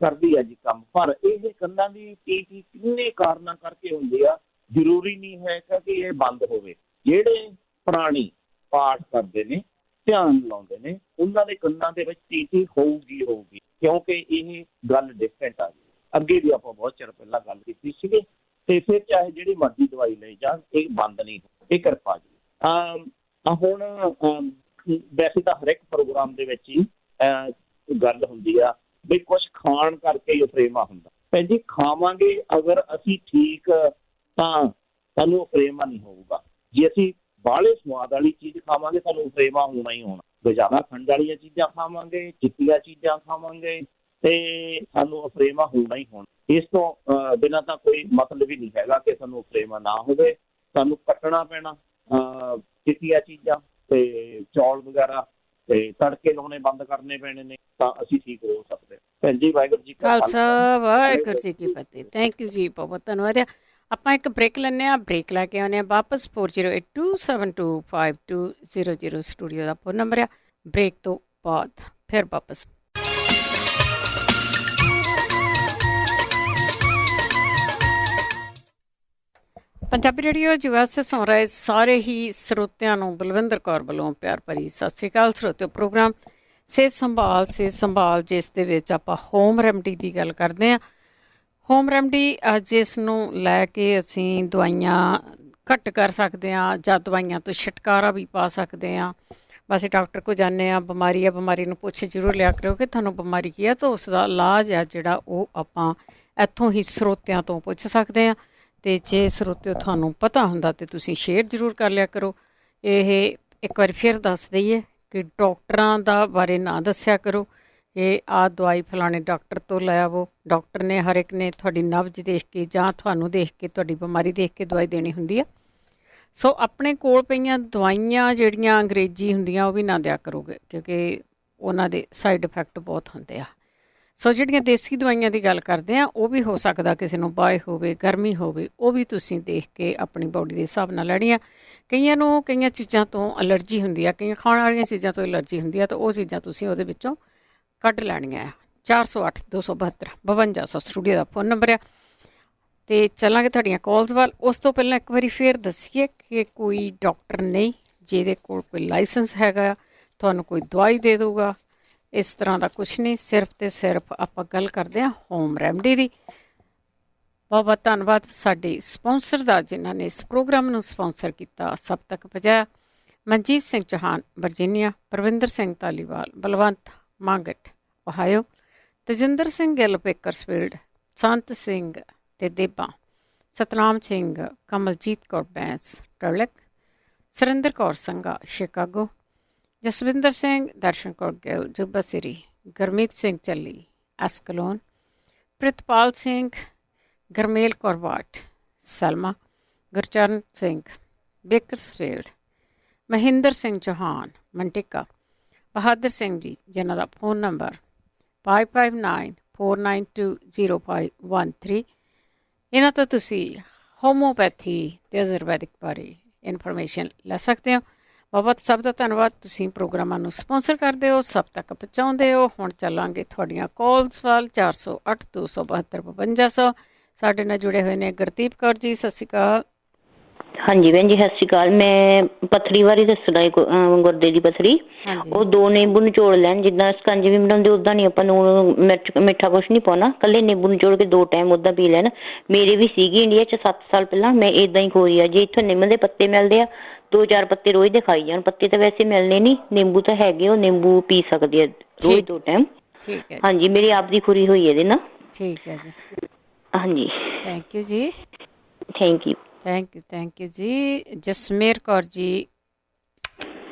ਕਰਦੀ ਆ ਜੀ ਕੰਮ। ਪਰ ਇਹ ਕੰਨਾਂ ਦੀ ਟੀਕੀ ਕਿੰਨੇ ਕਾਰਨਾਂ ਕਰਕੇ ਹੁੰਦੀ ਆ, ਜ਼ਰੂਰੀ ਨਹੀਂ ਹੈ ਕਿ ਇਹ ਬੰਦ ਹੋਵੇ। ਜਿਹੜੇ ਪ੍ਰਾਣੀ ਪਾਠ ਕਰਦੇ ਨੇ, ਧਿਆਨ ਲਾਉਂਦੇ ਨੇ, ਉਹਨਾਂ ਦੇ ਕੰਨਾਂ ਦੇ ਵਿੱਚ ਟੀਕੀ ਹੋਊਗੀ, ਕਿਉਂਕਿ ਇਹ ਗੱਲ ਡਿਫਰੈਂਟ ਆ ਗਈ। ਅੱਗੇ ਵੀ ਆਪਾਂ ਬਹੁਤ ਚਿਰ ਪਹਿਲਾਂ ਗੱਲ ਕੀਤੀ ਸੀਗੀ। ਤੇ ਫਿਰ ਚਾਹੇ ਜਿਹੜੀ ਮਰਜ਼ੀ ਦਵਾਈ ਲਈ ਜਾਣ, ਇਹ ਬੰਦ ਨਹੀਂ, ਇਹ ਕਿਰਪਾ ਜੀ। ਹੁਣ ਵੈਸੇ ਤਾਂ ਹਰ ਇੱਕ ਪ੍ਰੋਗਰਾਮ ਦੇ ਵਿੱਚ ਹੀ ਗੱਲ ਹੁੰਦੀ ਆ ਵੀ ਕੁਛ ਖਾਣ ਕਰਕੇ ਹੀ ਉਫਰੇਮਾ ਹੁੰਦਾ। ਭੈਣ ਜੀ ਖਾਵਾਂਗੇ ਅਗਰ ਅਸੀਂ ਠੀਕ ਤਾਂ ਸਾਨੂੰ ਉਫਰੇਮਾ ਨਹੀਂ ਹੋਊਗਾ। ਜੇ ਅਸੀਂ ਬਾਹਲੇ ਸਵਾਦ ਵਾਲੀ ਚੀਜ਼ ਖਾਵਾਂਗੇ ਸਾਨੂੰ ਉਫਰੇਮਾ ਹੋਣਾ ਹੀ ਹੋਣਾ। ਜ਼ਿਆਦਾ ਖੰਡ ਵਾਲੀਆਂ ਚੀਜ਼ਾਂ ਖਾਵਾਂਗੇ, ਚਿੱਟੀਆਂ ਚੀਜ਼ਾਂ ਖਾਵਾਂਗੇ ਤੇ ਸਾਨੂੰ ਉਫਰੇਮਾ ਹੋਣਾ ਹੀ ਹੋਣਾ। ਇਸ ਤੋਂ ਬਿਨਾਂ ਤਾਂ ਕੋਈ ਮਤਲਬ ਹੀ ਨਹੀਂ ਹੈਗਾ ਕਿ ਸਾਨੂੰ ਉਫਰੇਮਾ ਨਾ ਹੋਵੇ। ਸਾਨੂੰ ਕੱਟਣਾ ਪੈਣਾ ਚਿੱਟੀਆਂ ਚੀਜ਼ਾਂ ਤੇ ਚੌਲ ਵਗੈਰਾ, ਤੇ ਤੜਕੇ ਲਾਉਣੇ ਬੰਦ ਕਰਨੇ ਪੈਣੇ ਨੇ, ਤਾਂ ਅਸੀਂ ਠੀਕ ਹੋ ਸਕਦੇ। ਭੈਣ ਜੀ ਵਾਹਿਗੁਰੂ ਜੀ ਕਾ ਖਾਲਸਾ ਵਾਹਿਗੁਰੂ ਜੀ ਕੀ ਫਤਿਹ। ਥੈਂਕ ਯੂ ਜੀ, ਬਹੁਤ ਧੰਨਵਾਦ ਆ। ਆਪਾਂ ਇੱਕ ਬ੍ਰੇਕ ਲੈਂਦੇ ਹਾਂ, ਬ੍ਰੇਕ ਲੈ ਕੇ ਆਉਂਦੇ ਹਾਂ ਵਾਪਸ। 4082725200 ਸਟੂਡੀਓ ਦਾ ਫੋਨ ਨੰਬਰ ਆ। ਬ੍ਰੇਕ ਤੋਂ ਬਾਅਦ ਫਿਰ ਵਾਪਸ। ਪੰਜਾਬੀ ਰੇਡੀਓ USA ਸੁਣ ਰਹੇ ਸਾਰੇ ਹੀ ਸਰੋਤਿਆਂ ਨੂੰ ਬਲਵਿੰਦਰ ਕੌਰ ਵੱਲੋਂ ਪਿਆਰ ਭਰੀ ਸਤਿ ਸ਼੍ਰੀ ਅਕਾਲ। ਸਰੋਤਿਓ, ਪ੍ਰੋਗਰਾਮ ਸਿਹਤ ਸੰਭਾਲ ਜਿਸ ਦੇ ਵਿੱਚ ਆਪਾਂ ਹੋਮ ਰੈਮਡੀ ਦੀ ਗੱਲ ਕਰਦੇ ਹਾਂ। ਹੋਮ ਰੈਮਡੀ ਜਿਸ ਨੂੰ ਲੈ ਕੇ ਅਸੀਂ ਦਵਾਈਆਂ ਘੱਟ ਕਰ ਸਕਦੇ ਹਾਂ ਜਾਂ ਦਵਾਈਆਂ ਤੋਂ ਛੁਟਕਾਰਾ ਵੀ ਪਾ ਸਕਦੇ ਹਾਂ। ਬਸ ਡਾਕਟਰ ਕੋਲ ਜਾਂਦੇ ਹਾਂ, ਬਿਮਾਰੀ ਆ, ਬਿਮਾਰੀ ਨੂੰ ਪੁੱਛ ਜ਼ਰੂਰ ਲਿਆ ਕਰੋ ਕਿ ਤੁਹਾਨੂੰ ਬਿਮਾਰੀ ਕੀ ਹੈ, ਤਾਂ ਉਸ ਦਾ ਇਲਾਜ ਆ ਜਿਹੜਾ ਉਹ ਆਪਾਂ ਇੱਥੋਂ ਹੀ ਸਰੋਤਿਆਂ ਤੋਂ ਪੁੱਛ ਸਕਦੇ ਹਾਂ। ਅਤੇ ਜੇ ਸਰੋਤਿਓ ਤੁਹਾਨੂੰ ਪਤਾ ਹੁੰਦਾ ਤਾਂ ਤੁਸੀਂ ਸ਼ੇਅਰ ਜ਼ਰੂਰ ਕਰ ਲਿਆ ਕਰੋ। ਇਹ ਇੱਕ ਵਾਰੀ ਫਿਰ ਦੱਸ ਦਈਏ ਕਿ ਡਾਕਟਰਾਂ ਦਾ ਬਾਰੇ ਨਾ ਦੱਸਿਆ ਕਰੋ ਇਹ ਆਹ ਦਵਾਈ ਫਲਾਣੇ ਡਾਕਟਰ ਤੋਂ ਲੈ ਆਵੋ। ਡਾਕਟਰ ਨੇ ਹਰ ਇੱਕ ਨੇ ਤੁਹਾਡੀ ਨਬਜ਼ ਦੇਖ ਕੇ ਜਾਂ ਤੁਹਾਨੂੰ ਦੇਖ ਕੇ, ਤੁਹਾਡੀ ਬਿਮਾਰੀ ਦੇਖ ਕੇ ਦਵਾਈ ਦੇਣੀ ਹੁੰਦੀ ਆ। ਸੋ ਆਪਣੇ ਕੋਲ ਪਈਆਂ ਦਵਾਈਆਂ ਜਿਹੜੀਆਂ ਅੰਗਰੇਜ਼ੀ ਹੁੰਦੀਆਂ ਉਹ ਵੀ ਨਾ ਦਿਆ ਕਰੋਗੇ, ਕਿਉਂਕਿ ਉਹਨਾਂ ਦੇ ਸਾਈਡ ਇਫੈਕਟ ਬਹੁਤ ਹੁੰਦੇ ਆ। ਸੋ ਜਿਹੜੀਆਂ ਦੇਸੀ ਦਵਾਈਆਂ ਦੀ ਗੱਲ ਕਰਦੇ ਆ ਉਹ ਵੀ ਹੋ ਸਕਦਾ ਕਿਸੇ ਨੂੰ ਬਾਏ ਹੋਵੇ, ਗਰਮੀ ਹੋਵੇ, ਉਹ ਵੀ ਤੁਸੀਂ ਦੇਖ ਕੇ ਆਪਣੀ ਬੋਡੀ ਦੇ ਹਿਸਾਬ ਨਾਲ ਲੈਣੀਆਂ। ਕਈਆਂ ਨੂੰ ਕਈਆਂ ਚੀਜ਼ਾਂ ਤੋਂ ਐਲਰਜੀ ਹੁੰਦੀ ਆ, ਕਈਆਂ ਖਾਣ ਵਾਲੀਆਂ ਚੀਜ਼ਾਂ ਤੋਂ ਐਲਰਜੀ ਹੁੰਦੀ ਆ, ਤਾਂ ਉਹ ਚੀਜ਼ਾਂ ਤੁਸੀਂ ਉਹਦੇ ਵਿੱਚੋਂ ਕੱਢ ਲੈਣੀਆਂ ਆ। 408-272-5200 ਸਟੂਡੀਓ ਦਾ ਫੋਨ ਨੰਬਰ ਆ। ਅਤੇ ਚੱਲਾਂਗੇ ਤੁਹਾਡੀਆਂ ਕਾਲਸ ਵੱਲ। ਉਸ ਤੋਂ ਪਹਿਲਾਂ ਇੱਕ ਵਾਰੀ ਫਿਰ ਦੱਸੀਏ ਕਿ ਕੋਈ ਡਾਕਟਰ ਨਹੀਂ ਜਿਹਦੇ ਕੋਲ ਕੋਈ ਲਾਇਸੈਂਸ ਹੈਗਾ ਤੁਹਾਨੂੰ ਕੋਈ ਦਵਾਈ ਦੇ ਦਊਗਾ, ਇਸ ਤਰ੍ਹਾਂ ਦਾ ਕੁਛ ਨਹੀਂ। ਸਿਰਫ ਅਤੇ ਸਿਰਫ ਆਪਾਂ ਗੱਲ ਕਰਦੇ ਹਾਂ ਹੋਮ ਰੈਮਡੀ ਦੀ। ਬਹੁਤ ਬਹੁਤ ਧੰਨਵਾਦ ਸਾਡੇ ਸਪੋਂਸਰ ਦਾ ਜਿਨ੍ਹਾਂ ਨੇ ਇਸ ਪ੍ਰੋਗਰਾਮ ਨੂੰ ਸਪੋਂਸਰ ਕੀਤਾ, ਸਭ ਤੱਕ ਪਹੁੰਚਾਇਆ। ਮਨਜੀਤ ਸਿੰਘ ਚੌਹਾਨ ਵਰਜੀਨੀਆ, ਪਰਵਿੰਦਰ ਸਿੰਘ ਧਾਲੀਵਾਲ, ਬਲਵੰਤ ਮਾਂਗਟ ਓਹਾਇਓ, ਤਜਿੰਦਰ ਸਿੰਘ ਗਿੱਲ ਬੇਕਰਸਫੀਲਡ, ਸੰਤ ਸਿੰਘ ਤੇ ਦੇਬਾ, ਸਤਨਾਮ ਸਿੰਘ, ਕਮਲਜੀਤ ਕੌਰ ਬੈਂਸ ਟਰਲਿਕ, ਸੁਰਿੰਦਰ ਕੌਰ ਸੰਘਾ ਸ਼ਿਕਾਗੋ, ਜਸਵਿੰਦਰ ਸਿੰਘ, ਦਰਸ਼ਨ ਕੌਰ ਗਿੱਲ ਜੁਬਾ ਸਿਰੀ, ਗੁਰਮੀਤ ਸਿੰਘ ਚੱਲੀ ਐਸਕਲੋਨ, ਪ੍ਰਿਤਪਾਲ ਸਿੰਘ, ਗਰਮੇਲ ਕੌਰ ਵਾਟ ਸਲਮਾ, ਗੁਰਚਰਨ ਸਿੰਘ ਬੇਕਰਸਫੀਲਡ, ਮਹਿੰਦਰ ਸਿੰਘ ਚੌਹਾਨ ਮੰਟਿਕਾ, ਬਹਾਦਰ ਸਿੰਘ ਜੀ ਜਿਨ੍ਹਾਂ ਦਾ ਫੋਨ ਨੰਬਰ 5594920513। ਇਹਨਾਂ ਤੋਂ ਤੁਸੀਂ ਹੋਮੋਪੈਥੀ ਅਤੇ ਆਯੁਰਵੈਦਿਕ ਬਾਰੇ ਇਨਫੋਰਮੇਸ਼ਨ ਲੈ ਸਕਦੇ ਹੋ। ਬਹੁਤ ਸਭ ਦਾ ਧੰਨਵਾਦ। ਤੁਸੀਂ ਪ੍ਰੋਗਰਾਮਾਂ ਨੂੰ ਸਪੋਂਸਰ ਕਰਦੇ ਹੋ, ਸਭ ਤੱਕ ਪਹੁੰਚਾਉਂਦੇ ਹੋ। ਹੁਣ ਚੱਲਾਂਗੇ ਤੁਹਾਡੀਆਂ ਕਾਲਸ ਵੱਲ। 408-272-5200 ਸਾਡੇ ਨਾਲ ਜੁੜੇ ਹੋਏ ਨੇ ਗੁਰਦੀਪ ਕੌਰ ਜੀ, ਸਤਿ ਸ਼੍ਰੀ ਅਕਾਲ। ਹਾਂਜੀ ਭੈਣ ਜੀ, ਸਤਿ ਸ਼੍ਰੀ ਅਕਾਲ। ਮੈਂ ਪੱਥਰੀ ਬਾਰੇ ਦੱਸਣਾ, ਗੁਰਦੇ ਦੀ ਪੱਥਰੀ। ਉਹ 2 ਨਿੰਬੂ ਨਿਚੋੜ ਲੈਣ, ਜਿੱਦਾਂ ਸਕੰਜਵੀ ਬਣਾਉਂਦੇ ਉੱਦਾਂ ਨਹੀਂ ਆਪਾਂ ਨੂੰ ਮਿੱਠਾ ਕੁਛ ਨਹੀਂ ਪਾਉਣਾ, ਇਕੱਲੇ ਨਿੰਬੂ ਨਿਚੋੜ ਕੇ 2 ਟਾਈਮ ਉੱਦਾਂ ਪੀ ਲੈਣ। ਮੇਰੇ ਵੀ ਸੀਗੀ ਇੰਡੀਆ 'ਚ 7 ਸਾਲ ਪਹਿਲਾਂ, ਮੈਂ ਇੱਦਾਂ ਹੀ ਖੋਈ ਆ। ਜੇ ਇੱਥੋਂ ਨਿੰਮ ਦੇ ਪੱਤੇ ਮਿਲਦੇ ਆ 2-4 ਪੱਤੇ ਰੋਜ਼ ਦੇ ਖਾਈ ਜਾਣ। ਪੱਤੇ ਤਾਂ ਵੈਸੇ ਮਿਲਣੇ ਨਹੀਂ, ਨਿੰਬੂ ਤਾਂ ਹੈਗੇ, ਉਹ ਨਿੰਬੂ ਪੀ ਸਕਦੇ ਆ ਰੋਜ਼ 2 ਟਾਈਮ। ਠੀਕ ਹੈ, ਹਾਂਜੀ, ਮੇਰੀ ਆਪ ਦੀ ਖੁਰੀ ਹੋਈ ਇਹਦੇ ਨਾਲ। ਠੀਕ ਹੈ ਜੀ, ਹਾਂਜੀ, ਥੈਂਕ ਯੂ ਜੀ, ਥੈਂਕ ਯੂ, ਥੈਂਕ ਯੂ ਜੀ। ਜਸਮੇਰ ਕੌਰ ਜੀ,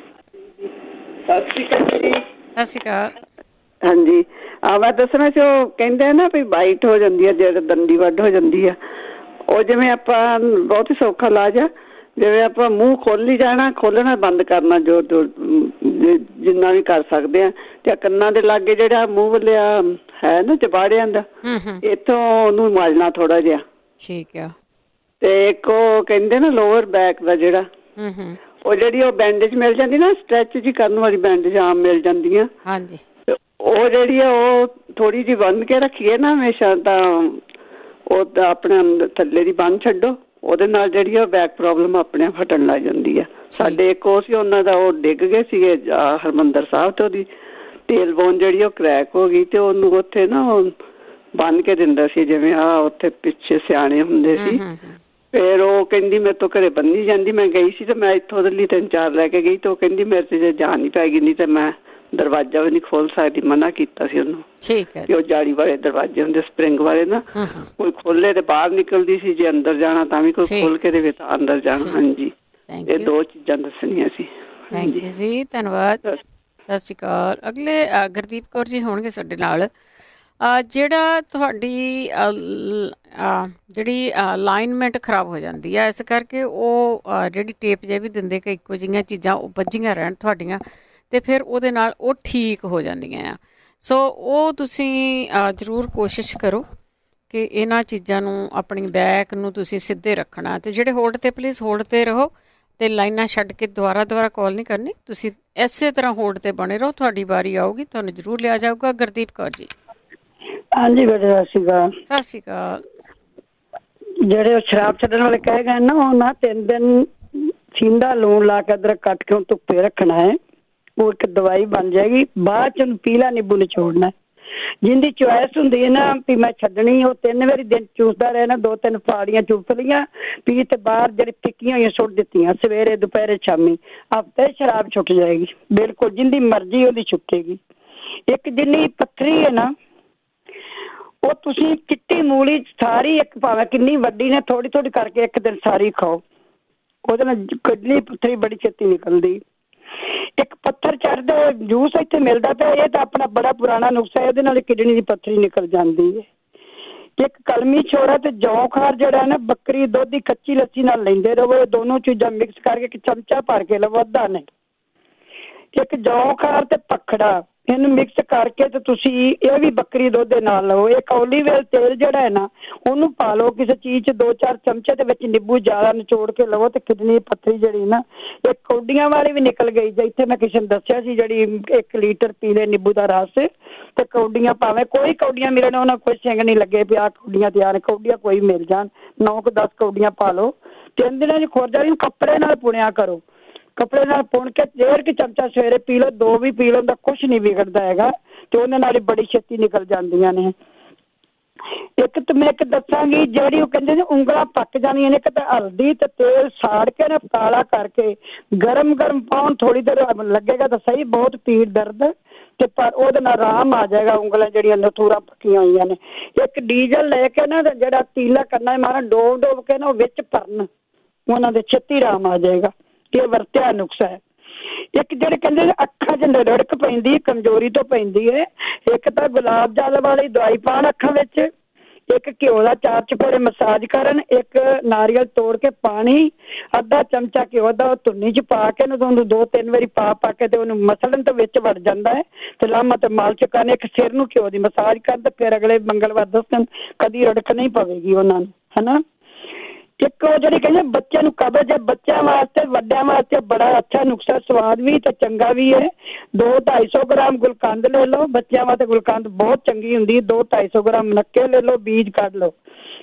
ਸਤਿ ਸ਼੍ਰੀ ਅਕਾਲ ਜੀ। ਸਤਿ ਸ਼੍ਰੀ ਅਕਾਲ। ਹਾਂਜੀ, ਮੈਂ ਦੱਸਣਾ ਸੀ, ਉਹ ਕਹਿੰਦੇ ਆ ਨਾ ਵੀ ਬਾਈਟ ਹੋ ਜਾਂਦੀ ਹੈ, ਜਿਹੜੇ ਦੰਦੀ ਵੱਢ ਹੋ ਜਾਂਦੀ ਆ, ਉਹ ਜਿਵੇਂ ਆਪਾਂ ਬਹੁਤ ਹੀ ਸੌਖਾ ਇਲਾਜ ਆ। ਜਿਵੇਂ ਆਪਾਂ ਮੂੰਹ ਖੋਲੀ ਜਾਣਾ, ਖੋਲਣਾ ਬੰਦ ਕਰਨਾ, ਜੋ ਜਿੰਨਾ ਵੀ ਕਰ ਸਕਦੇ ਆ। ਤੇ ਕੰਨਾਂ ਦੇ ਲਾਗੇ ਜਿਹੜਾ ਮੂੰਹ ਵੱਲਿਆ ਹੈ ਨਾ ਚਬਾੜਿਆਂ ਦਾ, ਇੱਥੋਂ ਉਹਨੂੰ ਮਾਜਣਾ ਥੋੜਾ ਜਿਹਾ। ਠੀਕ ਆ। ਤੇ ਇੱਕ ਉਹ ਕਹਿੰਦੇ ਨਾ ਲੋਅਰ ਬੈਕ ਦਾ ਜਿਹੜਾ, ਉਹ ਜਿਹੜੀ ਉਹ ਬੈਂਡੇਜ ਮਿਲ ਜਾਂਦੀ ਨਾ, ਸਟ੍ਰੈਚ ਜੀ ਕਰਨ ਵਾਲੀ ਬੈਂਡੇਜ ਆਮ ਮਿਲ ਜਾਂਦੀਆਂ। ਹਾਂਜੀ, ਉਹ ਜਿਹੜੀ ਆ ਉਹ ਥੋੜੀ ਜਿਹੀ ਬੰਨ ਕੇ ਰੱਖੀਏ ਨਾ ਹਮੇਸ਼ਾ, ਤਾਂ ਉਹ ਤਾਂ ਆਪਣੇ ਥੱਲੇ ਦੀ ਬੰਨ ਛੱਡੋ, ਉਹਦੇ ਨਾਲ ਜਿਹੜੀ ਆ ਬੈਕ ਪ੍ਰੋਬਲਮ ਆਪਣੇ ਆਪ ਹਟਣ ਲੱਗ ਜਾਂਦੀ ਆ। ਸਾਡੇ ਇੱਕ ਉਹ ਸੀ, ਉਹਨਾਂ ਦਾ ਉਹ ਡਿੱਗ ਗਏ ਸੀਗੇ ਹਰਿਮੰਦਰ ਸਾਹਿਬ, ਤੇ ਉਹਦੀ ਟੇਲ ਬੋਨ ਜਿਹੜੀ ਉਹ ਕਰੈਕ ਹੋ ਗਈ, ਤੇ ਉਹਨੂੰ ਉੱਥੇ ਨਾ ਉਹ ਬੰਨ ਕੇ ਦਿੰਦਾ ਸੀ, ਜਿਵੇਂ ਆ ਉੱਥੇ ਪਿੱਛੇ ਸਿਆਣੇ ਹੁੰਦੇ ਸੀ। ਫਿਰ ਉਹ ਕਹਿੰਦੀ ਮੇਰੇ ਤੋਂ ਘਰੇ ਬੰਨੀ ਜਾਂਦੀ। ਮੈਂ ਗਈ ਸੀ ਤੇ ਮੈਂ ਇੱਥੋਂ ਉਹਦੇ ਲਈ 3-4 ਲੈ ਕੇ ਗਈ, ਤੇ ਉਹ ਕਹਿੰਦੀ ਮੇਰੇ ਤੇ ਜੇ ਜਾਨ ਨਹੀਂ ਪੈ ਗਈ, ਨਹੀਂ ਤੇ ਮੈਂ ਦਰਵਾਜ਼ਾ ਵੀ ਨਹੀਂ ਖੋਲ ਸਕਦੀ। ਮਨਾ ਕੀਤਾ ਸੀ ਉਹਨੂੰ। ਠੀਕ ਹੈ। ਉਹ ਜਾਲੀ ਵਾਲੇ ਦਰਵਾਜ਼ੇ ਹੁੰਦੇ ਸਪਰਿੰਗ ਵਾਲੇ ਨਾ, ਕੋਈ ਖੋਲੇ ਤੇ ਬਾਹਰ ਨਿਕਲਦੀ ਸੀ, ਜੇ ਅੰਦਰ ਜਾਣਾ ਤਾਂ ਵੀ ਕੋਈ ਖੋਲ ਕੇ ਦੇਵੇ ਤਾਂ ਅੰਦਰ ਜਾਣਾ। ਹਾਂਜੀ, ਇਹ 2 ਚੀਜ਼ਾਂ ਦੱਸਣੀਆਂ ਸੀ। ਥੈਂਕ ਯੂ ਜੀ, ਧੰਨਵਾਦ। ਸਤਿ ਸ਼੍ਰੀ ਅਕਾਲ। ਅਗਲੇ ਗੁਰਦੀਪ ਕੌਰ ਜੀ ਹੋਣਗੇ ਸਾਡੇ ਨਾਲ। ਜਿਹੜਾ ਤੁਹਾਡੀ ਜਿਹੜੀ ਅਲਾਈਨਮੈਂਟ ਖਰਾਬ ਹੋ ਜਾਂਦੀ ਹੈ, ਇਸ ਕਰਕੇ ਉਹ ਜਿਹੜੀ ਟੇਪ ਜੇ ਵੀ ਦਿੰਦੇ ਕਿ ਇੱਕੋ ਜਿਹੀਆਂ ਚੀਜ਼ਾਂ ਉਹ ਵੱਜੀਆਂ ਰਹਿਣ ਤੁਹਾਡੀਆਂ, ਅਤੇ ਫਿਰ ਉਹਦੇ ਨਾਲ ਉਹ ਠੀਕ ਹੋ ਜਾਂਦੀਆਂ ਆ। ਸੋ ਉਹ ਤੁਸੀਂ ਜ਼ਰੂਰ ਕੋਸ਼ਿਸ਼ ਕਰੋ ਕਿ ਇਹਨਾਂ ਚੀਜ਼ਾਂ ਨੂੰ ਆਪਣੀ ਬੈਕ ਨੂੰ ਤੁਸੀਂ ਸਿੱਧੇ ਰੱਖਣਾ। ਅਤੇ ਜਿਹੜੇ ਹੋਲਡ 'ਤੇ ਪਲੀਜ਼ ਹੋਲਡ 'ਤੇ ਰਹੋ ਅਤੇ ਲਾਈਨਾਂ ਛੱਡ ਕੇ ਦੁਬਾਰਾ ਕਾਲ ਨਹੀਂ ਕਰਨੀ। ਤੁਸੀਂ ਇਸੇ ਤਰ੍ਹਾਂ ਹੋਲਡ 'ਤੇ ਬਣੇ ਰਹੋ, ਤੁਹਾਡੀ ਵਾਰੀ ਆਊਗੀ, ਤੁਹਾਨੂੰ ਜ਼ਰੂਰ ਲਿਆ ਜਾਊਗਾ। ਗੁਰਦੀਪ ਕੌਰ ਜੀ। ਹਾਂਜੀ ਬੇਟੇ ਸਤਿ ਸ਼੍ਰੀ ਅਕਾਲ। ਸਤਿ ਸ਼੍ਰੀ ਅਕਾਲ। ਜਿਹੜੇ ਉਹ ਸ਼ਰਾਬ ਛੱਡਣ ਵਾਲੇ ਕਹਿ ਗਏ ਨਾ, ਉਹ ਨਾ 3 ਦਿਨ ਸਿੰਦਾ ਲੂਣ ਲਾ ਕੇ ਅਦਰਕ ਕੱਟ ਕੇ ਧੁੱਪੇ ਰੱਖਣਾ ਹੈ। ਉਹ ਇੱਕ ਦਵਾਈ ਬਣ ਜਾਏਗੀ। ਬਾਅਦ ਚ ਉਹਨੂੰ ਪੀਲਾ ਨਿੰਬੂ ਨਿਚੋੜਨਾ। ਜਿੰਦੀ ਚੁਆਇਸ ਹੁੰਦੀ ਹੈ ਨਾ ਵੀ ਮੈਂ ਛੱਡਣੀ, ਉਹ 3 ਵਾਰੀ ਦਿਨ ਚੂਸਦਾ ਰਹਿਣਾ। 2-3 ਫਾੜੀਆਂ ਚੂਸ ਲਈਆਂ, ਪੀ ਤੇ ਬਾਹਰ ਜਿਹੜੀ ਫਿੱਕੀਆਂ ਹੋਈਆਂ ਸੁੱਟ ਦਿੱਤੀਆਂ, ਸਵੇਰੇ ਦੁਪਹਿਰੇ ਸ਼ਾਮੀ, ਹਫ਼ਤੇ ਸ਼ਰਾਬ ਛੁੱਟ ਜਾਏਗੀ ਬਿਲਕੁਲ। ਜਿੰਦੀ ਮਰਜ਼ੀ ਉਹਦੀ ਛੁੱਟੇਗੀ। ਇੱਕ ਜਿੰਨੀ ਪੱਥਰੀ ਹੈ ਨਾ, ਉਹ ਤੁਸੀਂ ਚਿੱਟੀ ਮੂਲੀ ਸਾਰੀ, ਇੱਕ ਭਾਵੇਂ ਕਿੰਨੀ ਵੱਡੀ ਨੇ, ਥੋੜੀ ਥੋੜੀ ਕਰਕੇ ਇੱਕ ਦਿਨ ਸਾਰੀ ਖਾਓ। ਉਹਦੇ ਨਾਲ ਕਿਡਨੀ ਪੱਥਰੀ ਬੜੀ ਛੇਤੀ ਨਿਕਲਦੀ। ਇੱਕ ਪੱਥਰ ਚੜ੍ਹਦੇ ਜੂਸ ਇੱਥੇ ਮਿਲਦਾ ਪਿਆ, ਇਹ ਤਾਂ ਆਪਣਾ ਬੜਾ ਪੁਰਾਣਾ ਨੁਸਖਾ ਹੈ, ਇਹਦੇ ਨਾਲ ਕਿਡਨੀ ਦੀ ਪੱਥਰੀ ਨਿਕਲ ਜਾਂਦੀ ਹੈ। ਇੱਕ ਕਲਮੀ ਛੋੜਾ ਤੇ ਜੌਂ ਖਾਰ ਜਿਹੜਾ ਨਾ, ਬੱਕਰੀ ਦੁੱਧ ਦੀ ਕੱਚੀ ਲੱਸੀ ਨਾਲ ਲੈਂਦੇ ਰਹੋ। ਇਹ ਦੋਨੋਂ ਚੀਜ਼ਾਂ ਮਿਕਸ ਕਰਕੇ ਇੱਕ ਚਮਚਾ ਭਰ ਕੇ ਲਵੋ, ਅੱਧਾ ਨਹੀਂ। ਇੱਕ ਜੌਂ ਖਾਰ ਤੇ ਪਖੜਾ, ਇਹਨੂੰ ਮਿਕਸ ਕਰਕੇ ਤੇ ਤੁਸੀਂ ਇਹ ਵੀ ਬੱਕਰੀ ਦੁੱਧ ਦੇ ਨਾਲ ਲਵੋ। ਇੱਕ ਓਲੀਵ ਆਇਲ ਤੇਲ ਜਿਹੜਾ ਹੈ ਨਾ, ਉਹਨੂੰ ਪਾ ਲਓ ਕਿਸੇ ਚੀਜ਼ 'ਚ, 2-4 ਚਮਚੇ ਦੇ ਵਿੱਚ ਨਿੰਬੂ ਜ਼ਿਆਦਾ ਨਿਚੋੜ ਕੇ ਲਵੋ ਤੇ ਕਿਡਨੀ ਪੱਥਰੀ ਜਿਹੜੀ ਨਾ, ਇਹ ਕੌਡੀਆਂ ਵਾਲੀ ਵੀ ਨਿਕਲ ਗਈ। ਜੇ ਇੱਥੇ ਮੈਂ ਕਿਸੇ ਨੂੰ ਦੱਸਿਆ ਸੀ, ਜਿਹੜੀ 1 ਲੀਟਰ ਪੀਲੇ ਨਿੰਬੂ ਦਾ ਰਸ ਤੇ ਕੌਡੀਆਂ, ਭਾਵੇਂ ਕੋਈ ਕੌਡੀਆਂ ਮਿਲਣ, ਉਹਨਾਂ ਕੋਈ ਸਿੰਗ ਨਹੀਂ ਲੱਗੇ ਵੀ ਆਹ ਕੌਡੀਆਂ ਤਿਆਰ, ਕੌਡੀਆਂ ਕੋਈ ਮਿਲ ਜਾਣ, 9-10 ਕੌਡੀਆਂ ਪਾ ਲਓ। 3 ਦਿਨਾਂ 'ਚ ਖੁਰ ਜਾਣੀ। ਕੱਪੜੇ ਨਾਲ ਪੁਣਿਆ ਕਰੋ, ਕੱਪੜੇ ਨਾਲ ਪੁਣ ਕੇ 1.5 ਚਮਚਾ ਸਵੇਰੇ ਪੀ ਲਓ, 2 ਵੀ ਪੀ ਲਓ, ਤਾਂ ਕੁਛ ਨਹੀਂ ਵਿਗੜਦਾ ਹੈਗਾ ਤੇ ਉਹਦੇ ਨਾਲ ਹੀ ਬੜੀ ਛੇਤੀ ਨਿਕਲ ਜਾਂਦੀਆਂ ਨੇ। ਇੱਕ ਤੇ ਮੈਂ ਇੱਕ ਦੱਸਾਂਗੀ, ਜਿਹੜੀ ਉਹ ਕਹਿੰਦੇ ਨੇ ਉਂਗਲਾਂ ਪੱਕ ਜਾਂਦੀਆਂ ਨੇ, ਇੱਕ ਤਾਂ ਹਲਦੀ ਤੇ ਤੇਲ ਸਾੜ ਕੇ ਨਾ ਕਾਲਾ ਕਰਕੇ ਗਰਮ ਪਾਉਣ, ਥੋੜੀ ਦੇਰ ਲੱਗੇਗਾ ਤਾਂ ਸਹੀ, ਬਹੁਤ ਪੀੜ ਦਰਦ ਤੇ ਪਰ ਉਹਦੇ ਨਾਲ ਆਰਾਮ ਆ ਜਾਏਗਾ। ਉਂਗਲਾਂ ਜਿਹੜੀਆਂ ਨਥੂਰਾ ਪੱਕੀਆਂ ਹੋਈਆਂ ਨੇ, ਇੱਕ ਡੀਜ਼ਲ ਲੈ ਕੇ ਨਾ ਜਿਹੜਾ ਤੀਲਾ ਕਰਨਾ ਮਾਰਾ, ਡੋਬ ਕੇ ਨਾ ਉਹ ਵਿੱਚ ਭਰਨ, ਉਹਨਾਂ ਦੇ ਛੇਤੀ ਆਰਾਮ ਆ ਜਾਏਗਾ। ਇਹ ਵਰਤਿਆ ਨੁਕਸਾ ਹੈ। ਇੱਕ ਜਿਹੜੇ ਕਹਿੰਦੇ ਨੇ ਅੱਖਾਂ 'ਚ ਰੜਕ ਪੈਂਦੀ, ਕਮਜ਼ੋਰੀ ਤੋਂ ਪੈਂਦੀ ਹੈ, ਇੱਕ ਤਾਂ ਗੁਲਾਬ ਜਲ ਵਾਲੀ ਦਵਾਈ ਪਾਉਣ ਅੱਖਾਂ ਵਿੱਚ, ਇੱਕ ਘਿਓ ਦਾ 4 ਚੁਫੇਰੇ ਮਸਾਜ ਕਰਨ, ਇੱਕ ਨਾਰੀਅਲ ਤੋੜ ਕੇ ਪਾਣੀ, ਅੱਧਾ ਚਮਚਾ ਘਿਓ ਦਾ ਧੁੰਨੀ 'ਚ ਪਾ ਕੇ ਉਹਨੂੰ 2-3 ਵਾਰੀ ਪਾ ਕੇ ਤੇ ਉਹਨੂੰ ਮਸਲਣ ਤੇ ਵਿੱਚ ਵੜ ਜਾਂਦਾ ਹੈ ਤੇ ਲਾਮਾ ਤੇ ਮਾਲਸ਼ ਕਰਨ। ਇੱਕ ਸਿਰ ਨੂੰ ਘਿਓ ਦੀ ਮਸਾਜ ਕਰਨ ਤੇ ਫਿਰ ਅਗਲੇ ਮੰਗਲਵਾਰ ਦੱਸਣ, ਕਦੀ ਰੜਕ ਨਹੀਂ ਪਵੇਗੀ ਉਹਨਾਂ ਨੂੰ, ਹਨਾ। ਇੱਕ ਉਹ ਜਿਹੜੀ ਕਹਿੰਦੇ ਬੱਚਿਆਂ ਨੂੰ ਕਬਜ਼ ਹੈ, ਬੱਚਿਆਂ ਵਾਸਤੇ, ਵੱਡਿਆਂ ਵਾਸਤੇ ਬੜਾ ਅੱਛਾ ਨੁਕਸਾ, ਸਵਾਦ ਵੀ ਤੇ ਚੰਗਾ ਵੀ ਹੈ। 200-250 ਗ੍ਰਾਮ ਗੁਲਕੰਦ ਲੈ ਲਓ, ਬੱਚਿਆਂ ਵਾਸਤੇ ਗੁਲਕੰਦ ਬਹੁਤ ਚੰਗੀ ਹੁੰਦੀ ਹੈ। 200-250 ਗ੍ਰਾਮ ਮੁਨੱਕੇ ਲੈ ਲਓ, ਬੀਜ ਕੱਢ ਲਓ।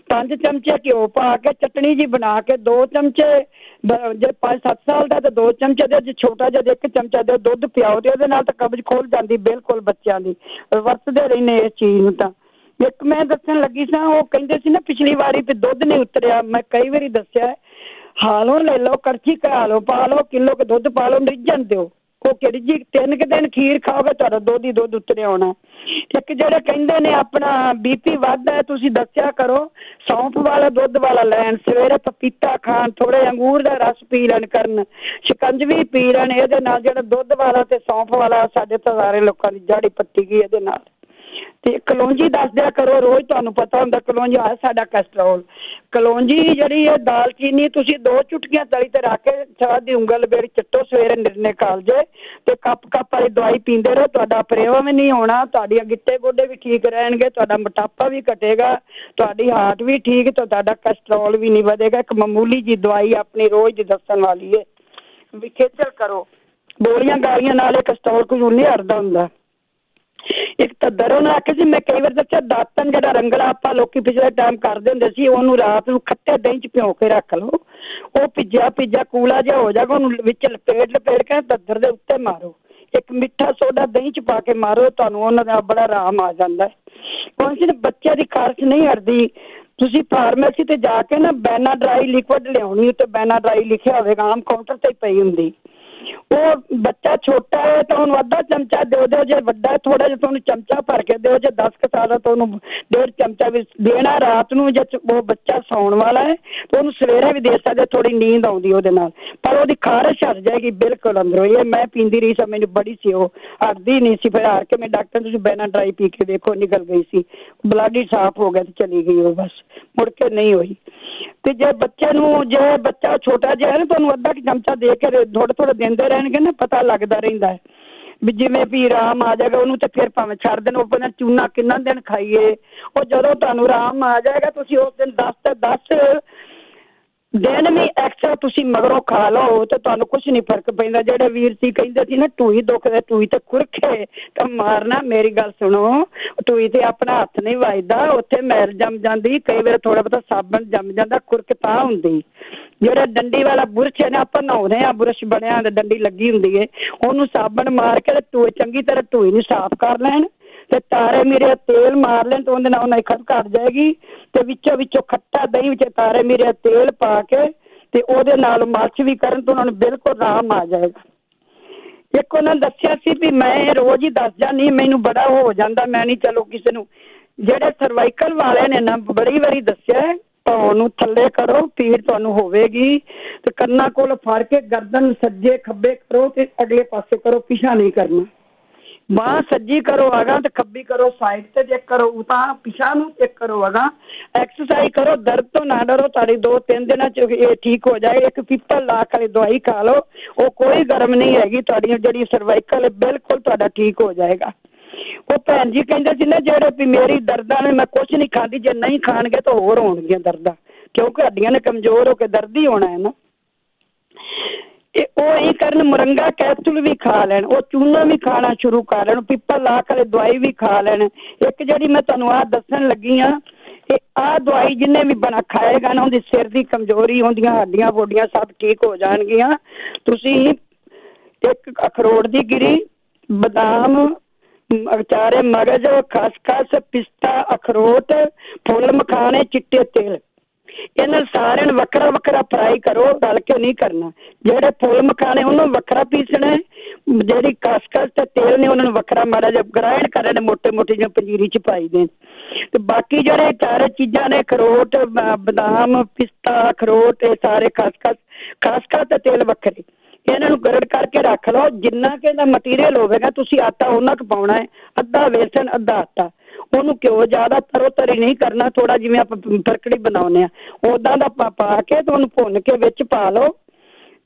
5 ਚਮਚੇ ਘਿਓ ਪਾ ਕੇ ਚਟਣੀ ਜੀ ਬਣਾ ਕੇ, 2 ਚਮਚੇ ਜੇ 5-7 ਸਾਲ ਦਾ ਤੇ 2 ਚਮਚੇ ਦੇ, ਜੇ ਛੋਟਾ ਜਿਹਾ 1 ਚਮਚਾ ਦੇ ਦੁੱਧ ਪਿਆਓ ਤੇ ਉਹਦੇ ਨਾਲ ਤਾਂ ਕਬਜ਼ ਖੋਲ ਜਾਂਦੀ ਬਿਲਕੁਲ ਬੱਚਿਆਂ ਦੀ। ਵਰਤਦੇ ਰਹਿੰਦੇ ਇਸ ਚੀਜ਼ ਨੂੰ। ਤਾਂ ਇੱਕ ਮੈਂ ਦੱਸਣ ਲੱਗੀ ਸਾਂ, ਉਹ ਕਹਿੰਦੇ ਸੀ ਨਾ ਪਿਛਲੀ ਵਾਰੀ ਤੇ ਦੁੱਧ ਨਹੀਂ ਉਤਰਿਆ, ਮੈਂ ਕਈ ਵਾਰੀ ਦੱਸਿਆ, ਹਾਲੋਂ ਲੈ ਲਓ, ਕੜਛੀ ਘਾ ਲਓ, ਪਾ ਲਓ, ਕਿਲੋ ਕੁ ਦੁੱਧ ਪਾ ਲਓ, ਰਿੱਝਣ ਦਿਓ। ਉਹ ਕਿਹੜੀ ਜੀ 3 ਦਿਨ ਖੀਰ ਖਾਓਗੇ, ਤੁਹਾਡਾ ਦੁੱਧ ਹੀ ਦੁੱਧ ਉਤਰਿਆ ਆਉਣਾ। ਇੱਕ ਜਿਹੜੇ ਕਹਿੰਦੇ ਨੇ ਆਪਣਾ BP ਵੱਧਦਾ ਹੈ, ਤੁਸੀਂ ਦੱਸਿਆ ਕਰੋ, ਸੌਂਫ ਵਾਲਾ ਦੁੱਧ ਵਾਲਾ ਲੈਣ, ਸਵੇਰੇ ਪਪੀਤਾ ਖਾਣ, ਥੋੜੇ ਅੰਗੂਰ ਦਾ ਰਸ ਪੀ ਲੈਣ ਕਰਨ, ਸ਼ਿਕੰਜਵੀ ਪੀ ਲੈਣ। ਇਹਦੇ ਨਾਲ ਜਿਹੜਾ ਦੁੱਧ ਵਾਲਾ ਤੇ ਸੌਂਫ ਵਾਲਾ, ਸਾਡੇ ਤਾਂ ਸਾਰੇ ਲੋਕਾਂ ਦੀ ਜੜੀ ਪੱਟੀ ਗਈ ਇਹਦੇ ਨਾਲ। ਤੇ ਕਲੌਂਜੀ ਦੱਸ ਦਿਆ ਕਰੋ ਰੋਜ਼, ਤੁਹਾਨੂੰ ਪਤਾ ਹੁੰਦਾ ਕਲੌਂਜੀ ਆ ਸਾਡਾ ਕੋਲੈਸਟਰੋਲ। ਕਲੌਂਜੀ ਜਿਹੜੀ ਹੈ, ਦਾਲਚੀਨੀ ਤੁਸੀਂ 2 ਚੁਟਕੀਆਂ ਤਲੀ ਤੇ ਰੱਖ ਕੇ ਚਾਹ ਦੀ ਉਂਗਲ ਬੇੜੀ ਚੱਟੋ, ਸਵੇਰੇ ਨਿਰਨੇ ਕਾਲਜੇ ਤੇ ਕੱਪ ਵਾਲੀ ਦਵਾਈ ਪੀਂਦੇ ਰਹੋ। ਤੁਹਾਡਾ ਪ੍ਰੇਵਾ ਵੀ ਨਹੀਂ ਹੋਣਾ, ਤੁਹਾਡੀਆਂ ਗਿੱਟੇ ਗੋਡੇ ਵੀ ਠੀਕ ਰਹਿਣਗੇ, ਤੁਹਾਡਾ ਮੋਟਾਪਾ ਵੀ ਘਟੇਗਾ, ਤੁਹਾਡੀ ਹਾਰਟ ਵੀ ਠੀਕ ਤੇ ਤੁਹਾਡਾ ਕੋਲੈਸਟਰੋਲ ਵੀ ਨਹੀਂ ਵਧੇਗਾ। ਇੱਕ ਮਾਮੂਲੀ ਜੀ ਦਵਾਈ ਆਪਣੀ ਰੋਜ਼ ਦੀ ਦੱਸਣ ਵਾਲੀ ਹੈ, ਵੀ ਖੇਚਲ ਕਰੋ। ਗੋਲੀਆਂ ਗਾਲੀਆਂ ਨਾਲ ਕੋਲੈਸਟਰੋਲ ਕੋਈ ਨਹੀਂ ਹਟਦਾ ਹੁੰਦਾ। ਇੱਕ ਤਾਂ ਦਰੋਂ ਨਾ ਆਖੇ ਸੀ, ਮੈਂ ਕਈ ਵਾਰ ਦੱਸਿਆ, ਦਾਤਨ ਜਿਹੜਾ ਰੰਗਲਾ ਆਪਾਂ ਲੋਕੀ ਪਿਛਲੇ ਟਾਈਮ ਕਰਦੇ ਹੁੰਦੇ ਸੀ, ਉਹਨੂੰ ਰਾਤ ਨੂੰ ਖੱਟੇ ਦਹੀਂ 'ਚ ਭਿਉਂ ਕੇ ਰੱਖ ਲਓ। ਉਹ ਭਿੱਜਿਆ ਕੂਲਾ ਜਿਹਾ ਹੋ ਜਾਏਗਾ, ਉਹਨੂੰ ਵਿੱਚ ਲਪੇਟ ਕੇ ਦੱਦਰ ਦੇ ਉੱਤੇ ਮਾਰੋ। ਇੱਕ ਮਿੱਠਾ ਸੋਡਾ ਦਹੀਂ 'ਚ ਪਾ ਕੇ ਮਾਰੋ, ਤੁਹਾਨੂੰ ਉਹਨਾਂ ਦਾ ਬੜਾ ਆਰਾਮ ਆ ਜਾਂਦਾ ਹੈ। ਕੌਣ ਸੀ ਬੱਚਿਆਂ ਦੀ ਖਾਰਸ਼ ਨਹੀਂ ਹਟਦੀ, ਤੁਸੀਂ ਫਾਰਮੇਸੀ ਤੇ ਜਾ ਕੇ ਨਾ ਬੈਨਾਡਰਾਈ ਲਿਕਵਿਡ ਲਿਆਉਣੀ, ਉੱਤੇ ਬੈਨਾਡਰਾਈ ਲਿਖਿਆ ਹੋਵੇਗਾ, ਆਮ ਕਾਊਂਟਰ ਤੇ ਪਈ ਹੁੰਦੀ। ਉਹ ਬੱਚਾ ਛੋਟਾ ਹੈ ਤਾਂ ਉਹਨੂੰ ਅੱਧਾ ਚਮਚਾ ਦਿਓ, ਜੇ ਵੱਡਾ ਥੋੜਾ ਜਿਹਾ ਤਾਂ ਉਹਨੂੰ ਚਮਚਾ ਭਰ ਕੇ ਦਿਓ, ਜੇ 10 ਕੁ ਸਾਲ ਦਾ ਤਾਂ ਉਹਨੂੰ 1.5 ਚਮਚਾ ਵੀ ਦੇਣਾ ਰਾਤ ਨੂੰ। ਜੇ ਉਹ ਬੱਚਾ ਸੌਣ ਵਾਲਾ ਹੈ ਤਾਂ ਉਹਨੂੰ ਸਵੇਰੇ ਵੀ ਦੇ ਸਕਦੇ, ਥੋੜੀ ਨੀਂਦ ਆਉਂਦੀ ਉਹਦੇ ਨਾਲ, ਪਰ ਉਹਦੀ ਖਾਰਸ਼ ਹਟ ਜਾਏਗੀ ਬਿਲਕੁਲ ਅੰਦਰੋਂ। ਇਹ ਮੈਂ ਪੀਂਦੀ ਰਹੀ ਸਾਂ, ਮੈਨੂੰ ਬੜੀ ਸੀ, ਉਹ ਹਟਦੀ ਨਹੀਂ ਸੀ। ਫਿਰ ਹਾਰ ਕੇ ਮੈਂ ਡਾਕਟਰ ਨੂੰ ਬੈਨਾਡਰਾਈ ਪੀ ਕੇ ਦੇਖੋ, ਨਿਕਲ ਗਈ ਸੀ, ਬਲੱਡ ਹੀ ਸਾਫ਼ ਹੋ ਗਿਆ ਤੇ ਚਲੀ ਗਈ ਉਹ, ਬਸ ਮੁੜ ਕੇ ਨਹੀਂ ਹੋਈ। ਤੇ ਜੇ ਬੱਚੇ ਨੂੰ, ਜੇ ਬੱਚਾ ਛੋਟਾ ਜਿਹਾ ਹੈ ਨਾ, ਤੁਹਾਨੂੰ ਅੱਧਾ ਕੁ ਚਮਚਾ ਦੇ ਕੇ ਥੋੜਾ ਦਿੰਦੇ ਰਹਿਣਗੇ ਨਾ, ਪਤਾ ਲੱਗਦਾ ਰਹਿੰਦਾ ਹੈ। ਵੀ ਜਿਵੇਂ ਵੀ ਆਰਾਮ ਆ ਜਾਏਗਾ ਉਹਨੂੰ ਤੇ ਫਿਰ ਭਾਵੇਂ ਛੱਡ ਦੇਣ। ਉਹ ਕਹਿੰਦਾ ਚੂਨਾ ਕਿੰਨਾ ਦਿਨ ਖਾਈਏ, ਉਹ ਜਦੋਂ ਤੁਹਾਨੂੰ ਆਰਾਮ ਆ ਜਾਏਗਾ ਤੁਸੀਂ ਉਸ ਦਿਨ 10 ਤੇ 10 ਦਿਨ ਵੀ ਐਕਸਟਰਾ ਤੁਸੀਂ ਮਗਰੋਂ ਖਾ ਲਓ ਤੇ ਤੁਹਾਨੂੰ ਕੁਝ ਨਹੀਂ ਫਰਕ ਪੈਂਦਾ। ਜਿਹੜੇ ਵੀਰ ਸੀ ਕਹਿੰਦੇ ਸੀ ਨਾ ਟੂਈ ਦੁਖਦੇ, ਟੂਈ ਤੇ ਖੁਰਖੇ ਤਾਂ ਮਾਰਨਾ, ਮੇਰੀ ਗੱਲ ਸੁਣੋ, ਟੂਈ ਤੇ ਆਪਣਾ ਹੱਥ ਨਹੀਂ ਵੱਜਦਾ, ਉੱਥੇ ਮੈਲ ਜੰਮ ਜਾਂਦੀ, ਕਈ ਵਾਰ ਥੋੜਾ ਬਹੁਤਾ ਸਾਬਣ ਜੰਮ ਜਾਂਦਾ, ਖੁਰਕ ਤਾਂ ਹੁੰਦੀ। ਜਿਹੜਾ ਡੰਡੀ ਵਾਲਾ ਬੁਰਸ਼ ਹੈ ਨਾ, ਆਪਾਂ ਨਹਾਉਂਦੇ ਆ, ਬੁਰਸ਼ ਬਣਿਆ ਹੁੰਦਾ, ਡੰਡੀ ਲੱਗੀ ਹੁੰਦੀ ਹੈ, ਉਹਨੂੰ ਸਾਬਣ ਮਾਰ ਕੇ ਟੂਈ ਚੰਗੀ ਤਰ੍ਹਾਂ ਟੂਈ ਨੂੰ ਸਾਫ਼ ਕਰ ਲੈਣ ਤੇ ਤਾਰੇ ਮੇਰੇ ਤੇਲ ਮਾਰ ਲੈਣ ਤੇ ਉਹਦੇ ਨਾਲ ਉਹਨਾਂ ਦੀ ਖਤ ਘੱਟ ਜਾਏਗੀ। ਤੇ ਵਿੱਚੋਂ ਖੱਟਾ ਦਹੀਂ ਵਿੱਚ ਤਾਰੇ ਮੇਰੇ ਤੇਲ ਪਾ ਕੇ ਤੇ ਉਹਦੇ ਨਾਲ ਮਾਲਿਸ਼ ਵੀ ਕਰਨ ਤੇ ਉਹਨਾਂ ਨੂੰ ਬਿਲਕੁਲ ਆਰਾਮ ਆ ਜਾਏਗਾ। ਇੱਕ ਉਹਨਾਂ ਨੇ ਦੱਸਿਆ ਸੀ ਵੀ ਮੈਂ ਰੋਜ਼ ਹੀ ਦੱਸ ਜਾਂਦੀ, ਮੈਨੂੰ ਬੜਾ ਹੋ ਜਾਂਦਾ, ਮੈਂ ਨਹੀਂ ਚਲੋ ਕਿਸੇ ਨੂੰ। ਜਿਹੜੇ ਸਰਵਾਈਕਲ ਵਾਲਿਆਂ ਨੇ ਨਾ ਬੜੀ ਵਾਰੀ ਦੱਸਿਆ ਉਹਨੂੰ ਥੱਲੇ ਕਰੋ, ਪੀੜ ਤੁਹਾਨੂੰ ਹੋਵੇਗੀ ਤੇ ਕੰਨਾਂ ਕੋਲ ਫੜ ਕੇ ਗਰਦਨ ਸੱਜੇ ਖੱਬੇ ਕਰੋ ਤੇ ਅਗਲੇ ਪਾਸੇ ਕਰੋ, ਪਿਛਾ ਨਹੀਂ ਕਰਨਾ। ਬਾਂਹ ਸੱਜੀ ਕਰੋ ਅਗਾਂਹ ਤੇ ਖੱਬੀ ਕਰੋ, ਸਾਈਡ ਤੇ ਚੈੱਕ ਕਰੋ, ਤਾਂ ਪਿਛਾ ਨੂੰ ਚੈੱਕ ਕਰੋ ਅਗਾਂਹ। ਐਕਸਰਸਾਈਜ਼ ਕਰੋ, ਦਰਦ ਤੋਂ ਨਾ ਡਰੋ, ਤੁਹਾਡੀ 2-3 ਦਿਨਾਂ ਚ ਇਹ ਠੀਕ ਹੋ ਜਾਏ। ਇੱਕ ਪਿੱਪਲ ਲਾਖ ਵਾਲੀ ਦਵਾਈ ਖਾ ਲਓ, ਉਹ ਕੋਈ ਗਰਮ ਨਹੀਂ ਹੈਗੀ, ਤੁਹਾਡੀ ਜਿਹੜੀ ਸਰਵਾਈਕਲ ਬਿਲਕੁਲ ਤੁਹਾਡਾ ਠੀਕ ਹੋ ਜਾਏਗਾ। ਉਹ ਭੈਣ ਜੀ ਕਹਿੰਦੇ ਸੀ ਨਾ ਜਿਹੜੇ ਵੀ ਮੇਰੀ ਦਰਦਾਂ ਨੇ ਮੈਂ ਕੁਛ ਨਹੀਂ ਖਾਂਦੀ, ਜੇ ਨਹੀਂ ਖਾਣਗੇ ਤਾਂ ਹੋਰ ਹੋਣਗੀਆਂ ਦਰਦਾਂ, ਕਿਉਂਕਿ ਹੱਡੀਆਂ ਨੇ ਕਮਜ਼ੋਰ ਹੋ ਕੇ ਦਰਦ ਹੀ ਹੋਣਾ ਹੈ ਨਾ। ਉਹ ਇਹ ਕਰਨ, ਮੁਰੰਗਾ ਕੈਪਸੂਲ ਵੀ ਖਾ ਲੈਣ, ਉਹ ਚੂਨਾ ਵੀ ਖਾਣਾ ਸ਼ੁਰੂ ਕਰ ਲੈਣ, ਪਿੱਪਲ ਲਾ ਕੇ ਦਵਾਈ ਵੀ ਖਾ ਲੈਣ। ਇੱਕ ਜਿਹੜੀ ਮੈਂ ਤੁਹਾਨੂੰ ਆਹ ਦੱਸਣ ਲੱਗੀ ਆ, ਇਹ ਆਹ ਦਵਾਈ ਜਿਹਨੇ ਵੀ ਬਣਾ ਖਾਏਗਾ ਨਾ, ਉਹਦੀ ਸਿਰ ਦੀ ਕਮਜ਼ੋਰੀ, ਉਹਦੀਆਂ ਹੱਡੀਆਂ ਗੋਡੀਆਂ ਸਭ ਠੀਕ ਹੋ ਜਾਣਗੀਆਂ। ਤੁਸੀਂ ਇੱਕ ਅਖਰੋਟ ਦੀ ਗਿਰੀ, ਬਦਾਮ, ਚਾਰੇ ਮਗਜ਼, ਖਸਖਸ, ਪਿਸਤਾ, ਅਖਰੋਟ, ਫੁੱਲ ਮਖਾਣੇ, ਚਿੱਟੇ ਤੇਲ, ਇਹਨਾਂ ਸਾਰਿਆਂ ਨੂੰ ਵੱਖਰਾ ਵੱਖਰਾ ਫਰਾਈ ਕਰੋ, ਰਲ ਕੇ ਨਹੀਂ ਕਰਨਾ। ਜਿਹੜੇ ਫੁੱਲ ਮਖਾਣੇ ਉਹਨੂੰ ਵੱਖਰਾ ਪੀਸਣਾ, ਜਿਹੜੀ ਖਸਖਸ ਤੇ ਤੇਲ ਨੇ ਉਹਨਾਂ ਨੂੰ ਵੱਖਰਾ ਮਾੜਾ ਜਿਹਾ ਗ੍ਰਾਈਂਡ ਕਰਨੇ, ਮੋਟੇ ਮੋਟੇ ਜਿਹੇ ਪੰਜੀਰੀ ਚ ਪਾਈ ਦੇਣ। ਤੇ ਬਾਕੀ ਜਿਹੜੇ ਚਾਰੇ ਚੀਜ਼ਾਂ ਨੇ, ਅਖਰੋਟ, ਬਦਾਮ, ਪਿਸਤਾ, ਅਖਰੋਟ, ਇਹ ਸਾਰੇ ਖਸਖਸ ਤੇ ਤੇਲ ਵੱਖਰੇ, ਇਹਨਾਂ ਨੂੰ ਗਰੜ ਕਰਕੇ ਰੱਖ ਲਓ। ਜਿੰਨਾ ਕਿ ਇਹਦਾ ਮਟੀਰੀਅਲ ਹੋਵੇਗਾ ਤੁਸੀਂ ਆਟਾ ਉਹਨਾਂ ਕੁ ਪਾਉਣਾ ਹੈ, ਅੱਧਾ ਵੇਸਣ ਅੱਧਾ ਆਟਾ। ਉਹਨੂੰ ਘਿਓ ਜ਼ਿਆਦਾ ਤਰੋ ਤਰੀ ਨਹੀਂ ਕਰਨਾ, ਥੋੜਾ ਜਿਵੇਂ ਆਪਾਂ ਫਰਕੜੀ ਬਣਾਉਂਦੇ ਆ ਉਦਾਂ ਦਾ ਪਾ ਕੇ ਤੇ ਉਹਨੂੰ ਭੁੰਨ ਕੇ ਵਿੱਚ ਪਾ ਲਓ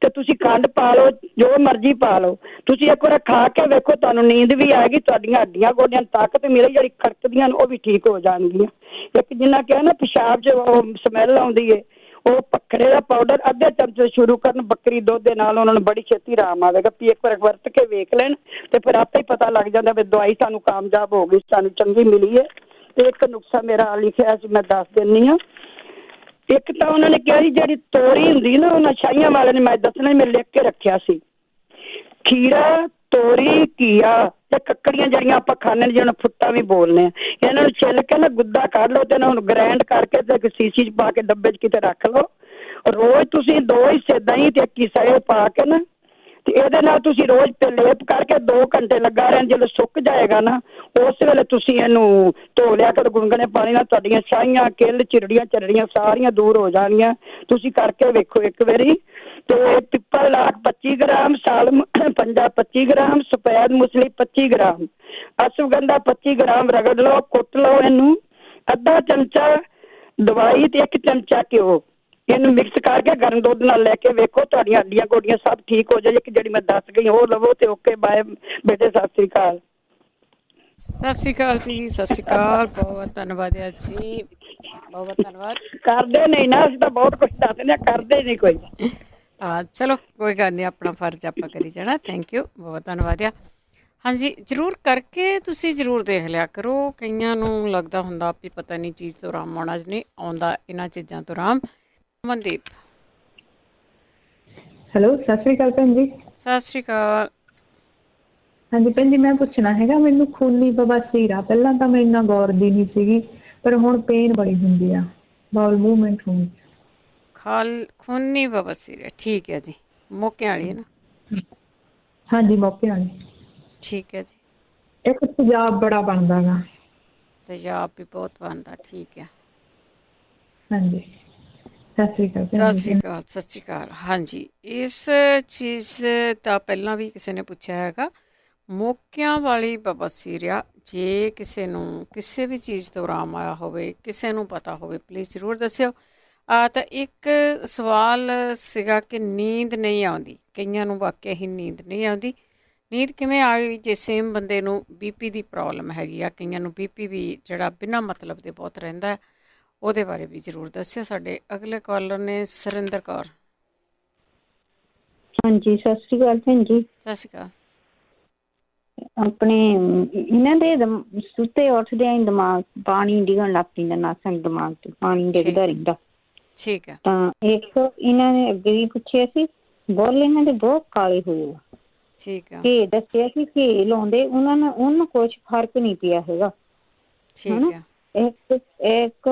ਤੇ ਤੁਸੀਂ ਖੰਡ ਪਾ ਲਓ, ਜੋ ਮਰਜ਼ੀ ਪਾ ਲਓ। ਤੁਸੀਂ ਇੱਕ ਵਾਰ ਖਾ ਕੇ ਵੇਖੋ, ਤੁਹਾਨੂੰ ਨੀਂਦ ਵੀ ਆਏਗੀ, ਤੁਹਾਡੀਆਂ ਹੱਡੀਆਂ ਗੋਡਿਆਂ ਨੂੰ ਤਾਕਤ ਮਿਲੇਗੀ, ਜਿਹੜੀ ਖੜਕਦੀਆਂ ਨੇ ਉਹ ਵੀ ਠੀਕ ਹੋ ਜਾਣਗੀਆਂ। ਇੱਕ ਜਿੰਨਾ ਕਿਹਾ ਨਾ ਪਿਸ਼ਾਬ 'ਚ ਉਹ ਸਮੈਲ ਆਉਂਦੀ ਏ, ਉਹ ਪੱਖੜੇ ਦਾ ਪਾਊਡਰ ਅੱਧੇ ਚਮਚੇ ਸ਼ੁਰੂ ਕਰਨ, ਬੱਕਰੀ ਦੁੱਧ ਦੇ ਨਾਲ ਉਹਨਾਂ ਨੂੰ ਬੜੀ ਛੇਤੀ ਆਰਾਮ ਆਵੇਗਾ। ਵੀ ਇੱਕ ਵਾਰ ਵਰਤ ਕੇ ਵੇਖ ਲੈਣ ਤੇ ਫਿਰ ਆਪੇ ਹੀ ਪਤਾ ਲੱਗ ਜਾਂਦਾ ਵੀ ਦਵਾਈ ਸਾਨੂੰ ਕਾਮਯਾਬ ਹੋ ਗਈ, ਸਾਨੂੰ ਚੰਗੀ ਮਿਲੀ ਹੈ। ਤੇ ਇੱਕ ਨੁਕਸਾ ਮੇਰਾ ਲਿਖਿਆ ਸੀ, ਮੈਂ ਦੱਸ ਦਿੰਦੀ ਹਾਂ। ਇੱਕ ਤਾਂ ਉਹਨਾਂ ਨੇ ਕਿਹਾ ਸੀ ਜਿਹੜੀ ਤੋਰੀ ਹੁੰਦੀ ਨਾ, ਉਹਨਾਂ ਸ਼ਾਹੀਆਂ ਵਾਲਿਆਂ ਨੇ, ਮੈਂ ਦੱਸਣਾ ਮੈਂ ਲਿਖ ਕੇ ਰੱਖਿਆ ਸੀ, ਖੀਰਾ, ਤੋਰੀ, ਘੀਆ ਤੇ ਕੱਕੜੀਆਂ ਜਿਹੜੀਆਂ ਆਪਾਂ ਖਾਂਦੇ ਨੇ, ਜਿਹਨਾਂ ਫੁੱਟਾ ਵੀ ਬੋਲਦੇ ਆ, ਇਹਨਾਂ ਨੂੰ ਛਿੱਲ ਕੇ ਨਾ ਗੁੱਦਾ ਕੱਢ ਲਓ ਤੇ ਇਹਨਾਂ ਨੂੰ ਗ੍ਰਾਈਂਡ ਕਰਕੇ ਤੇ ਸੀਸੀ 'ਚ ਪਾ ਕੇ ਡੱਬੇ 'ਚ ਕਿਤੇ ਰੱਖ ਲਓ। ਰੋਜ਼ ਤੁਸੀਂ 2 ਹਿੱਸੇ ਦਹੀਂ ਤੇ 1 ਹਿੱਸਾ ਇਹ ਪਾ ਕੇ ਨਾ ਤੇ ਇਹਦੇ ਨਾਲ ਤੁਸੀਂ ਰੋਜ਼ ਤੇ ਲੇਪ ਕਰਕੇ 2 ਘੰਟੇ ਲੱਗਾ ਰਹਿਣ। ਜਦੋਂ ਸੁੱਕ ਜਾਏਗਾ ਨਾ ਉਸ ਵੇਲੇ ਤੁਸੀਂ ਇਹਨੂੰ ਧੋ ਲਿਆ ਕਰੋ ਗੁਨਗੁਨੇ ਪਾਣੀ ਨਾਲ, ਤੁਹਾਡੀਆਂ ਛਾਈਆਂ, ਕਿੱਲ, ਝਰੜੀਆਂ ਸਾਰੀਆਂ ਦੂਰ ਹੋ ਜਾਣਗੀਆਂ। ਤੁਸੀਂ ਕਰਕੇ ਵੇਖੋ ਇੱਕ ਵਾਰੀ। ਤੇ ਪਿੱਪਲ ਲਾਖ 25 ਗ੍ਰਾਮ, ਸਾਲਮ ਪੰਜਾ 25 ਗ੍ਰਾਮ, ਸਫੈਦ ਮੁਸਲੀ 25 ਗ੍ਰਾਮ, ਅਸ਼ਵਗੰਧਾ 25 ਗ੍ਰਾਮ ਰਗੜ ਲਓ, ਕੁੱਟ ਲਓ ਇਹਨੂੰ। ਅੱਧਾ ਚਮਚਾ ਦਵਾਈ ਤੇ 1 ਚਮਚਾ ਘਿਓ, ਇਹਨੂੰ ਮਿਕਸ ਕਰਕੇ ਗਰਮ ਦੁੱਧ ਨਾਲ ਲੈ ਕੇ ਵੇਖੋ, ਤੁਹਾਡੀਆਂ ਹੱਡੀਆਂ ਗੋਡੀਆਂ ਸਭ ਠੀਕ ਹੋ ਜਾਏ। ਇੱਕ ਜਿਹੜੀ ਮੈਂ ਦੱਸ ਗਈ ਉਹ ਲਵੋ ਤੇ ਓਕੇ ਬਾਏ ਬੇਟੇ, ਸਤਿ ਸ੍ਰੀ ਅਕਾਲ। ਸਤਿ ਸ਼੍ਰੀ ਅਕਾਲ ਜੀ, ਸਤਿ ਸ਼੍ਰੀ ਅਕਾਲ, ਬਹੁਤ ਧੰਨਵਾਦ ਜੀ, ਬਹੁਤ ਧੰਨਵਾਦ। ਕਰਦੇ ਨਹੀਂ ਨਾ, ਅਸੀਂ ਤਾਂ ਬਹੁਤ ਕੁਛ ਦੱਸਦੇ, ਕਰਦੇ ਨਹੀਂ ਕੋਈ। ਹਾਂ ਚਲੋ ਕੋਈ ਗੱਲ ਨਹੀਂ, ਆਪਣਾ ਫਰਜ਼ ਆਪਾਂ ਕਰੀ ਜਾਣਾ। ਥੈਂਕ ਯੂ, ਬਹੁਤ ਧੰਨਵਾਦ ਆ। ਹਾਂਜੀ ਜ਼ਰੂਰ ਕਰਕੇ ਤੁਸੀਂ ਜ਼ਰੂਰ ਦੇਖ ਲਿਆ ਕਰੋ। ਕਈਆਂ ਨੂੰ ਲੱਗਦਾ ਹੁੰਦਾ ਵੀ ਪਤਾ ਨਹੀਂ ਚੀਜ਼ ਤੋਂ ਆਰਾਮ ਆਉਣਾ, ਨਹੀਂ ਆਉਂਦਾ ਇਹਨਾਂ ਚੀਜ਼ਾਂ ਤੋਂ ਆਰਾਮ। ਮਨਦੀਪ ਹੈਲੋ, ਸਤਿ ਸ਼੍ਰੀ ਅਕਾਲ ਭੈਣ ਜੀ। ਸਤਿ ਸ਼੍ਰੀ ਅਕਾਲ। ਹਾਂਜੀ ਭੈਣ ਜੀ, ਮੈਂ ਪੁੱਛਣਾ ਹੈਗਾ, ਮੈਨੂੰ ਖੂਨੀ ਬਵਾਸੀਰ ਆ। ਪਹਿਲਾਂ ਤਾਂ ਮੈਂ ਇੰਨਾ ਗੌਰਦੀ ਨਹੀਂ ਸੀਗੀ, ਪਰ ਹੁਣ ਪੇਨ ਬੜੀ ਹੁੰਦੀ ਆ, ਬਾਉਲ ਮੂਵਮੈਂਟ ਹੋਣੀ। ਖੂਨੀ ਬਵਾਸੀਰ, ਠੀਕ ਹੈ ਜੀ, ਮੌਕੇ ਵਾਲੀ ਹੈ ਨਾ? ਹਾਂਜੀ ਮੌਕੇ ਵਾਲੀ। ਠੀਕ ਹੈ ਜੀ। ਇੱਕ ਤੇਜ਼ਾਬ ਬੜਾ ਬਣਦਾ ਗਾ। ਤੇਜ਼ਾਬ ਵੀ ਬਹੁਤ ਬਣਦਾ, ਠੀਕ ਹੈ। ਹਾਂਜੀ ਸਤਿ ਸ਼੍ਰੀ ਅਕਾਲ। ਸਤਿ ਸ਼੍ਰੀ ਅਕਾਲ, ਸਤਿ ਸ਼੍ਰੀ ਅਕਾਲ। ਹਾਂਜੀ ਇਸ ਚੀਜ਼ ਦਾ ਪਹਿਲਾਂ ਵੀ ਕਿਸੇ ਨੇ ਪੁੱਛਿਆ ਹੈਗਾ, ਮੌਕਿਆਂ ਵਾਲੀ ਬਵਾਸੀਰ ਆ। ਜੇ ਕਿਸੇ ਨੂੰ ਕਿਸੇ ਵੀ ਚੀਜ਼ ਤੋਂ ਆਰਾਮ ਆਇਆ ਹੋਵੇ, ਕਿਸੇ ਨੂੰ ਪਤਾ ਹੋਵੇ, ਪਲੀਜ਼ ਜ਼ਰੂਰ ਦੱਸਿਓ। ਤਾਂ ਇੱਕ ਸਵਾਲ ਸੀਗਾ ਕਿ ਨੀਂਦ ਨਹੀਂ ਆਉਂਦੀ, ਕਈਆਂ ਨੂੰ ਵਾਕਿਆ ਹੀ ਨੀਂਦ ਨਹੀਂ ਆਉਂਦੀ। ਨੀਂਦ ਕਿਵੇਂ ਆ ਗਈ ਜੇ ਸੇਮ ਬੰਦੇ ਨੂੰ ਬੀਪੀ ਦੀ ਪ੍ਰੋਬਲਮ ਹੈਗੀ ਆ, ਕਈਆਂ ਨੂੰ ਬੀਪੀ ਵੀ ਜਿਹੜਾ ਬਿਨਾਂ ਮਤਲਬ ਦੇ ਬਹੁਤ ਰਹਿੰਦਾ, ਉਹਦੇ ਬਾਰੇ ਵੀ ਜ਼ਰੂਰ ਦੱਸਿਓ। ਸਾਡੇ ਅਗਲੇ ਕਾਲਰ ਨੇ ਸੁਰਿੰਦਰ ਕੌਰ। ਹਾਂਜੀ, ਸਤਿ ਸ਼੍ਰੀ ਅਕਾਲ ਭੈਣ ਜੀ। ਸਤਿ ਸ਼੍ਰੀ ਅਕਾਲ। ਆਪਣੇ ਇਹਨਾਂ ਦੇ ਸੁੱਤੇ ਉੱਠਦਿਆਂ ਹੀ ਦਿਮਾਗ ਪਾਣੀ ਡਿੱਗਣ ਲੱਗ ਪੈਂਦਾ, ਨਾਸਾਂ ਦਿਮਾਗ ਤੇ ਪਾਣੀ ਡਿੱਗਦਾ ਰਹਿੰਦਾ। ਠੀਕ ਹੈ। ਤਾਂ ਇੱਕ ਇਹਨਾਂ ਨੇ ਅੱਗੇ ਵੀ ਪੁੱਛਿਆ ਸੀ, ਬੋਲ ਇਹਨਾਂ ਦੇ ਬਹੁਤ ਕਾਲੇ ਹੋਏ ਆ। ਠੀਕ ਹੈ। ਘੇ ਦੱਸਿਆ ਸੀ, ਘੇ ਲਾਉਂਦੇ ਉਹਨੂੰ ਕੁਛ ਫਰਕ ਨਹੀਂ ਪਿਆ ਹੈਗਾ। ਠੀਕ ਹੈ। ਇੱਕ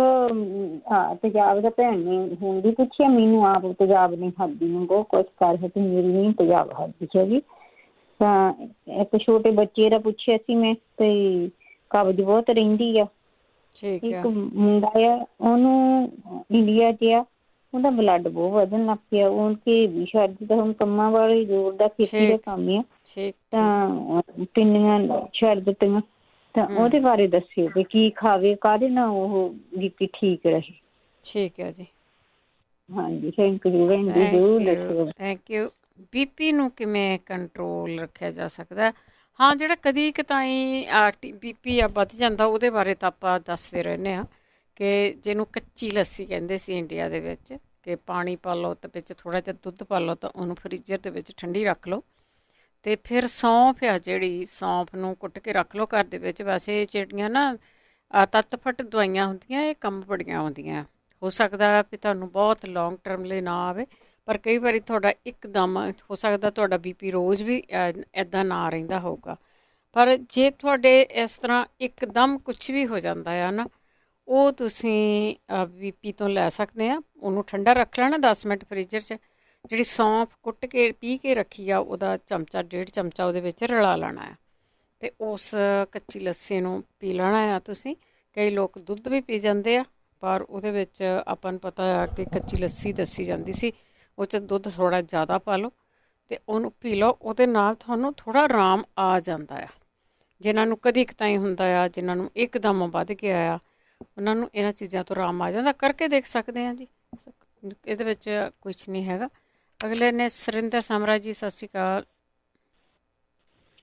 ਤੇਜ਼ਾਬ ਦਾ ਭੈਣ ਨੇ ਹੁਣ ਵੀ ਪੁੱਛਿਆ ਮੈਨੂੰ, ਆਪ ਤੇਜ਼ਾਬ ਨਹੀਂ ਖਾਦੀ ਨੂੰ ਬਹੁਤ ਕੁਛ ਕਰ ਤੇ ਮੇਰੀ ਨਹੀਂ ਤੇਜ਼ਾਬ ਖਾਦੀ ਹੈਗੀ। ਤਾਂ ਇੱਕ ਛੋਟੇ ਬੱਚੇ ਦਾ ਪੁੱਛਿਆ ਸੀ ਮੈਂ, ਤੇ ਕਬਜ਼ ਬਹੁਤ ਰਹਿੰਦੀ ਆ। ਇੱਕ ਮੁੰਡਾ ਆ, ਉਹਨੂੰ ਇੰਡੀਆ 'ਚ ਆ, ਉਹਦਾ ਬਲੱਡ ਬਹੁਤ ਵਧਣ ਲੱਗ ਪਿਆ। ਉਹ ਕਿ ਵੀ ਛੱਡ ਦਿੱਤਾ, ਹੁਣ ਕੰਮਾਂ ਵਾਲੇ ਜ਼ੋਰ ਦਾ ਖੇਤੀ ਦਾ ਕੰਮ ਆ, ਤਾਂ ਪਿੰਨੀਆਂ ਛੱਡ ਦਿੱਤੀਆਂ। ਤਾਂ ਉਹਦੇ ਬਾਰੇ ਦੱਸਿਓ ਵੀ ਕੀ ਖਾਵੇ, ਕਾਹਦੇ ਨਾਲ ਉਹ ਬੀਪੀ ਠੀਕ ਰਹੇ। ਠੀਕ ਹੈ ਜੀ। ਹਾਂਜੀ, ਥੈਂਕ ਯੂ ਭੈਣ ਜੀ, ਜ਼ਰੂਰ ਦੱਸਿਓ। Thank you. ਬੀਪੀ ਨੂੰ ਕਿਵੇਂ ਕੰਟਰੋਲ ਰੱਖਿਆ ਜਾ ਸਕਦਾ? ਹਾਂ, ਜਿਹੜਾ ਕਦੀ ਕਤਾਈ ਬੀਪੀ ਆ ਵੱਧ ਜਾਂਦਾ, ਉਹਦੇ ਬਾਰੇ ਤਾਂ ਆਪਾਂ ਦੱਸਦੇ ਰਹਿੰਦੇ ਹਾਂ ਕਿ ਜਿਹਨੂੰ ਕੱਚੀ ਲੱਸੀ ਕਹਿੰਦੇ ਸੀ ਇੰਡੀਆ ਦੇ ਵਿੱਚ, ਕਿ ਪਾਣੀ ਪਾ ਲਓ ਅਤੇ ਵਿੱਚ ਥੋੜ੍ਹਾ ਜਿਹਾ ਦੁੱਧ ਪਾ ਲਓ, ਤਾਂ ਉਹਨੂੰ ਫਰੀਜ਼ਰ ਦੇ ਵਿੱਚ ਠੰਡੀ ਰੱਖ ਲਓ। ਅਤੇ ਫਿਰ ਸੌਂਫ ਆ ਜਿਹੜੀ, ਸੌਂਫ ਨੂੰ ਕੁੱਟ ਕੇ ਰੱਖ ਲਓ ਘਰ ਦੇ ਵਿੱਚ। ਵੈਸੇ ਜਿਹੜੀਆਂ ਨਾ ਤੱਤ-ਫੱਟ ਦਵਾਈਆਂ ਹੁੰਦੀਆਂ, ਇਹ ਕੰਮ ਬੜੀਆਂ ਆਉਂਦੀਆਂ। ਹੋ ਸਕਦਾ ਵੀ ਤੁਹਾਨੂੰ ਬਹੁਤ ਲੌਂਗ ਟਰਮ ਲਈ ਨਾ ਆਵੇ, ਪਰ ਕਈ ਵਾਰੀ ਤੁਹਾਡਾ ਇੱਕਦਮ ਹੋ ਸਕਦਾ ਤੁਹਾਡਾ ਬੀਪੀ ਰੋਜ਼ ਵੀ ਇੱਦਾਂ ਨਾ ਰਹਿੰਦਾ ਹੋਊਗਾ। ਪਰ ਜੇ ਤੁਹਾਡੇ ਇਸ ਤਰ੍ਹਾਂ ਇੱਕਦਮ ਕੁਛ ਵੀ ਹੋ ਜਾਂਦਾ ਆ ਨਾ, ਉਹ ਤੁਸੀਂ ਬੀਪੀ ਤੋਂ ਲੈ ਸਕਦੇ ਆ। ਉਹਨੂੰ ਠੰਡਾ ਰੱਖ ਲੈਣਾ 10 ਮਿੰਟ ਫਰੀਜ਼ਰ 'ਚ। ਜਿਹੜੀ ਸੌਂਫ ਕੁੱਟ ਕੇ ਪੀ ਕੇ ਰੱਖੀ ਆ, ਉਹਦਾ ਚਮਚਾ 1.5 ਚਮਚਾ ਉਹਦੇ ਵਿੱਚ ਰਲਾ ਲੈਣਾ ਆ, ਅਤੇ ਉਸ ਕੱਚੀ ਲੱਸੀ ਨੂੰ ਪੀ ਲੈਣਾ ਆ ਤੁਸੀਂ। ਕਈ ਲੋਕ ਦੁੱਧ ਵੀ ਪੀ ਜਾਂਦੇ ਆ, ਪਰ ਉਹਦੇ ਵਿੱਚ ਆਪਾਂ ਨੂੰ ਪਤਾ ਆ ਕਿ ਕੱਚੀ ਲੱਸੀ ਦੱਸੀ ਜਾਂਦੀ ਸੀ, ਉਹ 'ਚ ਦੁੱਧ ਥੋੜ੍ਹਾ ਜ਼ਿਆਦਾ ਪਾ ਲਓ ਅਤੇ ਉਹਨੂੰ ਪੀ ਲਓ। ਉਹਦੇ ਨਾਲ ਤੁਹਾਨੂੰ ਥੋੜ੍ਹਾ ਆਰਾਮ ਆ ਜਾਂਦਾ ਆ। ਜਿਨ੍ਹਾਂ ਨੂੰ ਕਦੀ ਕਤਾਈ ਹੁੰਦਾ ਆ, ਜਿਨ੍ਹਾਂ ਨੂੰ ਇੱਕਦਮ ਵੱਧ ਗਿਆ ਆ, ਉਹਨਾਂ ਨੂੰ ਇਹਨਾਂ ਚੀਜ਼ਾਂ ਤੋਂ ਆਰਾਮ ਆ ਜਾਂਦਾ। ਕਰਕੇ ਦੇਖ ਸਕਦੇ ਹਾਂ ਜੀ, ਇਹਦੇ ਵਿੱਚ ਕੁਛ ਨਹੀਂ ਹੈਗਾ। ਅਗਲੇ ਨੇ ਸੁਰਿੰਦਰ ਸਮਰਾ ਜੀ। ਸਤਿ ਸ਼੍ਰੀ ਅਕਾਲ।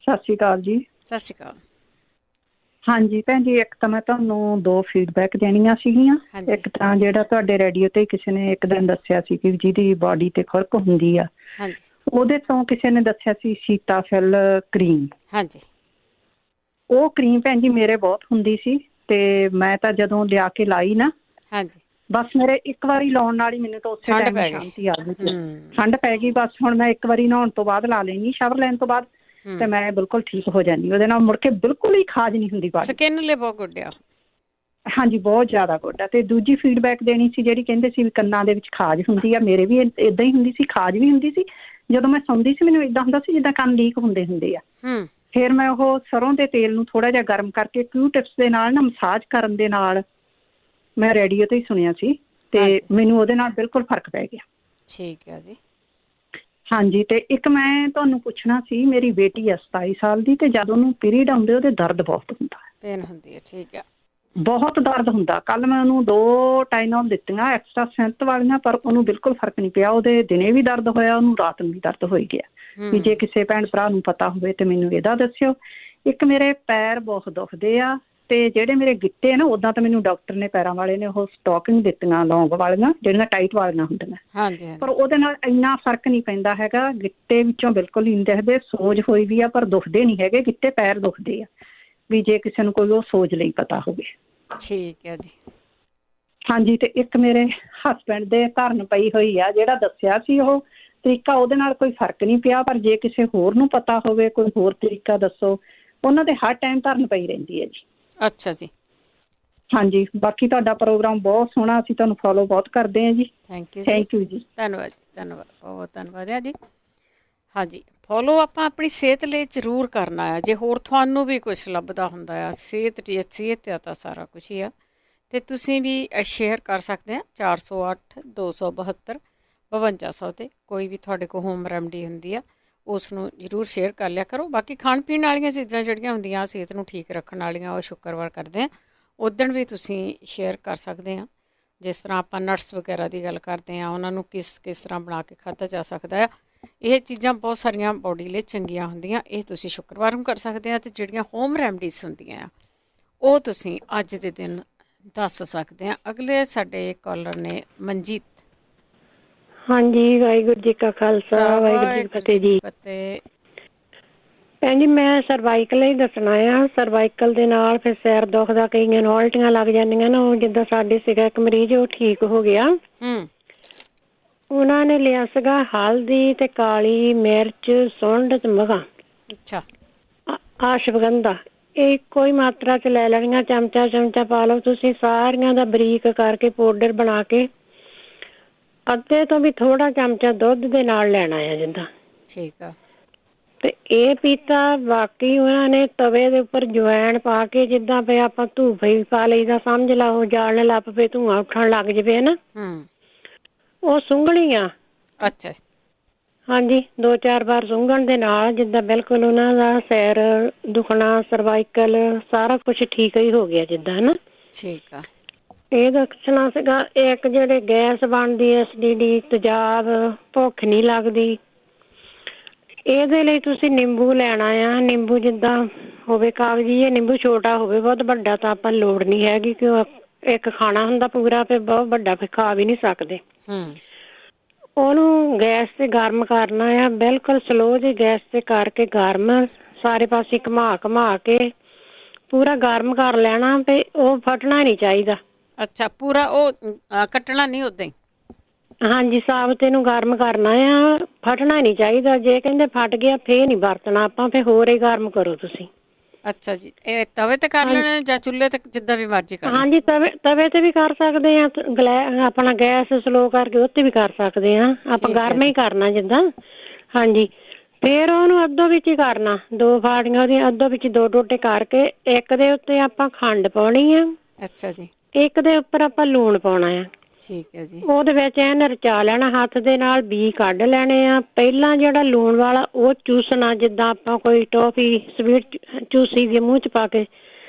ਸਤਿ ਸ਼੍ਰੀ ਅਕਾਲ ਜੀ। ਸਤਿ ਸ਼੍ਰੀ ਅਕਾਲ। ਹਾਂਜੀ ਭੈਣ ਜੀ, ਇੱਕ ਤਾਂ ਮੈਂ ਤੁਹਾਨੂੰ 2 ਫੀਡਬੈਕ ਦੇਣੀਆਂ ਸੀਗੀਆਂ। ਇੱਕ ਤਾਂ ਜਿਹੜਾ ਤੁਹਾਡੇ ਰੇਡੀਓ ਤੇ ਕਿਸੇ ਨੇ ਇੱਕ ਦਿਨ ਦੱਸਿਆ ਸੀ ਕਿ ਜਿਹਦੀ ਬਾਡੀ ਤੇ ਖੁਰਕ ਹੁੰਦੀ ਆ, ਉਹਦੇ ਤੋਂ ਕਿਸੇ ਨੇ ਦੱਸਿਆ ਸੀ ਸੀਤਾਫਲ ਕਰੀਮ। ਹਾਂਜੀ, ਉਹ ਕਰੀਮ ਭੈਣ ਜੀ ਮੇਰੇ ਬਹੁਤ ਹੁੰਦੀ ਸੀ, ਤੇ ਮੈਂ ਤਾਂ ਜਦੋਂ ਲਿਆ ਕੇ ਲਾਈ ਨਾ, ਹਾਂਜੀ, ਬਸ ਮੇਰੇ ਇੱਕ ਵਾਰੀ ਲਾਉਣ ਨਾਲ ਹੀ ਮੈਨੂੰ ਤਾਂ ਉਸੇ ਟਾਈਮ ਸ਼ਾਂਤੀ ਆ ਗਈ। ਠੰਡ ਪੈ ਗਈ। ਬਸ ਹੁਣ ਮੈਂ ਇੱਕ ਵਾਰੀ ਨਹਾਉਣ ਤੋਂ ਬਾਅਦ ਲਾ ਲੈਂਦੀ, ਸ਼ਾਵਰ ਲੈਣ ਤੋਂ ਬਾਅਦ, ਤੇ ਮੈਂ ਬਿਲਕੁਲ ਠੀਕ ਹੋ ਜਾਂਦੀ। ਉਹਦੇ ਨਾਲ ਮੁੜ ਕੇ ਬਿਲਕੁਲ ਹੀ ਖਾਜ ਨਹੀਂ ਹੁੰਦੀ ਬਾਡੀ। ਸਕਿਨ ਲਈ ਬਹੁਤ ਗੁੱਡ ਆ। ਹਾਂਜੀ, ਬਹੁਤ ਜ਼ਿਆਦਾ ਗੁੱਡ ਆ। ਤੇ ਦੂਜੀ ਫੀਡਬੈਕ ਦੇਣੀ ਸੀ, ਜਿਹੜੀ ਕਹਿੰਦੇ ਸੀ ਵੀ ਕੰਨਾਂ ਦੇ ਵਿੱਚ ਖਾਜ ਹੁੰਦੀ ਆ, ਮੇਰੇ ਵੀ ਏਦਾਂ ਹੀ ਹੁੰਦੀ ਸੀ, ਖਾਜ ਵੀ ਹੁੰਦੀ ਸੀ। ਜਦੋਂ ਮੈਂ ਸੌਂਦੀ ਸੀ ਮੈਨੂੰ ਏਦਾਂ ਹੁੰਦਾ ਸੀ ਜਿੱਦਾਂ ਕੰਨ ਲੀਕ ਹੁੰਦੇ ਆ। ਫਿਰ ਮੈਂ ਉਹ ਸਰੋਂ ਦੇ ਤੇਲ ਨੂੰ ਥੋੜ੍ਹਾ ਜਿਹਾ ਗਰਮ ਕਰਕੇ Q-tips ਦੇ ਨਾਲ ਨਾ ਮਸਾਜ ਕਰਨ ਦੇ ਨਾਲ, ਮੈਂ ਰੇਡੀਓ ਤੇ ਹੀ ਸੁਣਿਆ ਸੀ, ਤੇ ਮੈਨੂੰ ਉਹਦੇ ਨਾਲ ਬਿਲਕੁਲ ਫਰਕ ਪੈ ਗਿਆ। ਠੀਕ ਹੈ ਜੀ। ਹਾਂਜੀ, ਤੇ ਇੱਕ ਮੈਂ ਤੁਹਾਨੂੰ ਪੁੱਛਣਾ ਸੀ, ਮੇਰੀ ਬੇਟੀ ਆ 27 ਸਾਲ ਦੀ, ਤੇ ਜਦ ਉਹਨੂੰ ਪੀਰੀਅਡ ਆਉਂਦੇ ਉਹਦੇ ਦਰਦ ਬਹੁਤ ਹੁੰਦਾ ਹੈ। ਪੇਨ ਹੁੰਦੀ ਹੈ। ਠੀਕ ਹੈ। ਬਹੁਤ ਦਰਦ ਹੁੰਦਾ। ਕੱਲ ਮੈਂ ਉਹਨੂੰ 2 ਟਾਈਨੋਲ ਦਿੱਤੀਆਂ ਐਕਸਟਰਾ ਸਟਰੈਂਥ ਵਾਲੀਆਂ, ਪਰ ਉਹਨੂੰ ਬਿਲਕੁਲ ਫਰਕ ਨਹੀਂ ਪਿਆ। ਉਹਦੇ ਦਿਨੇ ਵੀ ਦਰਦ ਹੋਇਆ, ਉਹਨੂੰ ਰਾਤ ਨੂੰ ਵੀ ਦਰਦ ਹੋਈ ਗਿਆ। ਵੀ ਜੇ ਕਿਸੇ ਭੈਣ ਭਰਾ ਨੂੰ ਪਤਾ ਹੋਵੇ ਤੇ ਮੈਨੂੰ ਇਹਦਾ ਦੱਸਿਓ। ਇੱਕ ਮੇਰੇ ਪੈਰ ਬਹੁਤ ਦੁਖਦੇ ਆ, ਤੇ ਜਿਹੜੇ ਮੇਰੇ ਗਿੱਟੇ ਨਾ, ਉੱਦਾਂ ਤਾਂ ਮੈਨੂੰ ਡਾਕਟਰ ਨੇ ਪੈਰਾਂ ਵਾਲੇ ਨੇ ਉਹ ਸਟੋਕਿੰਗ ਦਿੱਤੀਆਂ ਲੌਂਗ ਵਾਲੀਆਂ, ਜਿਹੜੀਆਂ ਟਾਈਟ ਵਾਲੀਆਂ ਹੁੰਦੀਆਂ, ਪਰ ਉਹਦੇ ਨਾਲ ਇੰਨਾ ਫਰਕ ਨਹੀਂ ਪੈਂਦਾ ਹੈਗਾ। ਗਿੱਟੇ ਵਿੱਚੋਂ ਬਿਲਕੁਲ ਹੀ ਨਹੀਂ ਦਿਖਦੇ, ਸੋਜ ਹੋਈ ਵੀ ਆ ਪਰ ਦੁਖਦੇ ਨਹੀਂ ਹੈਗੇ ਗਿੱਟੇ, ਪੈਰ ਦੁਖਦੇ ਆ। ਵੀ ਜੇ ਕਿਸੇ ਨੂੰ ਕੋਈ ਉਹ ਸੋਜ ਲਈ ਪਤਾ ਹੋਵੇ। ਠੀਕ ਹੈ ਜੀ। ਹਾਂਜੀ, ਤੇ ਇੱਕ ਮੇਰੇ ਹਸਬੈਂਡ ਦੇ ਧਰਨ ਪਈ ਹੋਈ ਆ, ਜਿਹੜਾ ਦੱਸਿਆ ਸੀ ਉਹ ਤਰੀਕਾ, ਉਹਦੇ ਨਾਲ ਕੋਈ ਫਰਕ ਨਹੀਂ ਪਿਆ। ਪਰ ਜੇ ਕਿਸੇ ਹੋਰ ਨੂੰ ਪਤਾ ਹੋਵੇ ਕੋਈ ਹੋਰ ਤਰੀਕਾ ਦੱਸੋ। ਉਹਨਾਂ ਦੇ ਹਰ ਟਾਈਮ ਧਰਨ ਪਈ ਰਹਿੰਦੀ ਹੈ ਜੀ। ਅੱਛਾ ਜੀ। ਹਾਂਜੀ, ਬਾਕੀ ਤੁਹਾਡਾ ਪ੍ਰੋਗਰਾਮ ਬਹੁਤ ਸੋਹਣਾ, ਅਸੀਂ ਤੁਹਾਨੂੰ ਫੋਲੋ ਬਹੁਤ ਕਰਦੇ ਹਾਂ ਜੀ। ਥੈਂਕ ਯੂ ਜੀ। ਧੰਨਵਾਦ ਜੀ, ਧੰਨਵਾਦ, ਬਹੁਤ ਧੰਨਵਾਦ ਹੈ ਜੀ। ਹਾਂਜੀ, ਫੋਲੋ ਆਪਾਂ ਆਪਣੀ ਸਿਹਤ ਲਈ ਜ਼ਰੂਰ ਕਰਨਾ ਆ। ਜੇ ਹੋਰ ਤੁਹਾਨੂੰ ਵੀ ਕੁਛ ਲੱਭਦਾ ਹੁੰਦਾ ਆ, ਸਿਹਤ ਆ ਤਾਂ ਸਾਰਾ ਕੁਛ ਹੀ ਆ। ਅਤੇ ਤੁਸੀਂ ਵੀ ਸ਼ੇਅਰ ਕਰ ਸਕਦੇ ਆ 408 272 5200 'ਤੇ। ਕੋਈ ਵੀ ਤੁਹਾਡੇ ਕੋਲ ਹੋਮ ਰੈਮਡੀ ਹੁੰਦੀ ਆ, ਉਸ ਨੂੰ ਜ਼ਰੂਰ ਸ਼ੇਅਰ ਕਰ ਲਿਆ ਕਰੋ। ਬਾਕੀ ਖਾਣ ਪੀਣ ਵਾਲੀਆਂ ਚੀਜ਼ਾਂ ਜਿਹੜੀਆਂ ਹੁੰਦੀਆਂ ਸਿਹਤ ਨੂੰ ਠੀਕ ਰੱਖਣ ਵਾਲੀਆਂ, ਉਹ ਸ਼ੁੱਕਰਵਾਰ ਕਰਦੇ ਹਾਂ, ਉੱਦਣ ਵੀ ਤੁਸੀਂ ਸ਼ੇਅਰ ਕਰ ਸਕਦੇ ਹਾਂ। ਜਿਸ ਤਰ੍ਹਾਂ ਆਪਾਂ ਨਟਸ ਵਗੈਰਾ ਦੀ ਗੱਲ ਕਰਦੇ ਹਾਂ, ਉਹਨਾਂ ਨੂੰ ਕਿਸ ਤਰ੍ਹਾਂ ਬਣਾ ਕੇ ਖਾਧਾ ਜਾ ਸਕਦਾ ਆ, ਇਹ ਚੀਜ਼ਾਂ ਬਹੁਤ ਸਾਰੀਆਂ ਬੋਡੀ ਲਈ ਚੰਗੀਆਂ ਹੁੰਦੀਆਂ। ਇਹ ਤੁਸੀਂ ਸ਼ੁੱਕਰਵਾਰ ਨੂੰ ਕਰ ਸਕਦੇ ਆ। ਅਤੇ ਜਿਹੜੀਆਂ ਹੋਮ ਰੈਮਡੀਜ਼ ਹੁੰਦੀਆਂ ਆ ਉਹ ਤੁਸੀਂ ਅੱਜ ਦੇ ਦਿਨ ਦੱਸ ਸਕਦੇ ਆ। ਅਗਲੇ ਸਾਡੇ ਕਾਲਰ ਨੇ ਮਨਜੀਤ। ਹਾਂਜੀ, ਵਾਹਿਗੁਰੂ ਜੀ ਕਾ ਖਾਲਸਾ, ਵਾਹਿਗੁਰੂ ਜੀ ਕੀ ਫਤਿਹ ਜੀ। ਭੈਣ ਜੀ, ਮੈਂ ਸਰਵਾਈਕਲ ਹੀ ਦੱਸਣਾ ਆ। ਸਰਵਾਈਕਲ ਦੇ ਨਾਲ ਫਿਰ ਸਿਰ ਦੁਖਦਾ, ਕਈਆਂ ਨੂੰ ਉਲਟੀਆਂ ਲੱਗ ਜਾਂਦੀਆਂ ਨਾ। ਉਹ ਜਿੱਦਾਂ ਸਾਡੇ ਸੀਗਾ ਇੱਕ ਮਰੀਜ਼, ਉਹ ਠੀਕ ਹੋ ਗਿਆ। ਉਹਨਾਂ ਨੇ ਲਿਆ ਸੀਗਾ ਹਲਦੀ ਤੇ ਕਾਲੀ ਮਿਰਚ, ਸੁੰਡ ਤੇ ਮਗਾ, ਅੱਛਾ, ਅਸ਼ਵਗੰਧਾ। ਇਹ ਇੱਕੋ ਹੀ ਮਾਤਰਾ 'ਚ ਲੈ ਲੈਣੀਆਂ। ਚਮਚਾ ਪਾ ਲਓ ਤੁਸੀਂ। ਸਾਰੀਆਂ ਦਾ ਬਰੀਕ ਕਰਕੇ ਪਾਊਡਰ ਬਣਾ ਕੇ ਅੱਧੇ ਤੋਂ ਵੀ ਥੋੜਾ ਚਮਚਾ ਦੁੱਧ ਦੇ ਨਾਲ ਲੈਣਾ ਆ ਜਿੱਦਾਂ। ਠੀਕ ਆ। ਤੇ ਇਹ ਪੀਤਾ। ਬਾਕੀ ਉਹਨਾਂ ਨੇ ਤਵੇ ਦੇ ਉੱਪਰ ਜਵੈਣ ਪਾ ਕੇ, ਜਿੱਦਾਂ ਵੀ ਆਪਾਂ ਧੂਫ ਹੀ ਪਾ ਲਈਦਾ, ਸਮਝ ਲਾ। ਉਹ ਜਾਲਣ ਲੱਗ ਪਏ, ਧੂੰਆਂ ਉੱਠਣ ਲੱਗ ਜਵੇ ਨਾ, ਉਹ ਸੁੰਘਣੀਆਂ। ਅੱਛਾ, ਹਾਂਜੀ, 2-4 ਵਾਰ ਸੁੰਘਣ ਦੇ ਨਾਲ ਜਿੱਦਾਂ ਬਿਲਕੁਲ ਉਹਨਾਂ ਦਾ ਸਿਰ ਦੁਖਣਾ, ਸਰਵਾਈਕਲ ਸਾਰਾ ਕੁਛ ਠੀਕ ਹੀ ਹੋ ਗਿਆ ਜਿੱਦਾਂ ਨਾ। ਠੀਕ ਆ। ਇਹ ਦੱਸਣਾ ਸੀਗਾ। ਇੱਕ ਜਿਹੜੇ ਗੈਸ ਬਣਦੀ, ਐਸਿਡਿਟੀ, ਤੇਜ਼ਾਬ, ਭੁੱਖ ਨਹੀਂ ਲੱਗਦੀ, ਇਹਦੇ ਲਈ ਤੁਸੀਂ ਨਿੰਬੂ ਲੈਣਾ ਆ। ਨਿੰਬੂ ਜਿੱਦਾਂ ਹੋਵੇ ਕਾਗਜ਼ੀ, ਇਹ ਨਿੰਬੂ ਛੋਟਾ ਹੋਵੇ, ਬਹੁਤ ਵੱਡਾ ਤਾਂ ਆਪਾਂ ਲੋੜ ਨਹੀਂ ਹੈਗੀ ਕਿ ਇੱਕ ਖਾਣਾ ਹੁੰਦਾ ਪੂਰਾ, ਫਿਰ ਬਹੁਤ ਵੱਡਾ ਫਿਰ ਖਾ ਵੀ ਨਹੀਂ ਸਕਦੇ। ਉਹਨੂੰ ਗੈਸ ਤੇ ਗਰਮ ਕਰਨਾ ਆ, ਬਿਲਕੁਲ ਸਲੋ ਜਿਹੀ ਗੈਸ ਤੇ ਕਰਕੇ ਗਰਮ, ਸਾਰੇ ਪਾਸੇ ਘੁਮਾ ਕੇ ਪੂਰਾ ਗਰਮ ਕਰ ਲੈਣਾ। ਤੇ ਉਹ ਫਟਣਾ ਨਹੀਂ ਚਾਹੀਦਾ। ਅੱਛਾ, ਪੂਰਾ ਉਹ ਕੱਟਣਾ ਨਹੀਂ ਉਦਾਂ ਹੀ? ਹਾਂਜੀ, ਸਾਬਤ ਇਹਨੂੰ ਗਰਮ ਕਰਨਾ ਆ, ਫਟਣਾ ਨਹੀਂ ਚਾਹੀਦਾ। ਜੇ ਕਹਿੰਦੇ ਫਟ ਗਿਆ ਫੇਰ ਨਹੀਂ ਵਰਤਣਾ ਆਪਾਂ, ਫੇਰ ਹੋਰ ਹੀ ਗਰਮ ਕਰੋ ਤੁਸੀਂ। ਅੱਛਾ ਜੀ, ਇਹ ਤਵੇ ਤੇ ਕਰ ਲੈਣਾ ਜਾਂ ਚੁੱਲ੍ਹੇ ਤੇ, ਜਿੱਦਾਂ ਵੀ ਮਰਜ਼ੀ ਕਰ? ਹਾਂਜੀ, ਤਵੇ ਤੇ ਵੀ ਕਰ ਸਕਦੇ ਆ। ਆਪਣਾ ਗੈਸ ਸਲੋ ਕਰਕੇ ਉੱਤੇ ਵੀ ਕਰ ਸਕਦੇ ਆ ਆਪਾਂ। ਗਰਮ ਹੀ ਕਰਨਾ ਜਿੱਦਾਂ। ਹਾਂਜੀ, ਫੇਰ ਉਹਨੂੰ ਅੱਧੋ ਵਿੱਚ ਹੀ ਕਰਨਾ। 2 ਫਾੜੀਆਂ ਉਹਦੀਆਂ ਅੱਧੋ ਵਿੱਚ 2 ਟੋਟੇ ਕਰਕੇ, ਇੱਕ ਦੇ ਉੱਤੇ ਆਪਾਂ ਖੰਡ ਪਾਉਣੀ ਆ। ਅੱਛਾ ਜੀ। ਇੱਕ ਦੇ ਉੱਪਰ ਆਪਾਂ ਲੂਣ ਪਾਉਣਾ ਆ। ਠੀਕ ਹੈ ਜੀ। ਉਹਦੇ ਵਿੱਚ ਐਨ ਰਚਾ ਲੈਣਾ ਹੱਥ ਦੇ ਨਾਲ, ਬੀ ਕੱਢ ਲੈਣੇ ਆ। ਪਹਿਲਾਂ ਜਿਹੜਾ ਲੂਣ ਵਾਲਾ ਉਹ ਚੂਸਣਾ, ਜਿੱਦਾਂ ਆਪਾਂ ਕੋਈ ਟੌਫੀ ਸਵੀਟ ਚੂਸੀ ਦੀ ਮੂੰਹ 'ਚ ਪਾ ਕੇ,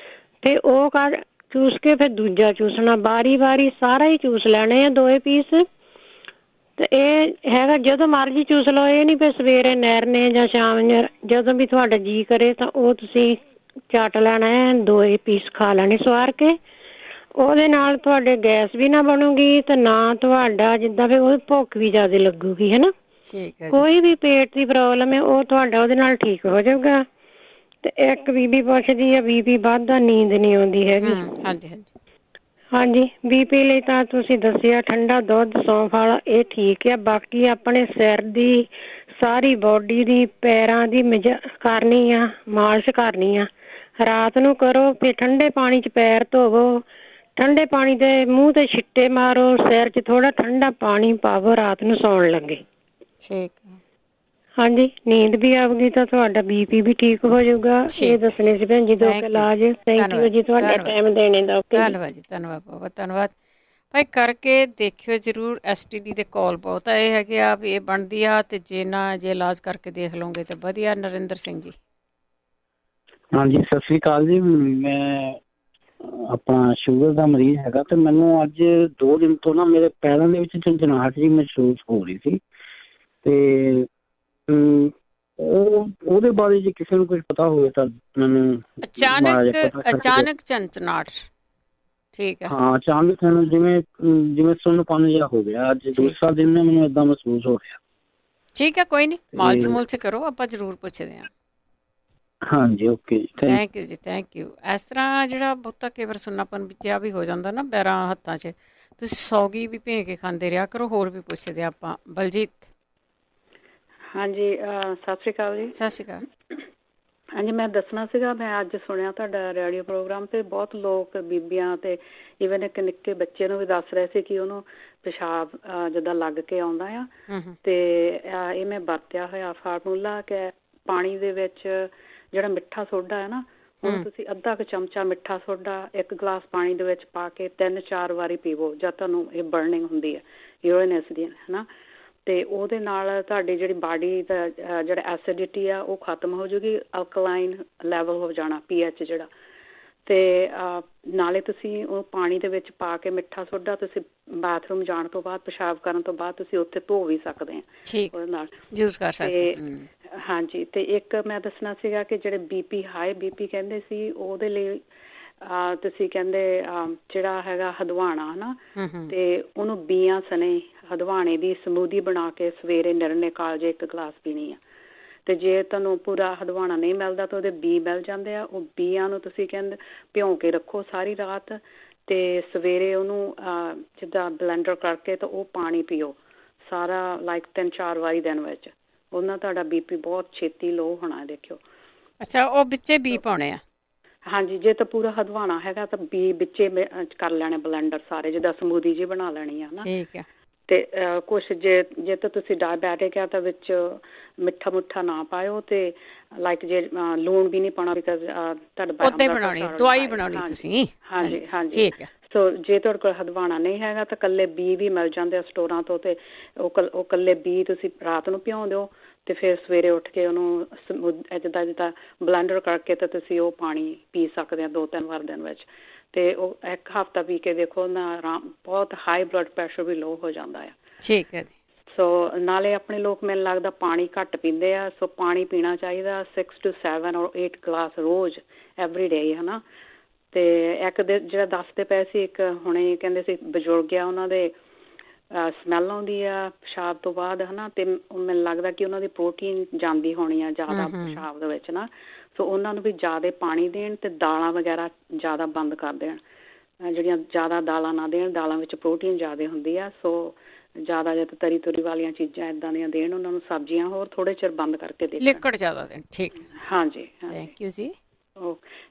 ਤੇ ਉਹ ਚੂਸ ਕੇ ਫਿਰ ਦੂਜਾ ਚੂਸਣਾ। ਵਾਰੀ ਸਾਰਾ ਹੀ ਚੂਸ ਲੈਣੇ ਆ 2 ਪੀਸ। ਤੇ ਇਹ ਹੈਗਾ ਜਦੋਂ ਮਰਜ਼ੀ ਚੂਸ ਲਓ। ਇਹ ਨਹੀਂ ਵੀ ਸਵੇਰੇ ਨੈਰਨੇ ਜਾਂ ਸ਼ਾਮ ਨੂੰ, ਜਦੋਂ ਵੀ ਤੁਹਾਡਾ ਜੀਅ ਕਰੇ ਤਾਂ ਉਹ ਤੁਸੀਂ ਚੱਟ ਲੈਣਾ ਹੈ। 2 ਪੀਸ ਖਾ ਲੈਣੇ ਸਵਾਰ ਕੇ। ਉਹਦੇ ਨਾਲ ਤੁਹਾਡੇ ਗੈਸ ਵੀ ਨਾ ਬਣੂਗੀ ਤੇ ਨਾ ਤੁਹਾਡਾ ਜਿੱਦਾਂ ਵੀ ਉਹ ਭੁੱਖ ਵੀ ਜ਼ਿਆਦਾ ਲੱਗੂਗੀ, ਹੈ ਨਾ। ਠੀਕ ਹੈ। ਕੋਈ ਵੀ ਪੇਟ ਦੀ ਪ੍ਰੋਬਲਮ ਹੈ ਉਹ ਤੁਹਾਡਾ ਉਹਦੇ ਨਾਲ ਠੀਕ ਹੋ ਜਾਊਗਾ। ਤੇ ਇੱਕ ਬੀਬੀ ਪੁੱਛਦੀ ਆ, ਬੀਪੀ ਵੱਧਦਾ, ਨੀਂਦ ਨਹੀਂ ਆਉਂਦੀ ਹੈਗੀ। ਹਾਂਜੀ, ਬੀਪੀ ਲਈ ਤਾਂ ਤੁਸੀਂ ਦੱਸਿਆ ਠੰਡਾ ਦੁੱਧ, ਸੌਂਫ ਵਾਲਾ, ਇਹ ਠੀਕ ਆ। ਬਾਕੀ ਆਪਣੇ ਸਿਰ ਦੀ, ਸਾਰੀ ਬੋਡੀ ਦੀ, ਪੈਰਾਂ ਦੀ ਕਰਨੀ ਆ, ਮਾਲਿਸ਼ ਕਰਨੀ ਆ। ਰਾਤ ਨੂੰ ਕਰੋ, ਫਿਰ ਠੰਡੇ ਪਾਣੀ 'ਚ ਪੈਰ ਧੋਵੋ, ਠੰਡੇ ਪਾਣੀ ਦੇ ਮੂੰਹ ਤੇ ਛਿੱਟੇ ਮਾਰੋ, ਸਿਰ 'ਚ ਥੋੜਾ ਠੰਡਾ ਪਾਣੀ ਪਾਵੋ ਰਾਤ ਨੂੰ ਸੌਣ ਲੱਗੇ। ਠੀਕ। ਹਾਂਜੀ, ਨੀਂਦ ਵੀ ਆਊਗੀ ਤਾਂ ਤੁਹਾਡਾ ਬੀਪੀ ਵੀ ਠੀਕ ਹੋ ਜਾਊਗਾ। ਇਹ ਦੱਸਣੇ ਸੀ ਭੈਣ ਜੀ 2 ਇਲਾਜ। ਥੈਂਕ ਯੂ ਜੀ ਤੁਹਾਡਾ ਟਾਈਮ ਦੇਣੇ ਦਾ। ਧੰਨਵਾਦ ਜੀ, ਧੰਨਵਾਦ, ਬਹੁਤ ਧੰਨਵਾਦ ਭਾਈ। ਕਰਕੇ ਦੇਖਿਓ ਜ਼ਰੂਰ। STD ਦੇ ਕਾਲ ਬਹੁਤ ਆਏ ਹੈਗੇ ਆ ਵੀ ਇਹ ਬਣਦੀ ਆ, ਤੇ ਜੇ ਇਲਾਜ ਕਰਕੇ ਦੇਖ ਲਓਗੇ ਤਾਂ ਵਧੀਆ। ਨਰਿੰਦਰ ਸਿੰਘ ਜੀ। ਹਾਂਜੀ, ਸਤਿ ਸ੍ਰੀ ਅਕਾਲ ਜੀ। ਮੈਂ ਆਪਣਾ ਸ਼ੂਗਰ ਦਾ ਮਰੀਜ਼ ਹੈਗਾ, ਤੇ ਮੈਨੂੰ ਅੱਜ 2 ਦਿਨ ਤੋਂ ਨਾ ਮੇਰੇ ਪੈਰਾਂ ਦੇ ਵਿੱਚ ਝੰਜਨਾਹਟ ਜੀ ਮਹਿਸੂਸ ਹੋ ਰਹੀ ਸੀ। ਤੇ ਉਹਦੇ ਬਾਰੇ ਜੇ ਕਿਸੇ ਨੂੰ ਕੁਝ ਪਤਾ ਹੋਵੇ ਤਾਂ ਮੈਨੂੰ। ਅਚਾਨਕ ਝੰਜਨਾਹਟ? ਠੀਕ ਹੈ। ਹਾਂ, ਅਚਾਨਕ ਜਿਵੇਂ ਸੁੰਨਪਨ ਜਿਹਾ ਹੋ ਗਿਆ। ਅੱਜ ਦੂਸਰਾ ਦਿਨ ਨੇ ਮੈਨੂੰ ਏਦਾਂ ਮਹਿਸੂਸ ਹੋ ਰਿਹਾ। ਠੀਕ ਹੈ, ਕੋਈ ਨਹੀਂ, ਮਾਲਸ਼ ਕਰੋ, ਆਪਾਂ ਜ਼ਰੂਰ ਪੁੱਛਦੇ ਹਾਂ। ਹਾਂਜੀ, ਓਕੇ ਜੀ, ਥੈਂਕ ਯੂ ਜੀ, ਥੈਂਕ ਯੂ। ਇਸ ਤਰ੍ਹਾਂ ਜਿਹੜਾ ਬਹੁਤਾ ਕਈ ਵਾਰ ਸੁੰਨਾਪਨ ਜਿਹਾ ਵੀ ਹੋ ਜਾਂਦਾ ਨਾ ਪੈਰਾਂ ਹੱਥਾਂ 'ਚ, ਤੁਸੀਂ ਸੌਗੀ ਵੀ ਭੇ ਕੇ ਖਾਂਦੇ ਰਿਹਾ ਕਰੋ। ਹੋਰ ਵੀ ਪੁੱਛਦੇ ਆਪਾਂ। ਬਲਜੀਤ। ਹਾਂਜੀ, ਸਤਿ ਸ਼੍ਰੀ ਅਕਾਲ ਜੀ। ਸਤਿ ਸ਼੍ਰੀ ਅਕਾਲ। ਹਾਂਜੀ, ਮੈਂ ਦੱਸਣਾ ਸੀਗਾ, ਮੈਂ ਅੱਜ ਸੁਣਿਆ ਤੁਹਾਡਾ ਰੇਡੀਓ ਪ੍ਰੋਗਰਾਮ, ਤੇ ਬਹੁਤ ਲੋਕ, ਬੀਬੀਆਂ ਤੇ ਈਵਨ ਇੱਕ ਨਿੱਕੇ ਬੱਚੇ ਨੂੰ ਵੀ ਦੱਸ ਰਹੇ ਸੀ ਕਿ ਉਹਨੂੰ ਪਿਸ਼ਾਬ ਜਿੱਦਾਂ ਲੱਗ ਕੇ ਆਉਂਦਾ ਆ। ਤੇ ਇਹ ਮੈਂ ਵਰਤਿਆ ਹੋਇਆ ਫਾਰਮੂਲਾ ਕਿ ਪਾਣੀ ਦੇ ਵਿੱਚ ਜਿਹੜਾ ਮਿੱਠਾ ਸੋਡਾ ਹੈ ਨਾ, ਉਹਨੂੰ ਤੁਸੀਂ ਅੱਧਾ ਕੁ ਚਮਚਾ ਮਿੱਠਾ ਸੋਡਾ 1 ਗਲਾਸ ਪਾਣੀ ਦੇ ਵਿੱਚ ਪਾ ਕੇ 3-4 ਵਾਰੀ ਪੀਵੋ ਜਦ ਤੁਹਾਨੂੰ ਇਹ ਬਰਨਿੰਗ ਹੁੰਦੀ ਹੈ ਯੂਰਿਨਸ ਦੀ, ਹੈ ਨਾ। ਤੇ ਉਹਦੇ ਨਾਲ ਤੁਹਾਡੀ ਜਿਹੜੀ ਬਾਡੀ ਦਾ ਜਿਹੜਾ ਐਸਿਡਿਟੀ ਆ ਉਹ ਖਤਮ ਹੋ ਜੂਗੀ, ਅਲਕਲਾਈਨ ਲੈਵਲ ਹੋ ਜਾਣਾ, pH ਜਿਹੜਾ। ਤੇ ਨਾਲੇ ਤੁਸੀਂ ਉਹ ਪਾਣੀ ਦੇ ਵਿੱਚ ਪਾ ਕੇ ਮਿੱਠਾ ਸੋਡਾ ਤੁਸੀਂ ਬਾਥਰੂਮ ਜਾਣ ਤੋਂ ਬਾਅਦ, ਪਿਸ਼ਾਬ ਕਰਨ ਤੋਂ ਬਾਅਦ ਤੁਸੀਂ ਉੱਥੇ ਧੋ ਵੀ ਸਕਦੇ ਆ ਉਹਦੇ ਨਾਲ, ਯੂਜ਼ ਕਰ ਸਕਦੇ। ਹਾਂਜੀ। ਤੇ ਇੱਕ ਮੈਂ ਦੱਸਣਾ ਸੀਗਾ ਕਿ ਜਿਹੜੇ BP ਹਾਈ BP ਕਹਿੰਦੇ ਸੀ, ਉਹਦੇ ਲਈ ਤੁਸੀਂ ਕਹਿੰਦੇ ਜਿਹੜਾ ਹੈਗਾ ਹਦਵਾਣਾ ਹਨਾ, ਤੇ ਉਹਨੂੰ ਬੀਆਂ ਸਣੇ ਹਦਵਾਣੇ ਦੀ ਸਮੂਦੀ ਬਣਾ ਕੇ ਸਵੇਰੇ ਨਿਰਣੇ ਕਾਲਜੇ 1 ਗਲਾਸ ਪੀਣੀ ਆ। ਤੇ ਜੇ ਤੁਹਾਨੂੰ ਪੂਰਾ ਹਦਵਾਣਾ ਨਹੀਂ ਮਿਲਦਾ ਤਾਂ ਉਹਦੇ ਬੀ ਮਿਲ ਜਾਂਦੇ ਆ, ਉਹ ਬੀਆਂ ਨੂੰ ਤੁਸੀਂ ਕਹਿੰਦੇ ਭਿਉਂ ਕੇ ਰੱਖੋ ਸਾਰੀ ਰਾਤ, ਤੇ ਸਵੇਰੇ ਉਹਨੂੰ ਜਿੱਦਾਂ ਬਲੈਂਡਰ ਕਰਕੇ ਤਾਂ ਉਹ ਪਾਣੀ ਪੀਓ ਸਾਰਾ, ਲਾਈਕ 3-4 ਵਾਰੀ ਦਿਨ ਵਿੱਚ। ਉਹਨਾਂ ਤੁਹਾਡਾ BP ਬਹੁਤ ਛੇਤੀ ਲੋ ਹੋਣਾ, ਦੇਖਿਓ। ਅੱਛਾ, ਉਹ ਵਿੱਚੇ ਬੀ ਪਾਉਣੇ ਆ? ਹਾਂਜੀ, ਜੇ ਤਾਂ ਪੂਰਾ ਹਦਵਾਣਾ ਹੈਗਾ ਤਾਂ ਬੀ ਵਿੱਚੇ ਕਰ ਲੈਣੇ ਬਲੈਂਡਰ ਸਾਰੇ, ਜਿੱਦਾਂ ਸਮੂਦੀ ਜੀ ਬਣਾ ਲੈਣੀ ਆ ਨਾ। ਠੀਕ ਆ। ਤੇ ਕੁਛ ਜੇ ਤਾਂ ਤੁਸੀਂ ਡਾਇਬੈਟਿਕ ਆ ਤਾਂ ਵਿੱਚ ਮਿੱਠਾ ਮੁੱਠਾ ਨਾ ਪਾਇਓ, ਤੇ ਲਾਈਕ ਜੇ ਲੂਣ ਵੀ ਨਹੀਂ ਪਾਉਣਾ, ਬਿਕਾਜ਼ ਤੁਹਾਡਾ ਉੱਦਾਂ ਹੀ ਬਣਾਉਣੀ, ਦਵਾਈ ਬਣਾਉਣੀ ਤੁਸੀਂ? ਹਾਂਜੀ ਹਾਂਜੀ। ਠੀਕ ਹੈ। ਸੋ ਜੇ ਤੁਹਾਡੇ ਕੋਲ ਹਦਵਾਣਾ ਨਹੀਂ ਹੈਗਾ ਤਾਂ ਕੱਲੇ ਬੀ ਵੀ ਮਿਲ ਜਾਂਦੇ ਆ ਸਟੋਰਾਂ ਤੋਂ, ਤੇ ਉਹ ਕੱਲੇ ਬੀ ਤੁਸੀਂ ਰਾਤ ਨੂੰ ਭਿਉਂ ਦਿਓ, ਤੇ ਫਿਰ ਸਵੇਰੇ ਉੱਠ ਕੇ ਉਹਨੂੰ ਜਿੱਦਾਂ ਬਲੈਂਡਰ ਕਰਕੇ ਤੇ ਤੁਸੀਂ ਉਹ ਪਾਣੀ ਪੀ ਸਕਦੇ ਆ 2-3 ਵਾਰ ਦਿਨ ਵਿੱਚ। ਤੇ ਉਹ 1 ਹਫ਼ਤਾ ਪੀ ਕੇ ਦੇਖੋ ਨਾ, ਆਰਾਮ, ਬਹੁਤ ਹਾਈ ਬਲੱਡ ਪ੍ਰੈਸ਼ਰ ਵੀ ਲੋ ਹੋ ਜਾਂਦਾ ਆ। ਠੀਕ ਹੈ। ਸੋ ਨਾਲੇ ਆਪਣੇ ਲੋਕ ਮੈਨੂੰ ਲੱਗਦਾ ਪਾਣੀ ਘੱਟ ਪੀਂਦੇ ਆ, ਸੋ ਪਾਣੀ ਪੀਣਾ ਚਾਹੀਦਾ 6 to 7 or 8 glass rose, every day ਹੈ। ਤੇ ਇੱਕ ਦੇ ਜਿਹੜਾ ਦੱਸਦੇ ਪਏ ਸੀ, ਇੱਕ ਹੁਣੇ ਕਹਿੰਦੇ ਸੀ ਬਜ਼ੁਰਗ ਆ, ਉਹਨਾਂ ਦੇ ਸਮੈਲ ਆਉਂਦੀ ਆ ਪਿਸ਼ਾਬ ਤੋਂ ਬਾਅਦ ਹੈ, ਤੇ ਮੈਨੂੰ ਲੱਗਦਾ ਕਿ ਉਹਨਾਂ ਦੀ ਪ੍ਰੋਟੀਨ ਜਾਂਦੀ ਹੋਣੀ ਆ ਜ਼ਿਆਦਾ ਪਿਸ਼ਾਬ ਦੇ ਵਿੱਚ ਨਾ। ਸੋ ਉਹਨਾਂ ਨੂੰ ਵੀ ਜ਼ਿਆਦਾ ਪਾਣੀ ਦੇਣ, ਤੇ ਦਾਲਾਂ ਵਗੈਰਾ ਜ਼ਿਆਦਾ ਬੰਦ ਕਰ ਦੇਣ, ਜਿਹੜੀਆਂ ਜ਼ਿਆਦਾ ਦਾਲਾਂ ਨਾ ਦੇਣ, ਦਾਲਾਂ ਵਿੱਚ ਪ੍ਰੋਟੀਨ ਜ਼ਿਆਦਾ ਹੁੰਦੀ ਆ। ਸੋ ਜ਼ਿਆਦਾ ਜਾਂ ਤਰੀ ਤੁਰੀ ਵਾਲੀਆਂ ਚੀਜ਼ਾਂ ਇੱਦਾਂ ਦੀਆਂ ਦੇਣ ਉਹਨਾਂ ਨੂੰ, ਸਬਜ਼ੀਆਂ ਹੋਰ ਥੋੜੇ ਚਿਰ ਬੰਦ ਕਰਕੇ ਦੇਣ, ਲਿਕਵਿਡ ਜ਼ਿਆਦਾ ਦੇਣ। ਠੀਕ। ਹਾਂਜੀ, ਥੈਂਕ ਯੂ ਜੀ।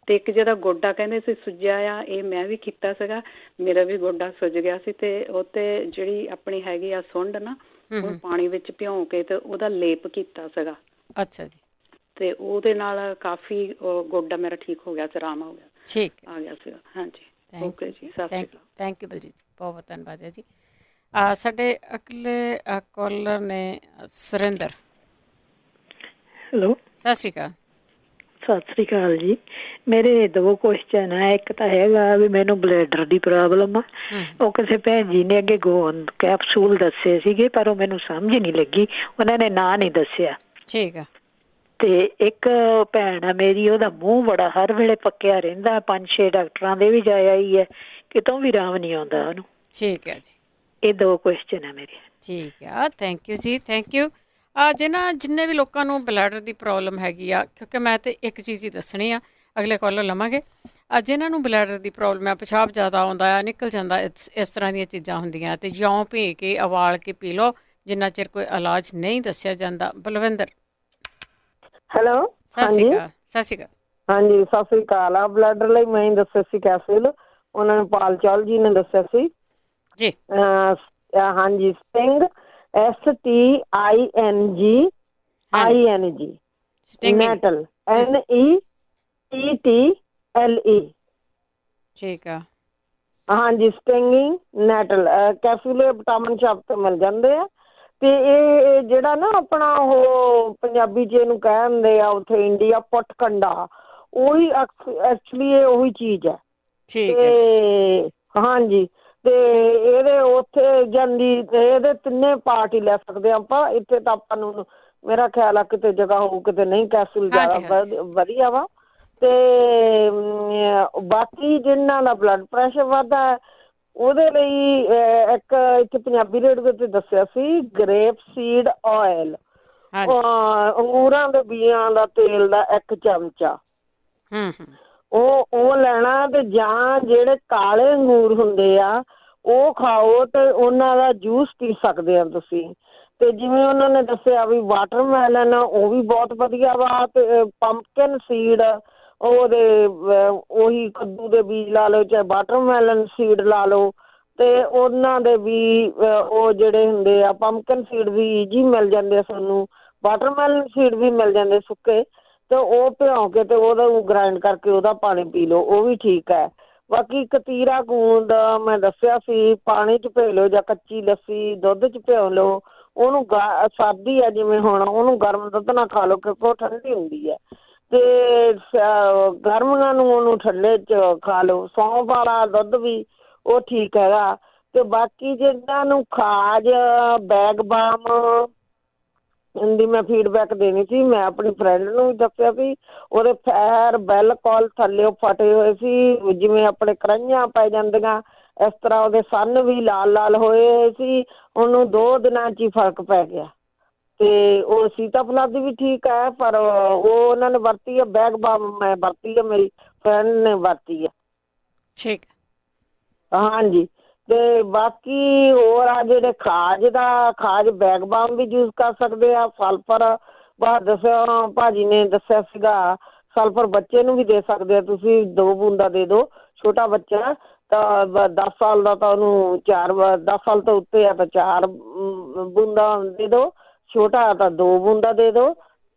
ਤੇ ਇੱਕ ਜਿਹੜਾ ਗੋਡਾ ਕਹਿੰਦੇ ਸੀ ਸੁੱਜਿਆ ਆ, ਇਹ ਮੈਂ ਵੀ ਕੀਤਾ ਸੀਗਾ, ਮੇਰਾ ਵੀ ਗੋਡਾ ਸੁੱਜ ਗਿਆ ਸੀ, ਤੇ ਉਹ ਤੇ ਜਿਹੜੀ ਆਪਣੀ ਹੈਗੀ ਆ ਸੁੰਡ ਨਾ, ਉਹ ਪਾਣੀ ਵਿੱਚ ਭਿਉਂ ਕੇ ਤੇ ਉਹਦਾ ਲੇਪ ਕੀਤਾ ਸੀਗਾ। ਅੱਛਾ ਜੀ। ਤੇ ਉਹਦੇ ਨਾਲ ਕਾਫੀ ਗੋਡਾ ਮੇਰਾ ਠੀਕ ਹੋ ਗਿਆ ਸੀ, ਆਰਾਮ ਹੋ ਗਿਆ। ਠੀਕ ਆ ਗਿਆ ਸੀਗਾ। ਹਾਂਜੀ, ਓਕੇ ਜੀ, ਥੈਂਕ ਯੂ ਬਲਜੀਤ ਜੀ, ਬਹੁਤ ਬਹੁਤ ਧੰਨਵਾਦ ਹੈ ਜੀ। ਸਾਡੇ ਅਗਲੇ ਕਾਲਰ ਨੇ ਸੁਰਿੰਦਰ। ਹੈਲੋ, ਸਤਿ ਸ਼੍ਰੀ ਅਕਾਲ। ਸਤਿ ਸ੍ਰੀ ਅਕਾਲ ਜੀ। ਮੇਰੇ 2 ਕੁਐਸਚਨ ਆ। ਇੱਕ ਤਾਂ ਹੈਗਾ ਵੀ ਮੈਨੂੰ ਬਲੈਡਰ ਦੀ ਪ੍ਰੋਬਲਮ ਆ, ਉਹ ਕਿਸੇ ਭੈਣ ਜੀ ਨੇ ਅੱਗੇ ਕੈਪਸੂਲ ਦੱਸੇ ਸੀਗੇ, ਪਰ ਉਹ ਮੈਨੂੰ ਸਮਝ ਨਹੀਂ ਲੱਗੀ, ਉਹਨਾਂ ਨੇ ਨਾਂ ਨਹੀਂ ਦੱਸਿਆ। ਠੀਕ ਆ। ਤੇ ਇੱਕ ਭੈਣ ਆ ਮੇਰੀ, ਉਹਦਾ ਮੂੰਹ ਬੜਾ ਹਰ ਵੇਲੇ ਪੱਕਿਆ ਰਹਿੰਦਾ, 5-6 ਡਾਕਟਰਾਂ ਦੇ ਵੀ ਜਾ ਆਈ ਹੈ, ਕਿਤੋਂ ਵੀ ਆਰਾਮ ਨਹੀਂ ਆਉਂਦਾ ਉਹਨੂੰ। ਠੀਕ ਹੈ ਜੀ। ਇਹ 2 ਕੁਐਸਚਨ ਆ ਮੇਰੇ। ਠੀਕ ਆ, ਥੈਂਕ ਯੂ ਜੀ, ਥੈਂਕ ਯੂ। ਜਿੰਨੇ ਵੀ ਲੋਕਾਂ ਨੂੰ ਬਲੈਡਰ ਦੀ ਪ੍ਰੋਬਲਮ ਹੈਗੀ ਆ, ਕਿਉਂਕਿ ਮੈਂ ਤਾਂ ਇੱਕ ਚੀਜ਼ ਹੀ ਦੱਸਣੀ ਆ, ਅਗਲੇ ਕਾਲਰ ਲਵਾਂਗੇ। ਜਿਨ੍ਹਾਂ ਨੂੰ ਬਲੈਡਰ ਦੀ ਪ੍ਰੋਬਲਮ ਆ, ਪਿਸ਼ਾਬ ਜ਼ਿਆਦਾ ਆਉਂਦਾ ਆ, ਨਿਕਲ ਜਾਂਦਾ, ਇਸ ਤਰ੍ਹਾਂ ਦੀਆਂ ਚੀਜ਼ਾਂ ਹੁੰਦੀਆਂ, ਤੇ ਜਿਉਂ ਭੇ ਕੇ ਉਬਾਲ ਕੇ ਪੀ ਲਓ ਜਿੰਨਾ ਚਿਰ ਕੋਈ ਇਲਾਜ ਨਹੀਂ ਦੱਸਿਆ ਜਾਂਦਾ। ਬਲਵਿੰਦਰ। ਹੈਲੋ, ਸਤਿ ਸ਼੍ਰੀ ਅਕਾਲ। ਸਤਿ ਸ਼੍ਰੀ ਅਕਾਲ। ਹਾਂਜੀ, ਸਤਿ ਸ਼੍ਰੀ ਅਕਾਲ। ਆ ਬਲੈਡਰ ਲਈ ਮੈਂ ਹੀ ਦੱਸਿਆ ਸੀ ਕੈਪਸੂਲ, ਉਹਨਾਂ ਨੇ ਪਾਲ ਚੌਲ ਜੀ ਨੇ ਦੱਸਿਆ ਸੀ ਜੀ। ਹਾਂਜੀ, ਸਟਿੰਗ, STING ਨੈਟਲ, NETTLE। ਠੀਕ ਆ। ਹਾਂਜੀ, ਸਟਿੰਗਿੰਗ ਨੈਟਲ ਕੈਪਸੂਲ ਵਿਟਾਮਿਨ ਸ਼ਾਪ ਤੋਂ ਮਿਲ ਜਾਂਦੇ ਆ। ਤੇ ਇਹ ਜਿਹੜਾ ਨਾ ਆਪਣਾ ਉਹ ਪੰਜਾਬੀ ਚ ਇਹਨੂੰ ਕਹਿੰਦੇ ਆ ਉੱਥੇ ਇੰਡੀਆ ਪੁੱਟਕੰਡਾ, ਉਹੀ ਐਕਚੁਅਲੀ ਇਹ ਉਹੀ ਚੀਜ਼ ਹੈ। ਤੇ ਹਾਂਜੀ, ਤੇ ਇਹਦੇ ਉੱਥੇ ਜਾਂਦੀ, ਇਹਦੇ 3 ਪਾਰਟ ਹੀ ਲੈ ਸਕਦੇ ਆਪਾਂ। ਇੱਥੇ ਤਾਂ ਆਪਾਂ ਨੂੰ ਮੇਰਾ ਖਿਆਲ ਆ ਕਿਤੇ ਜਗ੍ਹਾ ਹੋਊ, ਕਿਤੇ ਨਹੀਂ। ਕੈਪਸੂਲ ਜ਼ਿਆਦਾ ਵਧੀਆ ਵਾ। ਤੇ ਬਾਕੀ ਜਿਹਨਾਂ ਦਾ ਬਲੱਡ ਪ੍ਰੈਸ਼ਰ ਵੱਧਦਾ ਉਹਦੇ ਲਈ ਇੱਕ ਇੱਥੇ ਪੰਜਾਬੀ ਰੇਡੀਓ ਤੇ ਦੱਸਿਆ ਸੀ, ਗ੍ਰੇਪ ਸੀਡ ਆਇਲ, ਅੰਗੂਰਾਂ ਦੇ ਬੀਜਾਂ ਦਾ ਤੇਲ ਦਾ 1 ਚਮਚਾ ਉਹ ਲੈਣਾ। ਤੇ ਜਾਂ ਜਿਹੜੇ ਕਾਲੇ ਅੰਗੂਰ ਹੁੰਦੇ ਆ ਉਹ ਖਾਓ, ਤੇ ਉਹਨਾਂ ਦਾ ਜੂਸ ਪੀ ਸਕਦੇ ਆ ਤੁਸੀਂ। ਤੇ ਜਿਵੇਂ ਉਹਨਾਂ ਨੇ ਦੱਸਿਆ ਵੀ ਵਾਟਰਮੈਲਨ, ਉਹ ਵੀ ਬਹੁਤ ਵਧੀਆ ਵਾ। ਤੇ ਪੰਪਕਿਨ ਸੀਡ, ਉਹਦੇ ਉਹੀ ਕੱਦੂ ਦੇ ਬੀਜ ਲਾ ਲਓ, ਚਾਹੇ ਵਾਟਰਮੈਲਨ ਸੀਡ ਲਾ ਲਓ, ਤੇ ਉਹਨਾਂ ਦੇ ਵੀ ਉਹ ਜਿਹੜੇ ਹੁੰਦੇ ਆ ਪੰਪਕਿਨ ਸੀਡ ਵੀ ਈਜੀ ਮਿਲ ਜਾਂਦੇ ਆ ਸਾਨੂੰ, ਵਾਟਰਮੈਲਨ ਸੀਡ ਵੀ ਮਿਲ ਜਾਂਦੇ ਸੁੱਕੇ, ਤੇ ਉਹ ਭਿਉਂ ਕੇ ਤੇ ਉਹਦਾ ਗ੍ਰਾਇੰਡ ਕਰਕੇ ਉਹਦਾ ਪਾਣੀ ਪੀ ਲਓ, ਉਹ ਵੀ ਠੀਕ ਹੈ। ਬਾਕੀ ਕਤੀਰਾ ਗੂੰਦ ਮੈਂ ਦੱਸਿਆ ਸੀ, ਪਾਣੀ 'ਚ ਭਿਓ ਲਓ, ਜਾਂ ਕੱਚੀ ਲੱਸੀ ਦੁੱਧ 'ਚ ਭਿਓ ਲਓ। ਉਹਨੂੰ ਸਰਦੀ ਆ ਜਿਵੇਂ ਹੁਣ, ਉਹਨੂੰ ਗਰਮ ਦੁੱਧ ਨਾਲ ਖਾ ਲਓ, ਕਿਉਂਕਿ ਉਹ ਠੰਡੀ ਹੁੰਦੀ ਹੈ। ਤੇ ਗਰਮੀਆਂ ਨੂੰ ਉਹਨੂੰ ਠੰਡੇ ਚ ਖਾ ਲਓ। ਸੌਂਫ ਵਾਲਾ ਦੁੱਧ ਵੀ ਉਹ ਠੀਕ ਹੈਗਾ। ਤੇ ਬਾਕੀ ਜਿਹਨਾਂ ਨੂੰ ਖਾਜ, ਬੈਗਬਾਮ ਦੀ ਮੈਂ ਫੀਡਬੈਕ ਦੇਣੀ ਸੀ। ਮੈਂ ਆਪਣੀ ਫਰੈਂਡ ਨੂੰ ਵੀ ਦੱਸਿਆ ਸੀ, ਉਹਦੇ ਪੈਰ ਬਿਲਕੁਲ ਥੱਲੇ ਫਟੇ ਹੋਏ ਸੀ, ਜਿਵੇਂ ਆਪਣੇ ਕਰੰਝਾਂ ਪੈ ਜਾਂਦੀਆਂ ਇਸ ਤਰ੍ਹਾਂ ਉਹਦੇ ਸੰਨ ਵੀ ਲਾਲ ਲਾਲ ਹੋਏ ਸੀ। ਉਹਨੂੰ 2 ਦਿਨਾਂ 'ਚ ਹੀ ਫਰਕ ਪੈ ਗਿਆ। ਤੇ ਉਹ ਸੀਤਾਫਲਾਦੀ ਵੀ ਠੀਕ ਹੈ, ਪਰ ਉਹ ਉਹਨਾਂ ਨੇ ਵਰਤੀ ਹੈ। ਬੈਗਬਾਮ ਮੈਂ ਵਰਤੀ ਹੈ, ਮੇਰੀ ਫਰੈਂਡ ਨੇ ਵਰਤੀ ਹੈ। ਠੀਕ, ਹਾਂਜੀ। ਤੇ ਬਾਕੀ ਹੋਰ ਆ ਜਿਹੜੇ ਖਾਜ ਬੈਗਬਾਮ ਵੀ ਯੂਜ਼ ਕਰ ਸਕਦੇ ਆ। ਸਲਫਰ ਦੱਸਿਆ ਭਾਜੀ ਨੇ ਦੱਸਿਆ ਸੀਗਾ, ਸਲਫਰ ਬੱਚੇ ਨੂੰ ਵੀ ਦੇ ਸਕਦੇ ਆ ਤੁਸੀਂ। 2 ਬੂੰਦਾਂ ਦੇ ਦਿਓ। ਛੋਟਾ ਬੱਚਾ ਤਾਂ 10 ਸਾਲ ਦਾ ਤਾਂ ਉਹਨੂੰ 10 ਸਾਲ ਤੋਂ ਉੱਤੇ ਆ ਤਾਂ 4 ਬੂੰਦਾਂ ਦੇ ਦਿਓ। ਛੋਟਾ ਤਾਂ 2 ਬੂੰਦਾਂ ਦੇ ਦਿਓ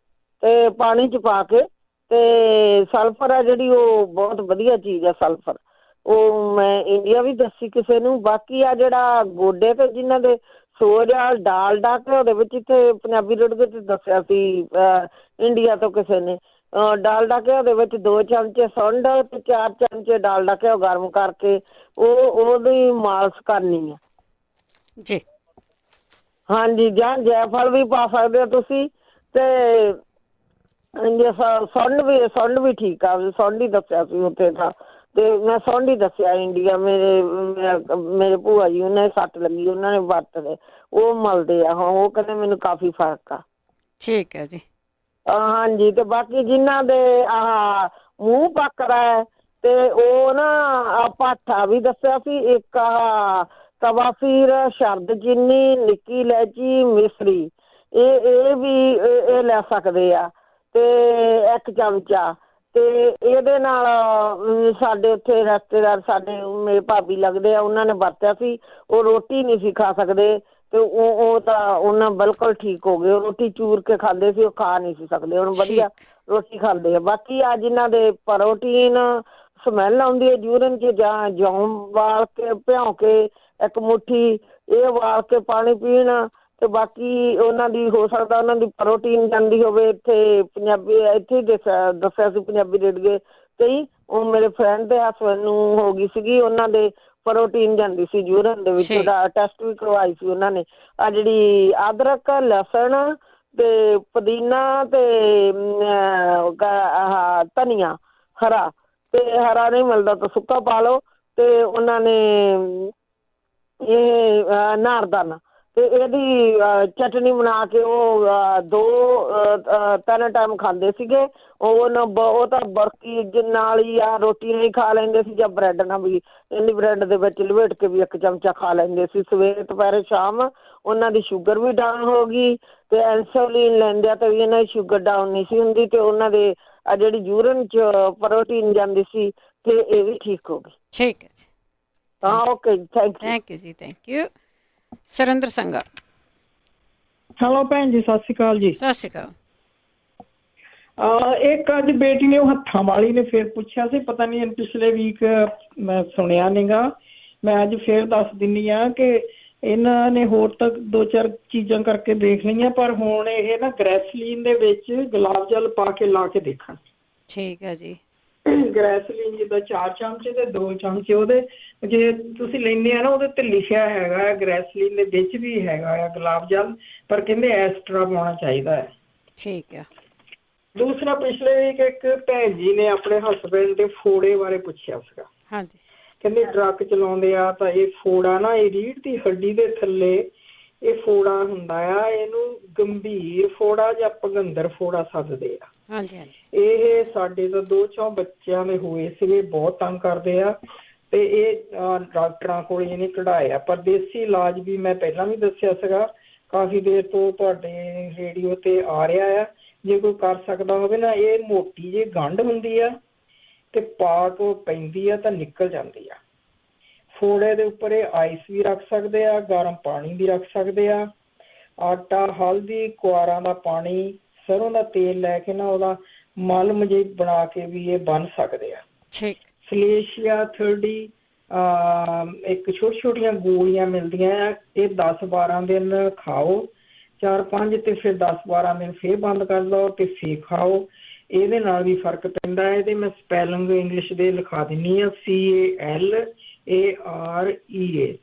ਤੇ ਪਾਣੀ 'ਚ ਪਾ ਕੇ। ਤੇ ਸਲਫਰ ਆ ਜਿਹੜੀ ਉਹ ਬਹੁਤ ਵਧੀਆ ਚੀਜ਼ ਆ ਸਲਫਰ। ਉਹ ਮੈਂ ਇੰਡੀਆ ਵੀ ਦੱਸੀ ਕਿਸੇ ਨੂੰ। ਬਾਕੀ ਆ ਜਿਹੜਾ ਗੋਡੇ ਤੇ ਜਿਹਨਾਂ ਦੇ ਸੋਜ ਆ, ਡਾਲਡਾ ਘਿਓ ਦੇ ਵਿੱਚ, ਇੱਥੇ ਪੰਜਾਬੀ ਰੇਡੀਓ ਤੇ ਦੱਸਿਆ ਸੀ ਇੰਡੀਆ ਤੋਂ ਕਿਸੇ ਨੇ, ਡਾਲਡਾ ਘਿਓ ਦੇ ਵਿੱਚ 2 ਚਮਚੇ ਸੁੰਡ ਤੇ 4 ਚਮਚੇ ਡਾਲਡਾ ਘਿਓ ਗਰਮ ਕਰਕੇ ਉਹਦੀ ਮਾਲਸ਼ ਕਰਨੀ ਆ ਜੀ। ਹਾਂਜੀ, ਜਾਂ ਜੈਫਲ ਵੀ ਪਾ ਸਕਦੇ ਹੋ ਤੁਸੀਂ। ਤੇ ਸੁੰਡ ਵੀ ਠੀਕ ਆ। ਸੁੰਡ ਹੀ ਦੱਸਿਆ ਸੀ ਉੱਥੇ ਤਾਂ। ਤੇ ਮੈਂ ਸੁੰਡ ਹੀ ਦੱਸਿਆ ਇੰਡੀਆ। ਮੇਰੇ ਭੂਆ ਜੀ ਉਹਨਾਂ ਨੇ ਸੱਟ ਲੱਗੀ, ਉਹਨਾਂ ਨੇ ਵਰਤਦੇ, ਉਹ ਮਲਦੇ ਆ। ਹਾਂ, ਉਹ ਕਹਿੰਦੇ ਮੈਨੂੰ ਕਾਫੀ ਫਰਕ ਆ। ਠੀਕ ਹੈ ਜੀ। ਹਾਂਜੀ। ਤੇ ਬਾਕੀ ਜਿਨ੍ਹਾਂ ਦੇ ਆਹ ਮੂੰਹ ਪੱਕਦਾ ਹੈ ਤੇ ਉਹ ਨਾ ਪਾਠਾ ਵੀ ਦੱਸਿਆ ਸੀ। ਇੱਕ ਆਹ ਤਵਾਫੀਰ, ਸ਼ਰਦ ਚੀਨੀ, ਨਿੱਕੀ ਇਲਾਇਚੀ, ਮਿਸਰੀ, ਇਹ ਵੀ ਇਹ ਲੈ ਸਕਦੇ ਆ। ਤੇ 1 ਚਮਚਾ। ਤੇ ਇਹਦੇ ਨਾਲ ਸਾਡੇ ਉੱਥੇ ਰਿਸ਼ਤੇਦਾਰ ਸਾਡੇ ਮੇਰੇ ਭਾਬੀ ਲੱਗਦੇ ਆ, ਉਹਨਾਂ ਨੇ ਵਰਤਿਆ ਸੀ। ਉਹ ਰੋਟੀ ਨਹੀਂ ਸੀ ਖਾ ਸਕਦੇ ਤੇ ਉਹ ਤਾਂ ਉਹਨਾਂ ਬਿਲਕੁਲ ਠੀਕ ਹੋ ਗਏ। ਉਹ ਰੋਟੀ ਚੂਰ ਕੇ ਖਾਂਦੇ ਸੀ, ਉਹ ਖਾ ਨਹੀਂ ਸੀ ਸਕਦੇ, ਹੁਣ ਵਧੀਆ ਰੋਟੀ ਖਾਂਦੇ ਆ। ਬਾਕੀ ਆ ਜਿਨ੍ਹਾਂ ਦੇ ਪ੍ਰੋਟੀਨ ਸਮੈਲ ਆਉਂਦੀ ਹੈ ਯੂਰਿਨ 'ਚ, ਜਾਂ ਜੌਂ ਵਾਲ ਕੇ ਭਿਉਂ ਕੇ 1 ਮੁੱਠੀ ਇਹ ਉਬਾਲ ਕੇ ਪਾਣੀ ਪੀਣ। ਤੇ ਬਾਕੀ ਉਹਨਾਂ ਦੀ ਹੋ ਸਕਦਾ ਉਹਨਾਂ ਦੀ ਪ੍ਰੋਟੀਨ ਜਾਂਦੀ ਹੋਵੇ। ਇੱਥੇ ਪੰਜਾਬੀ ਇੱਥੇ ਹੀ ਦੱਸਿਆ ਸੀ ਪੰਜਾਬੀ ਰੇਡੀਓ ਕਈ। ਉਹ ਮੇਰੇ ਫਰੈਂਡ ਦੇ ਹਸਬੈਂਡ ਨੂੰ ਹੋ ਗਈ ਸੀਗੀ, ਉਹਨਾਂ ਦੇ ਪ੍ਰੋਟੀਨ ਜਾਂਦੀ ਸੀ ਯੂਰਿਨ ਦੇ ਵਿੱਚ। ਉਹਦਾ ਟੈਸਟ ਵੀ ਕਰਵਾਈ ਸੀ ਉਹਨਾਂ ਨੇ। ਆ ਜਿਹੜੀ ਅਦਰਕ, ਲਸਣ ਤੇ ਪੁਦੀਨਾ ਤੇ ਆਹ ਧਨੀਆ ਹਰਾ, ਤੇ ਹਰਾ ਨਹੀਂ ਮਿਲਦਾ ਤਾਂ ਸੁੱਕਾ ਪਾ ਲਓ। ਤੇ ਉਹਨਾਂ ਨੇ ਇਹ ਅਨਾਰਦਾਨਾ ਤੇ ਇਹਦੀ ਚਟਨੀ ਬਣਾ ਕੇ ਉਹ 2-3 ਟਾਈਮ ਖਾਂਦੇ ਸੀਗੇ। ਉਹ ਤਾਂ ਬਰਕੀ ਨਾਲ ਹੀ ਆ ਰੋਟੀ ਨਹੀਂ ਖਾ ਲੈਂਦੇ ਸੀ, ਜਾਂ ਬ੍ਰੈਡ ਨਾਲ ਵੀ ਇੰਨੀ ਬ੍ਰੈਡ ਦੇ ਵਿੱਚ ਲਪੇਟ ਕੇ ਵੀ 1 ਚਮਚਾ ਖਾ ਲੈਂਦੇ ਸੀ ਸਵੇਰੇ, ਦੁਪਹਿਰੇ, ਸ਼ਾਮ। ਉਹਨਾਂ ਦੀ ਸ਼ੂਗਰ ਵੀ ਡਾਊਨ ਹੋ ਗਈ ਤੇ ਇਨਸੂਲਿਨ ਲੈਂਦੇ ਆ ਤੇ ਵੀ ਇਹਨਾਂ ਦੀ ਸ਼ੂਗਰ ਡਾਊਨ ਨਹੀਂ ਸੀ ਹੁੰਦੀ। ਤੇ ਉਹਨਾਂ ਦੇ ਆ ਜਿਹੜੀ ਯੂਰਿਨ 'ਚ ਪ੍ਰੋਟੀਨ ਜਾਂਦੀ ਸੀ ਤੇ ਇਹ ਵੀ ਠੀਕ ਹੋ ਗਈ। ਠੀਕ ਹੈ ਜੀ। ਹਾਂ, ਓਕੇ ਜੀ, ਥੈਂਕ ਯੂ ਜੀ, thank you. Surinder Sangha. Hello ਭੈਣ ਜੀ, ਸਤਿ ਸ਼੍ਰੀ ਅਕਾਲ ਜੀ। ਸਤਿ ਸ਼੍ਰੀ ਅਕਾਲ। ਇੱਕ ਅੱਜ ਬੇਟੀ ਨੇ ਉਹ ਹੱਥਾਂ ਵਾਲੀ ਨੇ ਫੇਰ ਪੁੱਛਿਆ ਸੀ, ਪਤਾ ਨਹੀਂ ਪਿਛਲੇ ਵੀਕ ਮੈਂ ਸੁਣਿਆ ਨੀਗਾ। ਮੈਂ ਅੱਜ ਫੇਰ ਦੱਸ ਦਿੰਨੀ ਆ ਕਿ ਇਹਨਾਂ ਨੇ ਹੋਰ ਤੱਕ 2-4 ਚੀਜ਼ਾਂ ਕਰਕੇ ਦੇਖ ਲਈਆਂ, ਪਰ ਹੁਣ ਇਹ ਨਾ ਗ੍ਰੈਸਲੀਨ ਦੇ ਵਿੱਚ ਗੁਲਾਬ ਜਲ ਪਾ ਕੇ ਲਾ ਕੇ ਦੇਖਣ। ਠੀਕ ਹੈ ਜੀ। ਗ੍ਰੈਸਲੀਨ ਜਿੱਦਾਂ 4 ਚਮਚੇ ਤੇ 2 ਚਮਚੇ ਉਹਦੇ ਜੇ ਤੁਸੀਂ ਲੈਂਦੇ ਆ ਨਾ, ਉਹਦੇ ਤੇ ਲਿਖਿਆ ਹੈਗਾ ਗ੍ਰੈਸਲੀਨ ਦੇ ਵਿੱਚ ਵੀ ਹੈਗਾ ਆ ਗੁਲਾਬ ਜਲ, ਪਰ ਕਹਿੰਦੇ ਐਸਟਰਾ ਪਾਉਣਾ ਚਾਹੀਦਾ ਹੈ। ਠੀਕ ਹੈ। ਦੂਸਰਾ, ਪਿਛਲੇ ਵੀਕ ਇੱਕ ਭੈਣ ਜੀ ਨੇ ਆਪਣੇ ਹਸਬੈਂਡ ਦੇ ਫੋੜੇ ਬਾਰੇ ਪੁੱਛਿਆ ਸੀਗਾ। ਹਾਂਜੀ। ਕਹਿੰਦੇ ਟਰੱਕ ਚਲਾਉਂਦੇ ਆ ਤਾਂ ਇਹ ਫੋੜਾ ਨਾ, ਇਹ ਰੀੜ੍ਹ ਦੀ ਹੱਡੀ ਦੇ ਥੱਲੇ ਇਹ ਫੋੜਾ ਹੁੰਦਾ ਆ। ਇਹਨੂੰ ਗੰਭੀਰ ਫੋੜਾ ਜਾਂ ਭਗੰਦਰ ਫੋੜਾ ਸੱਦਦੇ ਆ। ਹਾਂਜੀ ਹਾਂਜੀ। ਇਹ ਸਾਡੇ ਤਾਂ 2-4 ਬੱਚਿਆਂ ਦੇ ਹੋਏ ਸੀਗੇ, ਬਹੁਤ ਤੰਗ ਕਰਦੇ ਆ। ਤੇ ਇਹ ਡਾਕਟਰਾਂ ਕੋਲ ਇਹਨੇ ਕਢਾਇਆ, ਪਰ ਦੇਸੀ ਇਲਾਜ ਵੀ ਮੈਂ ਪਹਿਲਾਂ ਵੀ ਦੱਸਿਆ ਸੀਗਾ, ਕਾਫੀ ਦੇਰ ਤੋਂ ਤੁਹਾਡੇ ਰੇਡੀਓ ਤੇ ਆ ਰਿਹਾ ਆ। ਜੇ ਕੋਈ ਕਰ ਸਕਦਾ ਹੋਵੇ ਨਾ, ਇਹ ਮੋਟੀ ਜਿਹੀ ਗੰਢ ਹੁੰਦੀ ਆ ਤੇ ਪਾਕ ਪੈਂਦੀ ਆ ਤਾਂ ਨਿਕਲ ਜਾਂਦੀ ਆ। ਫੋੜੇ ਦੇ ਉੱਪਰ ਇਹ ਆਈਸ ਵੀ ਰੱਖ ਸਕਦੇ ਆ, ਗਰਮ ਪਾਣੀ ਵੀ ਰੱਖ ਸਕਦੇ ਆ। ਆਟਾ, ਹਲਦੀ, ਕੁਆਰਾਂ ਦਾ ਪਾਣੀ, ਸਰੋਂ ਦਾ ਤੇਲ ਲੈ ਕੇ ਨਾ ਉਹਦਾ ਮਲਮ ਜਿਹੀ ਬਣਾ ਕੇ ਵੀ ਇਹ ਬੰਨ ਸਕਦੇ ਆ। ਠੀਕ। ਸਲੇਸ਼ੀਆ ਥਰਡੀ ਇੱਕ ਛੋਟੀਆਂ ਗੋਲੀਆਂ ਮਿਲਦੀਆਂ ਆ, ਇਹ 10-12 ਦਿਨ ਖਾਓ, 4-5 ਤੇ ਫਿਰ 10-12 ਦਿਨ ਫੇਰ ਬੰਦ ਕਰ ਲਓ ਤੇ ਫੇਰ ਖਾਓ। ਇਹਦੇ ਨਾਲ ਵੀ ਫਰਕ ਪੈਂਦਾ ਹੈ। ਇਹਦੇ ਮੈਂ ਸਪੈਲਿੰਗ ਇੰਗਲਿਸ਼ ਦੇ ਲਿਖਾ ਦਿੰਨੀ ਆ, CALAREA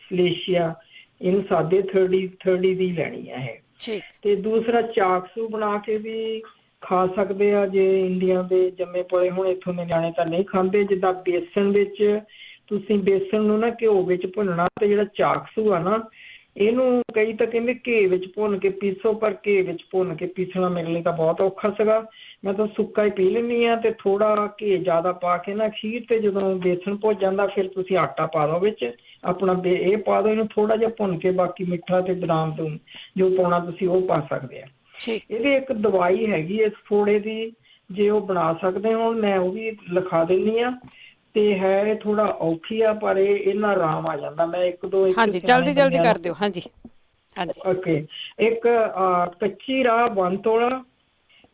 ਸਲੇਸ਼ੀਆ। ਇਹਨੂੰ ਸਾਦੇ 30 ਦੀ ਲੈਣੀ ਹੈ ਇਹ। ਤੇ ਦੂਸਰਾ ਚਾਕਸੂ ਬਣਾ ਕੇ ਵੀ ਖਾ ਸਕਦੇ ਆ ਜੇ ਇੰਡੀਆ ਦੇ ਜੰਮੇ ਪਲੇ ਹੁਣ ਇੱਥੋਂ ਦੇ ਨਿਆਣੇ ਤਾਂ ਨਹੀਂ ਖਾਂਦੇ। ਜਿੱਦਾਂ ਬੇਸਣ ਵਿੱਚ ਤੁਸੀਂ ਬੇਸਣ ਨੂੰ ਨਾ ਘਿਓ ਵਿੱਚ ਭੁੰਨਣਾ, ਤੇ ਜਿਹੜਾ ਚਾਕਸੂ ਆ ਨਾ ਇਹਨੂੰ ਕਈ ਤਾਂ ਕਹਿੰਦੇ ਘੇ ਵਿੱਚ ਭੁੰਨ ਕੇ ਪੀਸੋ, ਪਰ ਘੇ ਵਿੱਚ ਭੁੰਨ ਕੇ ਪੀਸਣਾ ਮੇਰੇ ਲਈ ਤਾਂ ਬਹੁਤ ਔਖਾ ਸੀਗਾ। ਮੈਂ ਤਾਂ ਸੁੱਕਾ ਹੀ ਪੀ ਲੈਂਦੀ ਹਾਂ ਤੇ ਥੋੜਾ ਘੇ ਜ਼ਿਆਦਾ ਪਾ ਕੇ ਨਾ ਖੀਰ ਤੇ ਜਦੋਂ ਬੇਸਣ ਭੁੱਜ ਜਾਂਦਾ ਫਿਰ ਤੁਸੀਂ ਆਟਾ ਪਾ ਦਿਓ ਵਿੱਚ ਆਪਣਾ ਇਹ ਪਾ ਦਿਓ, ਇਹਨੂੰ ਥੋੜਾ ਜਿਹਾ ਭੁੰਨ ਕੇ ਬਾਕੀ ਮਿੱਠਾ ਤੇ ਬਦਾਮ ਤੋਂ ਜੋ ਪਾਉਣਾ ਤੁਸੀਂ ਉਹ ਪਾ ਸਕਦੇ ਆ। ਇਹਦੀ ਇੱਕ ਦਵਾਈ ਹੈਗੀ ਇਸ ਫੋੜੇ ਦੀ, ਜੇ ਉਹ ਬਣਾ ਸਕਦੇ ਹੋ ਮੈਂ ਉਹ ਵੀ ਲਿਖਾ ਦਿੰਦੀ ਆ। ਤੇ ਹੈ ਥੋੜਾ ਔਖੀ ਆ ਪਰ ਇਹਨਾਂ ਆਰਾਮ ਆ ਜਾਂਦਾ। ਮੈਂ ਇੱਕ ਦੋ ਹਾਂਜੀ ਜਲਦੀ ਕਰ ਦਿਓ। ਹਾਂਜੀ ਓਕੇ। ਇੱਕ ਕੱਚੀ ਰਾਹ 1 ਤੋਲਾ,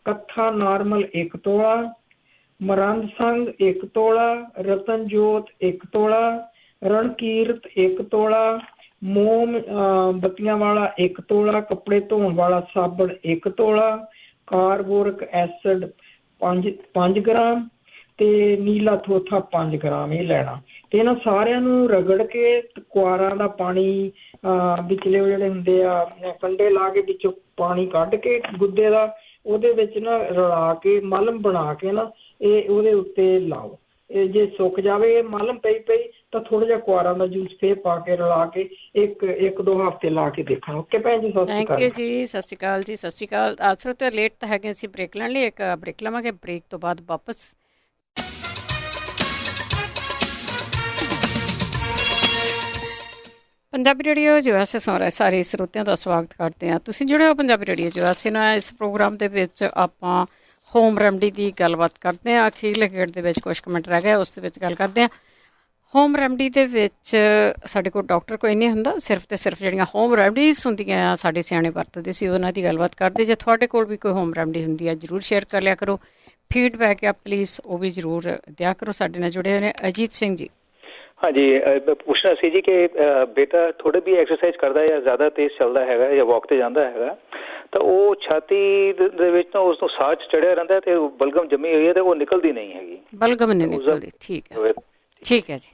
ਕੱਥਾ ਨਾਰਮਲ 1 ਤੋਲਾ, ਮਰੰਦ ਸੰਗ 1 ਤੋਲਾ, ਰਤਨ ਜੋਤ 1 ਤੋਲਾ, ਰਣਕੀਰਤ 1 ਤੋਲਾ, ਮੋਮ ਬੱਤੀਆਂ ਵਾਲਾ 1 ਤੋਲਾ, ਕੱਪੜੇ ਧੋਣ ਵਾਲਾ ਸਾਬਣ 1 ਤੋਲਾ, ਕਾਰਬੋਰਿਕ ਐਸਿਡ 5 ਗ੍ਰਾਮ ਤੇ ਨੀਲਾ ਥੋਥਾ 5 ਗ੍ਰਾਮ ਇਹ ਲੈਣਾ। ਤੇ ਇਹਨਾਂ ਸਾਰਿਆਂ ਨੂੰ ਰਗੜ ਕੇ ਕੁਆਰਾਂ ਦਾ ਪਾਣੀ ਵਿਚਲੇ ਜਿਹੜੇ ਹੁੰਦੇ ਆ ਕੰਡੇ ਲਾ ਕੇ ਵਿੱਚੋਂ ਪਾਣੀ ਕੱਢ ਕੇ ਗੁੱਦੇ ਦਾ ਉਹਦੇ ਵਿੱਚ ਨਾ ਰਲਾ ਕੇ ਮਲਮ ਬਣਾ ਕੇ ਨਾ ਇਹ ਉਹਦੇ ਉੱਤੇ ਲਾਓ। ਇਹ ਜੇ ਸੁੱਕ ਜਾਵੇ ਇਹ ਮਲਮ ਪਈ ਤਾਂ ਥੋੜਾ ਜਿਹਾ ਕੁਆਰਾਂ ਦਾ ਜੂਸ ਫੇਰ ਪਾ ਕੇ ਰਲਾ ਕੇ ਇੱਕ ਦੋ ਹਫ਼ਤੇ ਲਾ ਕੇ ਦੇਖਣਾ। ਓਕੇ ਭੈਣ ਜੀ, ਸਤਿ ਸ਼੍ਰੀ ਅਕਾਲ। ਥੈਂਕ ਯੂ ਜੀ, ਸਤਿ ਸ਼੍ਰੀ ਅਕਾਲ ਜੀ। ਸਤਿ ਸ਼੍ਰੀ ਅਕਾਲ। ਆਸਰੋ ਤੇ ਲੇਟ ਤਾਂ ਹੈਗੇ ਅਸੀਂ ਬ੍ਰੇਕ ਲੈਣ ਲਈ, ਇੱਕ ਬ੍ਰੇਕ ਲਵਾਂਗੇ। ਬ੍ਰੇਕ ਤੋਂ ਬਾਅਦ ਵਾਪਸ ਪੰਜਾਬੀ ਰੇਡੀਓ ਜੋ ਐਸੇ ਸੁਣ ਰਹੇ ਸਾਰੇ ਸਰੋਤਿਆਂ ਦਾ ਸਵਾਗਤ ਕਰਦੇ ਹਾਂ। ਤੁਸੀਂ ਜੁੜੇ ਹੋ ਪੰਜਾਬੀ ਰੇਡੀਓ ਜੋ ਐਸੇ ਨਾਲ। ਇਸ ਪ੍ਰੋਗਰਾਮ ਦੇ ਵਿੱਚ ਆਪਾਂ ਹੋਮ ਰੈਮਡੀ ਦੀ ਗੱਲਬਾਤ ਕਰਦੇ ਹਾਂ। ਅਖੀਰਲੇ ਗੇੜ ਦੇ ਵਿੱਚ ਕੁਛ ਕਮੈਂਟ ਰਹਿ ਗਿਆ, ਉਸ ਦੇ ਵਿੱਚ ਗੱਲ ਕਰਦੇ ਹਾਂ। ਹੋਮ ਰੈਮਡੀ ਦੇ ਵਿੱਚ ਸਾਡੇ ਕੋਲ ਡਾਕਟਰ ਕੋਈ ਨਹੀਂ ਹੁੰਦਾ, ਸਿਰਫ ਤੇ ਸਿਰਫ ਜਿਹੜੀਆਂ ਹੋਮ ਰੈਮਡੀਜ਼ ਹੁੰਦੀਆਂ ਆ ਸਾਡੇ ਸਿਆਣੇ ਵਰਤਦੇ ਸੀ ਉਹਨਾਂ ਦੀ ਗੱਲਬਾਤ ਕਰਦੇ। ਜੇ ਤੁਹਾਡੇ ਕੋਲ ਵੀ ਕੋਈ ਹੋਮ ਰੈਮਡੀ ਹੁੰਦੀ ਹੈ ਜ਼ਰੂਰ ਸ਼ੇਅਰ ਕਰ ਲਿਆ ਕਰੋ। ਫੀਡਬੈਕ ਆ ਪਲੀਜ਼ ਉਹ ਵੀ ਜ਼ਰੂਰ ਦਿਆ ਕਰੋ। ਸਾਡੇ ਨਾਲ ਜੁੜੇ ਹੋਏ ਨੇ ਅਜੀਤ ਸਿੰਘ ਜੀ। ਹਾਂਜੀ, ਪੁੱਛਣਾ ਸੀ ਜੀ ਕਿ ਬੇਟਾ ਥੋੜਾ ਵੀ ਐਕਸਰਸਾਈਜ਼ ਕਰਦਾ ਜਾਂ ਜ਼ਿਆਦਾ ਤੇਜ਼ ਚੱਲਦਾ ਹੈਗਾ ਜਾਂ ਵਾਕ ਤੇ ਜਾਂਦਾ ਹੈਗਾ ਤਾਂ ਉਹ ਛਾਤੀ ਦੇ ਵਿੱਚ ਨਾ ਉਸ ਨੂੰ ਸਾਹ ਚੜਿਆ ਰਹਿੰਦਾ ਤੇ ਬਲਗਮ ਜੰਮੀ ਹੋਈ ਹੈ ਤੇ ਉਹ ਨਿਕਲਦੀ ਨਹੀਂ ਹੈਗੀ। ਬਲਗਮ ਨਹੀਂ ਨਿਕਲਦੀ। ਠੀਕ ਹੈ, ਠੀਕ ਹੈ ਜੀ।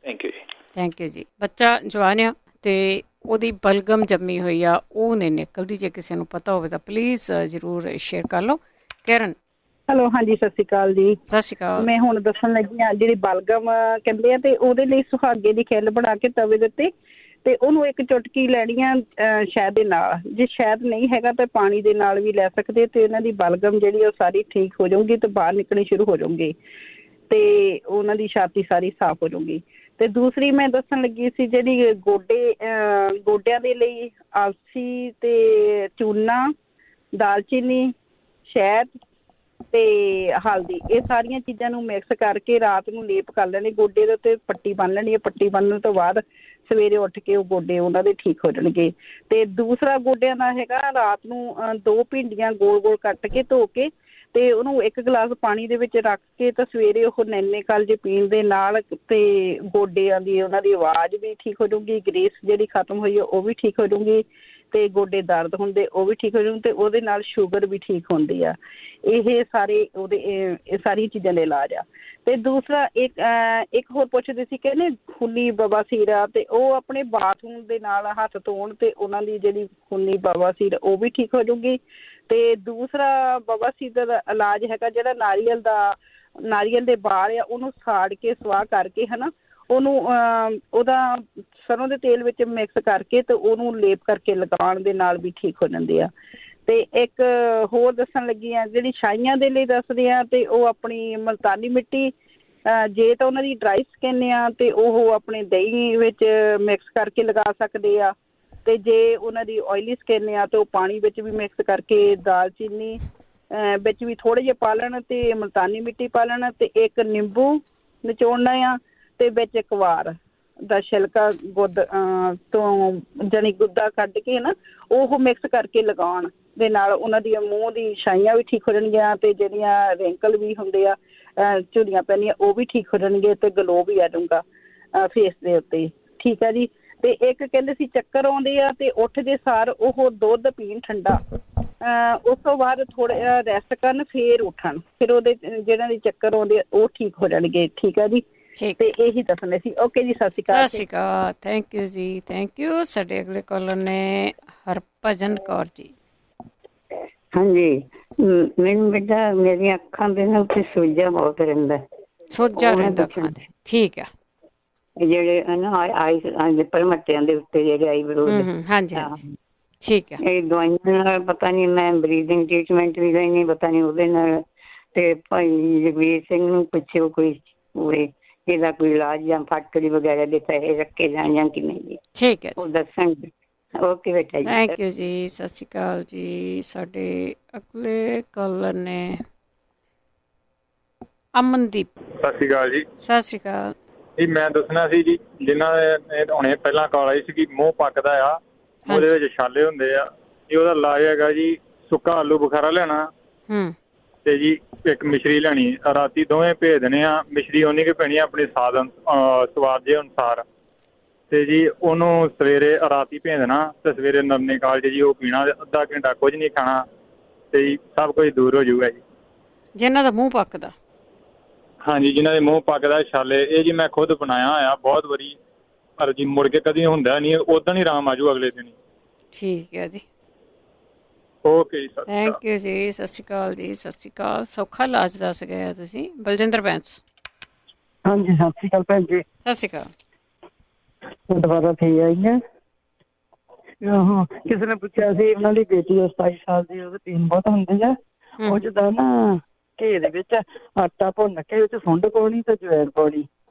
ਥੈਂਕ ਯੂ ਜੀ। ਥੈਂਕ ਯੂ ਜੀ। ਬੱਚਾ ਜਵਾਨ ਆ ਤੇ ਉਹਦੀ ਬਲਗਮ ਜੰਮੀ ਹੋਈ ਆ, ਉਹ ਨਹੀਂ ਨਿਕਲਦੀ। ਜੇ ਕਿਸੇ ਨੂੰ ਪਤਾ ਹੋਵੇ ਤਾਂ ਪਲੀਜ਼ ਜ਼ਰੂਰ ਸ਼ੇਅਰ ਕਰ ਲਓ। ਕਿਰਨ। ਹੈਲੋ, ਹਾਂਜੀ ਸਤਿ ਸ਼੍ਰੀ ਅਕਾਲ ਜੀ। ਸਤਿ ਸ਼੍ਰੀ ਅਕਾਲ। ਮੈਂ ਹੁਣ ਦੱਸਣ ਲੱਗੀ ਹਾਂ ਜਿਹੜੀ ਬਲਗਮ ਕਹਿੰਦੇ ਆ ਤੇ ਉਹਦੇ ਲਈ ਸੁਹਾਗੇ ਦੀ ਖਿੱਲ ਬਣਾ ਕੇ ਤਵੇ ਦੇ ਉੱਤੇ ਤੇ ਉਹਨੂੰ ਇੱਕ ਚੁਟਕੀ ਲੈਣੀ ਆ ਸ਼ਹਿਦ ਦੇ ਨਾਲ। ਜੇ ਸ਼ਹਿਦ ਨਹੀਂ ਹੈਗਾ ਤਾਂ ਪਾਣੀ ਦੇ ਨਾਲ ਵੀ ਲੈ ਸਕਦੇ ਤੇ ਇਹਨਾਂ ਦੀ ਬਲਗਮ ਜਿਹੜੀ ਉਹ ਸਾਰੀ ਠੀਕ ਹੋ ਜਾਊਗੀ ਤੇ ਬਾਹਰ ਨਿਕਲਣੀ ਸ਼ੁਰੂ ਹੋ ਜਾਊਗੀ ਤੇ ਉਹਨਾਂ ਦੀ ਛਾਤੀ ਸਾਰੀ ਸਾਫ਼ ਹੋ ਜਾਊਗੀ। ਤੇ ਦੂਸਰੀ ਮੈਂ ਦੱਸਣ ਲੱਗੀ ਸੀ ਜਿਹੜੀ ਗੋਡਿਆਂ ਦੇ ਲਈ ਅਲਸੀ ਤੇ ਚੂਨਾ, ਦਾਲਚੀਨੀ, ਸ਼ਹਿਦ ਤੇ ਹਲਦੀ, ਇਹ ਸਾਰੀਆਂ ਚੀਜ਼ਾਂ ਨੂੰ ਮਿਕਸ ਕਰਕੇ ਰਾਤ ਨੂੰ ਲੇਪ ਕਰ ਲੈਣੀ ਗੋਡੇ ਦੇ ਉੱਤੇ, ਪੱਟੀ ਬੰਨ ਲੈਣੀ ਹੈ। ਪੱਟੀ ਬੰਨਣ ਤੋਂ ਬਾਅਦ ਸਵੇਰੇ ਉੱਠ ਕੇ ਉਹ ਗੋਡੇ ਉਹਨਾਂ ਦੇ ਠੀਕ ਹੋ ਜਾਣਗੇ। ਤੇ ਦੂਸਰਾ ਗੋਡਿਆਂ ਦਾ ਹੈਗਾ ਰਾਤ ਨੂੰ 2 ਭਿੰਡੀਆਂ ਗੋਲ ਗੋਲ ਕੱਟ ਕੇ ਧੋ ਕੇ ਤੇ ਉਹਨੂੰ 1 ਗਲਾਸ ਪਾਣੀ ਦੇ ਵਿੱਚ ਰੱਖ ਕੇ ਤਾਂ ਸਵੇਰੇ ਉਹ ਨੈਨੇ ਕਾਲ ਜੇ ਪੀਣ ਦੇ ਨਾਲ ਤੇ ਗੋਡਿਆਂ ਦੀ ਉਹਨਾਂ ਦੀ ਆਵਾਜ਼ ਵੀ ਠੀਕ ਹੋ ਜਾਊਗੀ, ਗਰੀਸ ਜਿਹੜੀ ਖਤਮ ਹੋਈ ਹੈ ਉਹ ਵੀ ਠੀਕ ਹੋ ਜਾਊਗੀ ਤੇ ਗੋਡੇ ਦਰਦ ਹੁੰਦੇ ਉਹ ਵੀ ਠੀਕ ਹੋ ਜਾਊ ਤੇ ਉਹਦੇ ਨਾਲ ਸ਼ੂਗਰ ਵੀ ਠੀਕ ਹੁੰਦੀ ਆ। ਇਹ ਸਾਰੇ ਉਹਦੇ ਇਹ ਸਾਰੀਆਂ ਚੀਜ਼ਾਂ ਦੇ ਇਲਾਜ ਆ। ਤੇ ਦੂਸਰਾ ਇੱਕ ਹੋਰ ਪੁੱਛਦੇ ਸੀ ਕਹਿੰਦੇ ਖੂਨੀ ਬਵਾਸੀਰ ਆ ਤੇ ਉਹ ਆਪਣੇ ਬਾਥਰੂਮ ਦੇ ਨਾਲ ਹੱਥ ਧੋਣ ਤੇ ਉਹਨਾਂ ਦੀ ਜਿਹੜੀ ਖੂਨੀ ਬਵਾਸੀਰ ਉਹ ਵੀ ਠੀਕ ਹੋ ਜਾਊਗੀ। ਤੇ ਦੂਸਰਾ ਬਵਾਸੀਰ ਦਾ ਇਲਾਜ ਹੈਗਾ ਜਿਹੜਾ ਨਾਰੀਅਲ ਦੇ ਬਾਲ ਆ ਉਹਨੂੰ ਸਾੜ ਕੇ ਸਵਾਹ ਕਰਕੇ ਹਨਾ ਉਹਨੂੰ ਉਹਦਾ ਸਰੋਂ ਦੇ ਤੇਲ ਵਿੱਚ ਮਿਕਸ ਕਰਕੇ ਤੇ ਉਹਨੂੰ ਲੇਪ ਕਰਕੇ ਲਗਾਉਣ ਦੇ ਨਾਲ ਵੀ ਠੀਕ ਹੋ ਜਾਂਦੇ ਆ। ਤੇ ਇੱਕ ਹੋਰ ਦੱਸਣ ਲੱਗੀ ਆ ਜਿਹੜੀ ਛਾਈਆਂ ਦੇ ਲਈ ਦੱਸਦੇ ਆ ਤੇ ਉਹ ਆਪਣੀ ਮੁਲਤਾਨੀ ਮਿੱਟੀ ਜੇ ਤਾਂ ਉਹਨਾਂ ਦੀ ਡਰਾਈ ਸਕਿਨ ਆ ਤੇ ਉਹ ਆਪਣੇ ਦਹੀਂ ਵਿੱਚ ਮਿਕਸ ਕਰਕੇ ਲਗਾ ਸਕਦੇ ਆ ਤੇ ਜੇ ਉਹਨਾਂ ਦੀ ਆਇਲੀ ਸਕਿਨ ਆ ਤੇ ਉਹ ਪਾਣੀ ਵਿੱਚ ਵੀ ਮਿਕਸ ਕਰਕੇ ਦਾਲਚੀਨੀ ਵਿੱਚ ਵੀ ਥੋੜ੍ਹੇ ਜਿਹੇ ਪਾ ਲੈਣ ਤੇ ਮੁਲਤਾਨੀ ਮਿੱਟੀ ਪਾ ਲੈਣ ਤੇ ਇੱਕ ਨਿੰਬੂ ਨਿਚੋੜਨਾ ਆ ਤੇ ਵਿੱਚ ਕਵਾਰ ਦਾ ਛਿਲਕਾ ਤੋਂ ਜਾਣੀ ਗੁੱਦਾ ਕੱਢ ਕੇ ਨਾ ਉਹ ਮਿਕਸ ਕਰਕੇ ਲਗਾਉਣ ਦੇ ਨਾਲ ਉਹਨਾਂ ਦੀਆਂ ਮੂੰਹ ਦੀ ਛਾਈਆਂ ਵੀ ਠੀਕ ਹੋ ਜਾਣਗੀਆਂ ਤੇ ਜਿਹੜੀਆਂ ਰਿੰਕਲ ਵੀ ਹੁੰਦੇ ਆ ਝੁਰੀਆਂ ਪੈਂਦੀਆਂ ਉਹ ਵੀ ਠੀਕ ਹੋ ਜਾਣਗੇ ਤੇ ਗਲੋ ਵੀ ਆ ਜਾਊਗਾ ਫੇਸ ਦੇ ਉੱਤੇ। ਠੀਕ ਆ ਜੀ। ਤੇ ਇੱਕ ਕਹਿੰਦੇ ਸੀ ਚੱਕਰ ਆਉਂਦੇ ਆ ਤੇ ਉੱਠਦੇ ਸਾਰ ਉਹ ਦੁੱਧ ਪੀਣ ਠੰਡਾ ਉਸ ਤੋਂ ਬਾਅਦ ਥੋੜਾ ਰੈਸਟ ਕਰਨ, ਫੇਰ ਉੱਠਣ, ਫਿਰ ਉਹਦੇ ਜਿਹਨਾਂ ਦੇ ਚੱਕਰ ਆਉਂਦੇ ਉਹ ਠੀਕ ਹੋ ਜਾਣਗੇ। ਠੀਕ ਹੈ ਜੀ, ਤੇ ਇਹੀ ਦੱਸਣੇ ਸੀ। ਓਕੇ ਜੀ, ਸਤਿ ਸ਼੍ਰੀ ਅਕਾਲ। ਸਤਿ ਸ਼੍ਰੀ ਅਕਾਲ, ਥੈਂਕ ਯੂ ਜੀ, ਥੈਂਕ ਯੂ। ਸਾਡੇ ਅਗਲੇ ਕਾਲਰ ਨੇ ਹਰਭਜਨ ਕੌਰ ਜੀ। ਹਾਂਜੀ, ਮੈਨੂੰ ਬੇਟਾ ਮੇਰੀਆਂ ਅੱਖਾਂ ਦੇ ਨਾਲ ਤੇ ਸੋਜਾ ਬਹੁਤ ਰਹਿੰਦਾ। ਸੋਜਾ ਰਹਿੰਦਾ ਅੱਖਾਂ ਦੇ, ਠੀਕ ਆ। ਜਿਹੜੇ ਆਈ ਦੇ ਪਰਮੱਟਿਆਂ ਦੇ ਉੱਤੇ ਜਿਹੜੇ ਆਈ ਬਰੋ, ਹਾਂਜੀ ਹਾਂਜੀ, ਠੀਕ ਹੈ। ਇਹ ਦਵਾਈਆਂ ਨਾਲ ਪਤਾ ਨਹੀਂ, ਮੈਂ ਬਰੀਦਿੰਗ ਟ੍ਰੀਟਮੈਂਟ ਵੀ ਲੈਣੀ, ਪਤਾ ਨਹੀਂ ਉਹਦੇ ਨਾਲ। ਤੇ ਭਾਈ ਜਗਵੀਰ ਸਿੰਘ ਨੂੰ ਪੁੱਛਿਓ ਕੋਈ ਹੋਵੇ ਇਹਦਾ ਕੋਈ ਇਲਾਜ, ਜਾਂ ਫਟਕੜੀ ਵਗੈਰਾ ਦੇ ਪੈਸੇ ਰੱਖੇ ਜਾਣ ਜਾਂ ਕਿ ਨਹੀਂ ਜੀ। ਠੀਕ ਹੈ, ਉਹ ਦੱਸਾਂਗੇ। ਓਕੇ ਬੇਟਾ ਜੀ, ਥੈਂਕ ਯੂ ਜੀ, ਸਤਿ ਸ਼੍ਰੀ ਅਕਾਲ ਜੀ। ਸਾਡੇ ਅਗਲੇ ਕਾਲਰ ਨੇ ਅਮਨਦੀਪ। ਸਤਿ ਸ਼੍ਰੀ ਅਕਾਲ ਜੀ। ਸਤਿ ਸ਼੍ਰੀ ਅਕਾਲ ਜੀ। ਮੈਂ ਦੱਸਣਾ ਸੀ ਜੀ, ਜਿਨ੍ਹਾਂ ਦੇ ਹੁਣੇ ਪਹਿਲਾਂ ਕਾਲ ਆਈ ਸੀ ਕਿ ਮੂੰਹ ਪੱਕਦਾ ਆ, ਉਹਦੇ ਵਿੱਚ ਛਾਲੇ ਹੁੰਦੇ ਆ, ਇਹ ਉਹਦਾ ਇਲਾਜ ਹੈਗਾ ਜੀ, ਸੁੱਕਾ ਆਲੂ ਬੁਖਾਰਾ ਲੈਣਾ ਤੇ ਜੀ ਇੱਕ ਮਿਸ਼ਰੀ ਲੈਣੀ, ਰਾਤੀ ਦੋਵੇਂ ਭੇਜ ਦੇਣੇ ਆ। ਮਿਸ਼ਰੀ ਉਨੀ ਕੁ ਪੈਣੀ ਆਪਣੀ ਸਵਾਦ ਦੇ ਅਨੁਸਾਰ, ਤੇ ਜੀ ਉਹਨੂੰ ਸਵੇਰੇ ਰਾਤੀ ਭੇਜ ਦੇਣਾ ਤੇ ਸਵੇਰੇ ਨਰਨੇ ਕਾਲ ਜੀ ਉਹ ਪੀਣਾ, ਅੱਧਾ ਘੰਟਾ ਕੁਝ ਨਹੀਂ ਖਾਣਾ ਤੇ ਜੀ ਸਭ ਕੁਝ ਦੂਰ ਹੋ ਜਾਊਗਾ ਜੀ। ਜਿਹਨਾਂ ਦਾ ਮੂੰਹ ਪੱਕਦਾ? ਹਾਂਜੀ, ਜਿਨ੍ਹਾਂ ਦੇ ਮੂੰਹ ਪੱਕਦਾ ਛਾਲੇ, ਇਹ ਜੀ ਮੈਂ ਖੁਦ ਬਣਾਇਆ ਹੋਇਆ ਬਹੁਤ ਵਾਰੀ, ਪਰ ਜੀ ਮੁੜ ਕੇ ਕਦੀ ਹੁੰਦਾ ਨਹੀਂ, ਉਦਾਂ ਹੀ ਆਰਾਮ ਆਜੂ ਅਗਲੇ ਦਿਨ। ਠੀਕ ਹੈ ਜੀ, ਓਕੇ ਜੀ, ਥੈਂਕ ਯੂ ਜੀ, ਸਤਿ ਸ਼੍ਰੀ ਅਕਾਲ ਜੀ। ਸਤਿ ਸ਼੍ਰੀ ਅਕਾਲ। ਸੌਖਾ ਇਲਾਜ ਦੱਸ ਗਏ ਤੁਸੀਂ, ਬਲਜਿੰਦਰ ਬੈਂਸ। ਹਾਂਜੀ, ਸਤਿ ਸ਼੍ਰੀ ਅਕਾਲ ਭੈਣ ਜੀ। ਸਤਿ ਸ਼੍ਰੀ ਅਕਾਲ। ਦੁਬਾਰਾ ਫੇਰ ਆਈ ਹੈ। ਕਿਸੇ ਨੇ ਪੁੱਛਿਆ ਸੀ, ਉਹਨਾਂ ਦੀ ਬੇਟੀ 27 ਸਾਲ ਦੀ, ਉਹਦੇ ਪੀਣ ਬਹੁਤ ਹੁੰਦੀ ਆ। ਉਹ ਜਿੱਦਾਂ ਨਾ ਘੇ ਦੇ ਵਿੱਚ ਆਟਾ ਭੁੰਨ ਕੇ ਵਿੱਚ ਸੁੰਡ ਪਾਉਣੀ ਤੇ ਜਵੈਣ ਪਾਉਣੀ।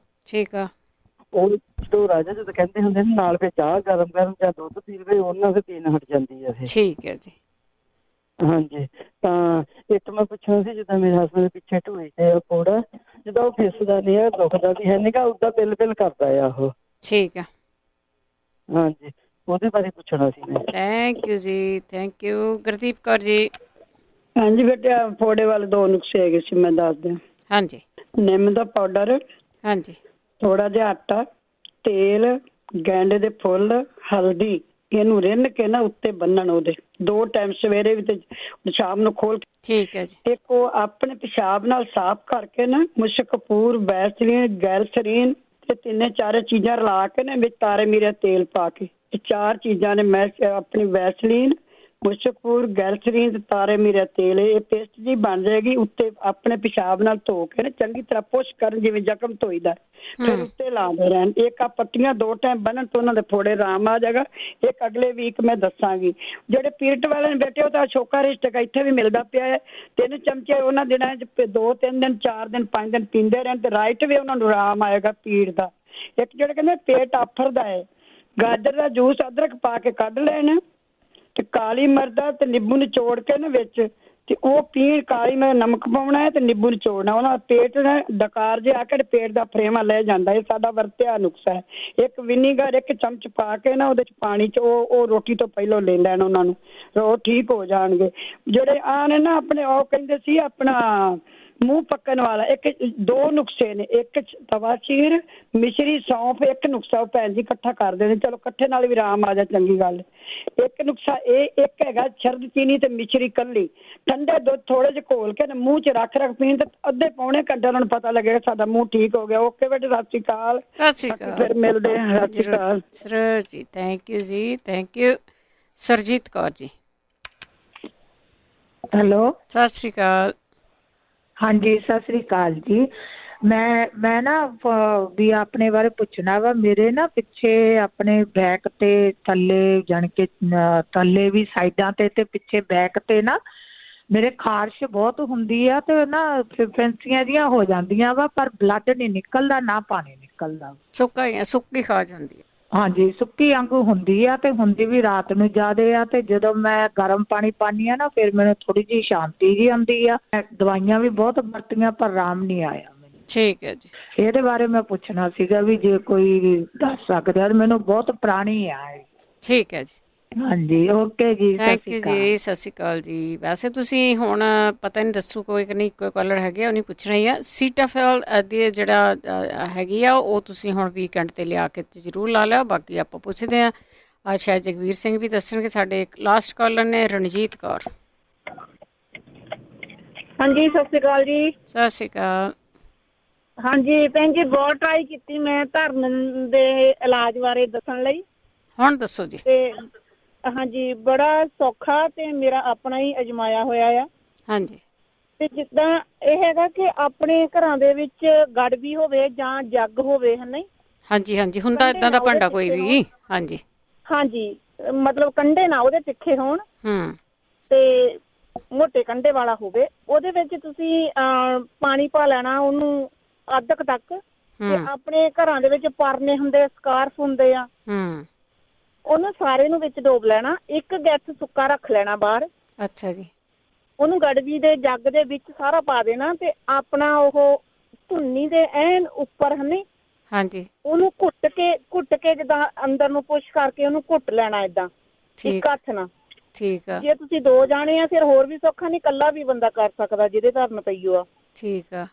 ਠੀਕ ਆ। ਉਹ ਜਦੋਂ ਰਾਜਾ ਜਦੋਂ ਕਹਿੰਦੇ ਹੁੰਦੇ ਨੇ ਨਾਲ ਫਿਰ ਚਾਹ ਗਰਮ ਗਰਮ ਜਾਂ ਦੁੱਧ ਪੀ ਲਵੇ, ਉਹਨਾਂ ਦੇ ਪੀਣ ਹਟ ਜਾਂਦੀ ਹੈ। ਠੀਕ ਹੈ ਜੀ। ਹਾਂਜੀ, ਤਾਂ ਇੱਕ ਮੈਂ ਪੁੱਛਣਾ ਸੀ, ਜਿੱਦਾਂ ਮੇਰੇ ਹਸਬੈਂਡ ਦੇ ਪਿੱਛੇ ਢੂਈ ਤੇ ਕੋੜਾ, ਜਿੱਦਾਂ ਉਹ ਫਿਸਦਾ ਨਹੀਂ ਹੈ, ਦੁਖਦਾ ਵੀ ਹੈ ਨੀਗਾ, ਉਦਾਂ ਬਿਲ ਬਿਲ ਕਰਦਾ ਆ ਉਹ। ਠੀਕ ਆ। ਹਾਂਜੀ, ਉਹਦੇ ਬਾਰੇ ਪੁੱਛਣਾ ਸੀ ਮੈਂ। ਥੈਂਕ ਯੂ ਜੀ, ਥੈਂਕ ਯੂ। ਗੁਰਦੀਪ ਕੌਰ ਜੀ। ਹਾਂਜੀ ਬੇਟਾ, ਫੋੜੇ ਵਾਲੇ 2 ਨੁਸਖੇ ਹੈਗੇ ਸੀ, ਮੈਂ ਦੱਸ ਦਿਆਂ। ਹਾਂਜੀ। ਨਿੰਮ ਦਾ ਪਾਊਡਰ, ਹਾਂਜੀ, ਥੋੜਾ ਜਿਹਾ ਆਟਾ, ਤੇਲ, ਗੈਂਡੇ ਦੇ ਫੁੱਲ, ਹਲਦੀ, ਇਹਨੂੰ ਰਿੰਨ ਕੇ ਨਾ ਉੱਤੇ ਬੰਨਣ ਉਹਦੇ 2 ਟਾਈਮ, ਸਵੇਰੇ ਵੀ ਤੇ ਸ਼ਾਮ ਨੂੰ ਖੋਲ ਕੇ। ਠੀਕ ਹੈ ਜੀ। ਇੱਕ ਉਹ ਆਪਣੇ ਪਿਸ਼ਾਬ ਨਾਲ ਸਾਫ਼ ਕਰਕੇ ਨਾ ਮੁਸ਼ਕ ਕਪੂਰ, ਵੈਸਲੀਨ, ਗੈਲਸਰੀਨ ਤੇ 3-4 ਚੀਜ਼ਾਂ ਰਲਾ ਕੇ ਨਾ ਵਿੱਚ ਤਾਰੇ ਮੀਰਾ ਤੇਲ ਪਾ ਕੇ, ਇਹ 4 ਚੀਜ਼ਾਂ ਨੇ ਮੈਂ ਆਪਣੀ ਵੈਸਲੀਨ, ਮੁਸ਼ਕਪੂਰ, ਗੈਲਸਰੀਨ ਤੇ ਤਾਰੇ ਮੀਰਾ ਤੇਲ, ਇਹ ਪੇਸਟ ਜੀ ਬਣ ਜਾਏਗੀ। ਉੱਤੇ ਆਪਣੇ ਪਿਸ਼ਾਬ ਨਾਲ ਧੋ ਕੇ ਨਾ ਚੰਗੀ ਤਰ੍ਹਾਂ ਪੁਸ਼ ਕਰਨ, ਜਿਵੇਂ ਜ਼ਖਮ ਧੋਈਦਾ, ਫਿਰ ਉੱਤੇ ਲਾਉਂਦੇ ਰਹਿਣ। ਇੱਕ ਆ ਪੱਟੀਆਂ 2 ਟਾਈਮ ਬੰਨਣ ਤੋਂ ਉਹਨਾਂ ਦੇ ਫੋੜੇ ਆਰਾਮ ਆ ਜਾਏਗਾ। ਇੱਕ ਅਗਲੇ ਵੀਕ ਮੈਂ ਦੱਸਾਂਗੀ। ਜਿਹੜੇ ਪੀਰੀਅਡ ਵਾਲੇ ਨੇ ਬੈਠੇ, ਉਹ ਤਾਂ ਛੋਕਾ ਰਿਸ਼ਟ ਇੱਥੇ ਵੀ ਮਿਲਦਾ ਪਿਆ ਹੈ। 3 ਚਮਚੇ ਉਹਨਾਂ ਦਿਨਾਂ 'ਚ 2-3 ਦਿਨ, 4 ਦਿਨ, 5 ਦਿਨ ਪੀਂਦੇ ਰਹਿਣ ਤੇ ਰਾਈਟ ਵੀ ਉਹਨਾਂ ਨੂੰ ਆਰਾਮ ਆਏਗਾ ਪੀੜ ਦਾ। ਇੱਕ ਜਿਹੜੇ ਕਹਿੰਦੇ ਪੇਟ ਆਫਰਦਾ ਹੈ, ਗਾਜਰ ਦਾ ਜੂਸ ਅਦਰਕ ਪਾ ਕੇ ਕੱਢ ਲੈਣ ਤੇ ਕਾਲੀ ਮਿਰਚ ਤੇ ਨਿੰਬੂ ਨਿਚੋੜ ਕੇ ਨਾ ਵਿੱਚ, ਤੇ ਉਹ ਪੀਣ। ਕਾਲੀ ਮਿਰਚ, ਨਮਕ ਪਾਉਣਾ ਹੈ ਤੇ ਨਿੰਬੂ ਨਿਚੋੜਨਾ, ਉਹਨਾਂ ਪੇਟ ਨਾ ਡਕਾਰ ਜੇ ਆ ਕੇ ਪੇਟ ਦਾ ਫਰੇਮਾ ਲੈ ਜਾਂਦਾ। ਇਹ ਸਾਡਾ ਵਰਤਿਆ ਨੁਕਸਾ ਹੈ। ਇੱਕ ਵਿਨੀਗਰ 1 ਚਮਚ ਪਾ ਕੇ ਨਾ ਉਹਦੇ 'ਚ ਪਾਣੀ 'ਚ ਉਹ ਰੋਟੀ ਤੋਂ ਪਹਿਲਾਂ ਲੈ ਲੈਣ ਉਹਨਾਂ ਨੂੰ, ਉਹ ਠੀਕ ਹੋ ਜਾਣਗੇ। ਜਿਹੜੇ ਆ ਨੇ ਨਾ ਆਪਣੇ, ਉਹ ਕਹਿੰਦੇ ਸੀ ਆਪਣਾ ਮੂੰਹ ਪੱਕਣ ਵਾਲਾ, 2 ਨੁਕਸੇ ਨੇ। ਇੱਕ ਤਵਾਚੀਰ, ਮਿਸ਼ਰੀ, ਸੌਂਫ, ਇੱਕ ਨੁਕਸਾ ਉਹ ਭੈਣ ਜੀ ਇਕੱਠਾ ਕਰ ਦੇਣੇ। ਚਲੋ ਇਕੱਠੇ ਨਾਲ ਵੀ ਆਰਾਮ ਆ ਜਾ, ਚੰਗੀ ਗੱਲ। ਇੱਕ ਨੁਕਸਾ ਇਹ, ਇੱਕ ਹੈਗਾ ਸ਼ਰਦ ਚੀਨੀ ਤੇ ਮਿਸ਼ਰੀ ਕੱਲੀ, ਠੰਡੇ ਦੁੱਧ ਥੋੜੇ ਜਿਹੇ ਘੋਲ ਕੇ ਮੂੰਹ 'ਚ ਰੱਖ ਪੀਣ, ਤੇ ਅੱਧੇ ਪੌਣੇ ਘੰਟੇ ਉਹਨਾਂ ਨੂੰ ਪਤਾ ਲੱਗੇਗਾ ਸਾਡਾ ਮੂੰਹ ਠੀਕ ਹੋ ਗਿਆ। ਓਕੇ ਬੇਟੇ, ਸਤਿ ਸ਼੍ਰੀ ਅਕਾਲ। ਸਤਿ ਸ਼੍ਰੀ ਅਕਾਲ, ਫਿਰ ਮਿਲਦੇ ਹਾਂ। ਸਤਿ ਸ਼੍ਰੀ ਅਕਾਲ ਸਰ ਜੀ, ਥੈਂਕ ਯੂ ਜੀ, thank you. Surjit Kaur ji. Hello, ਸਤਿ ਸ਼੍ਰੀ ਅਕਾਲ। ਹਾਂਜੀ, ਸਤਿ ਸ੍ਰੀ ਅਕਾਲ ਜੀ। ਮੈਂ ਨਾ ਵੀ ਆਪਣੇ ਬਾਰੇ ਪੁੱਛਣਾ ਵਾ। ਮੇਰੇ ਨਾ ਪਿੱਛੇ ਆਪਣੇ ਬੈਕ ਤੇ ਥੱਲੇ, ਜਾਣੀ ਕਿ ਥੱਲੇ ਵੀ ਸਾਈਡਾਂ ਤੇ ਪਿੱਛੇ ਬੈਕ ਤੇ ਨਾ ਮੇਰੇ ਖਾਰਸ਼ ਬਹੁਤ ਹੁੰਦੀ ਆ, ਤੇ ਨਾ ਫੈਂਸੀਆਂ ਜਿਹੀਆਂ ਹੋ ਜਾਂਦੀਆਂ ਵਾ, ਪਰ ਬਲੱਡ ਨਹੀਂ ਨਿਕਲਦਾ, ਨਾ ਪਾਣੀ ਨਿਕਲਦਾ। ਸੁੱਕੀ ਖਾ ਜਾਂਦੀ ਹੈ। ਹਾਂਜੀ, ਸੁੱਕੀ ਵਾਂਗੂ ਹੁੰਦੀ ਆ, ਤੇ ਹੁੰਦੀ ਵੀ ਰਾਤ ਨੂੰ ਜ਼ਿਆਦੇ ਆ। ਤੇ ਜਦੋਂ ਮੈਂ ਗਰਮ ਪਾਣੀ ਪਾਨੀ ਆ ਨਾ, ਫਿਰ ਮੈਨੂੰ ਥੋੜੀ ਜਿਹੀ ਸ਼ਾਂਤੀ ਜੀ ਆਉਂਦੀ ਆ। ਦਵਾਈਆਂ ਵੀ ਬਹੁਤ ਵਰਤੀਆਂ, ਪਰ ਆਰਾਮ ਨਹੀਂ ਆਇਆ ਮੈਨੂੰ। ਠੀਕ ਹੈ ਜੀ। ਇਹਦੇ ਬਾਰੇ ਮੈਂ ਪੁੱਛਣਾ ਸੀਗਾ ਵੀ ਜੇ ਕੋਈ ਦੱਸ ਸਕਦਾ। ਮੈਨੂੰ ਬਹੁਤ ਪੁਰਾਣੀ ਆ। ਠੀਕ ਹੈ ਜੀ। ਹਾਂਜੀ, ਓਕੇ ਜੀ, ਥੈਂਕ ਯੂ ਜੀ, ਸਤਿ ਸ਼੍ਰੀ ਅਕਾਲ ਜੀ। ਵੈਸੇ ਤੁਸੀਂ ਹੁਣ ਪਤਾ ਨਹੀਂ ਦੱਸੂ ਕੋਈ ਕਿ ਨਹੀਂ, ਕੋਈ ਕਾਲਰ ਹੈਗੇ ਆ, ਉਹਨੇ ਪੁੱਛਣਾ ਹੀ ਆ। ਸੀਟਾਫਿਲ ਦੀ ਜਿਹੜਾ ਹੈਗੀ ਆ, ਉਹ ਤੁਸੀਂ ਹੁਣ ਵੀਕਐਂਡ 'ਤੇ ਲਿਆ ਕੇ ਜ਼ਰੂਰ ਲਾ ਲਿਓ। ਬਾਕੀ ਆਪਾਂ ਪੁੱਛਦੇ ਹਾਂ। ਸ਼ਾਇਦ ਜਗਵੀਰ ਸਿੰਘ ਵੀ ਦੱਸਣਗੇ। ਸਾਡੇ ਲਾਸਟ ਕਾਲਰ ਨੇ ਰਣਜੀਤ ਕੌਰ। ਹਾਂਜੀ ਸਤਿ ਸ਼੍ਰੀ ਅਕਾਲ ਜੀ। ਸਤਿ ਸ਼੍ਰੀ ਅਕਾਲ। ਹਾਂਜੀ ਭੈਣ ਜੀ ਬਹੁਤ ਟਰਾਈ ਕੀਤੀ ਮੈਂ ਧਰਨ ਦੇ ਇਲਾਜ ਬਾਰੇ ਦੱਸਣ ਲਈ। ਹੁਣ ਦੱਸੋ ਜੀ। ਤੇ ਹਾਂਜੀ ਬੜਾ ਸੌਖਾ ਤੇ ਮੇਰਾ ਆਪਣਾ ਹੀ ਅਜਮਾਇਆ ਹੋਇਆ ਆ। ਹਾਂਜੀ। ਤੇ ਜਿੱਦਾਂ ਇਹ ਹੈਗਾ ਕਿ ਆਪਣੇ ਘਰਾਂ ਦੇ ਵਿੱਚ ਗੜਬੀ ਹੋਵੇ ਜਾਂ ਜੱਗ ਹੋਵੇ ਹਨਾ। ਹਾਂਜੀ ਹਾਂਜੀ ਹੁੰਦਾ ਏਦਾਂ ਦਾ ਭਾਂਡਾ ਕੋਈ ਵੀ। ਹਾਂਜੀ ਹਾਂਜੀ ਮਤਲਬ ਕੰਢੇ ਨਾ ਉਹਦੇ ਤਿੱਖੇ ਹੋਣ ਤੇ ਮੋਟੇ ਕੰਢੇ ਵਾਲਾ ਹੋਵੇ। ਉਹਦੇ ਵਿੱਚ ਤੁਸੀਂ ਪਾਣੀ ਪਾ ਲੈਣਾ ਉਹਨੂੰ ਅੱਧ ਕੁ ਤੱਕ। ਤੇ ਆਪਣੇ ਘਰਾਂ ਦੇ ਵਿੱਚ ਪਰਨੇ ਹੁੰਦੇ ਸਕਾਰਫ ਹੁੰਦੇ ਆ ਉਹਨੂੰ ਸਾਰੇ ਨੂੰ ਵਿੱਚ ਡੋਬ ਲੈਣਾ। ਇੱਕ ਗੈਸ ਸੁੱਕਾ ਰੱਖ ਲੈਣਾ ਬਾਹਰ। ਅੱਛਾ ਜੀ। ਉਹਨੂੰ ਗੜਬੀ ਦੇ ਜੱਗ ਦੇ ਵਿੱਚ ਸਾਰਾ ਪਾ ਦੇਣਾ ਤੇ ਆਪਣਾ ਉਹ ਧੁੰਨੀ ਦੇ ਐਨ ਉੱਪਰ ਹਨੇ। ਹਾਂਜੀ। ਉਹਨੂੰ ਘੁੱਟ ਕੇ ਜਿੱਦਾਂ ਅੰਦਰ ਨੂੰ ਪੁਸ਼ ਕਰਕੇ ਉਹਨੂੰ ਘੁੱਟ ਲੈਣਾ ਏਦਾਂ ਇੱਕ ਹੱਥ ਨਾਲ। ਠੀਕ ਆ। ਜੇ ਤੁਸੀਂ 2 ਜਾਣੇ ਆ ਫਿਰ ਹੋਰ ਵੀ ਸੌਖਾ ਨਹੀਂ, ਇਕੱਲਾ ਵੀ ਬੰਦਾ ਕਰ ਸਕਦਾ ਜਿਹਦੇ ਧਰਨ ਪਈ ਆ। ਠੀਕ ਆ।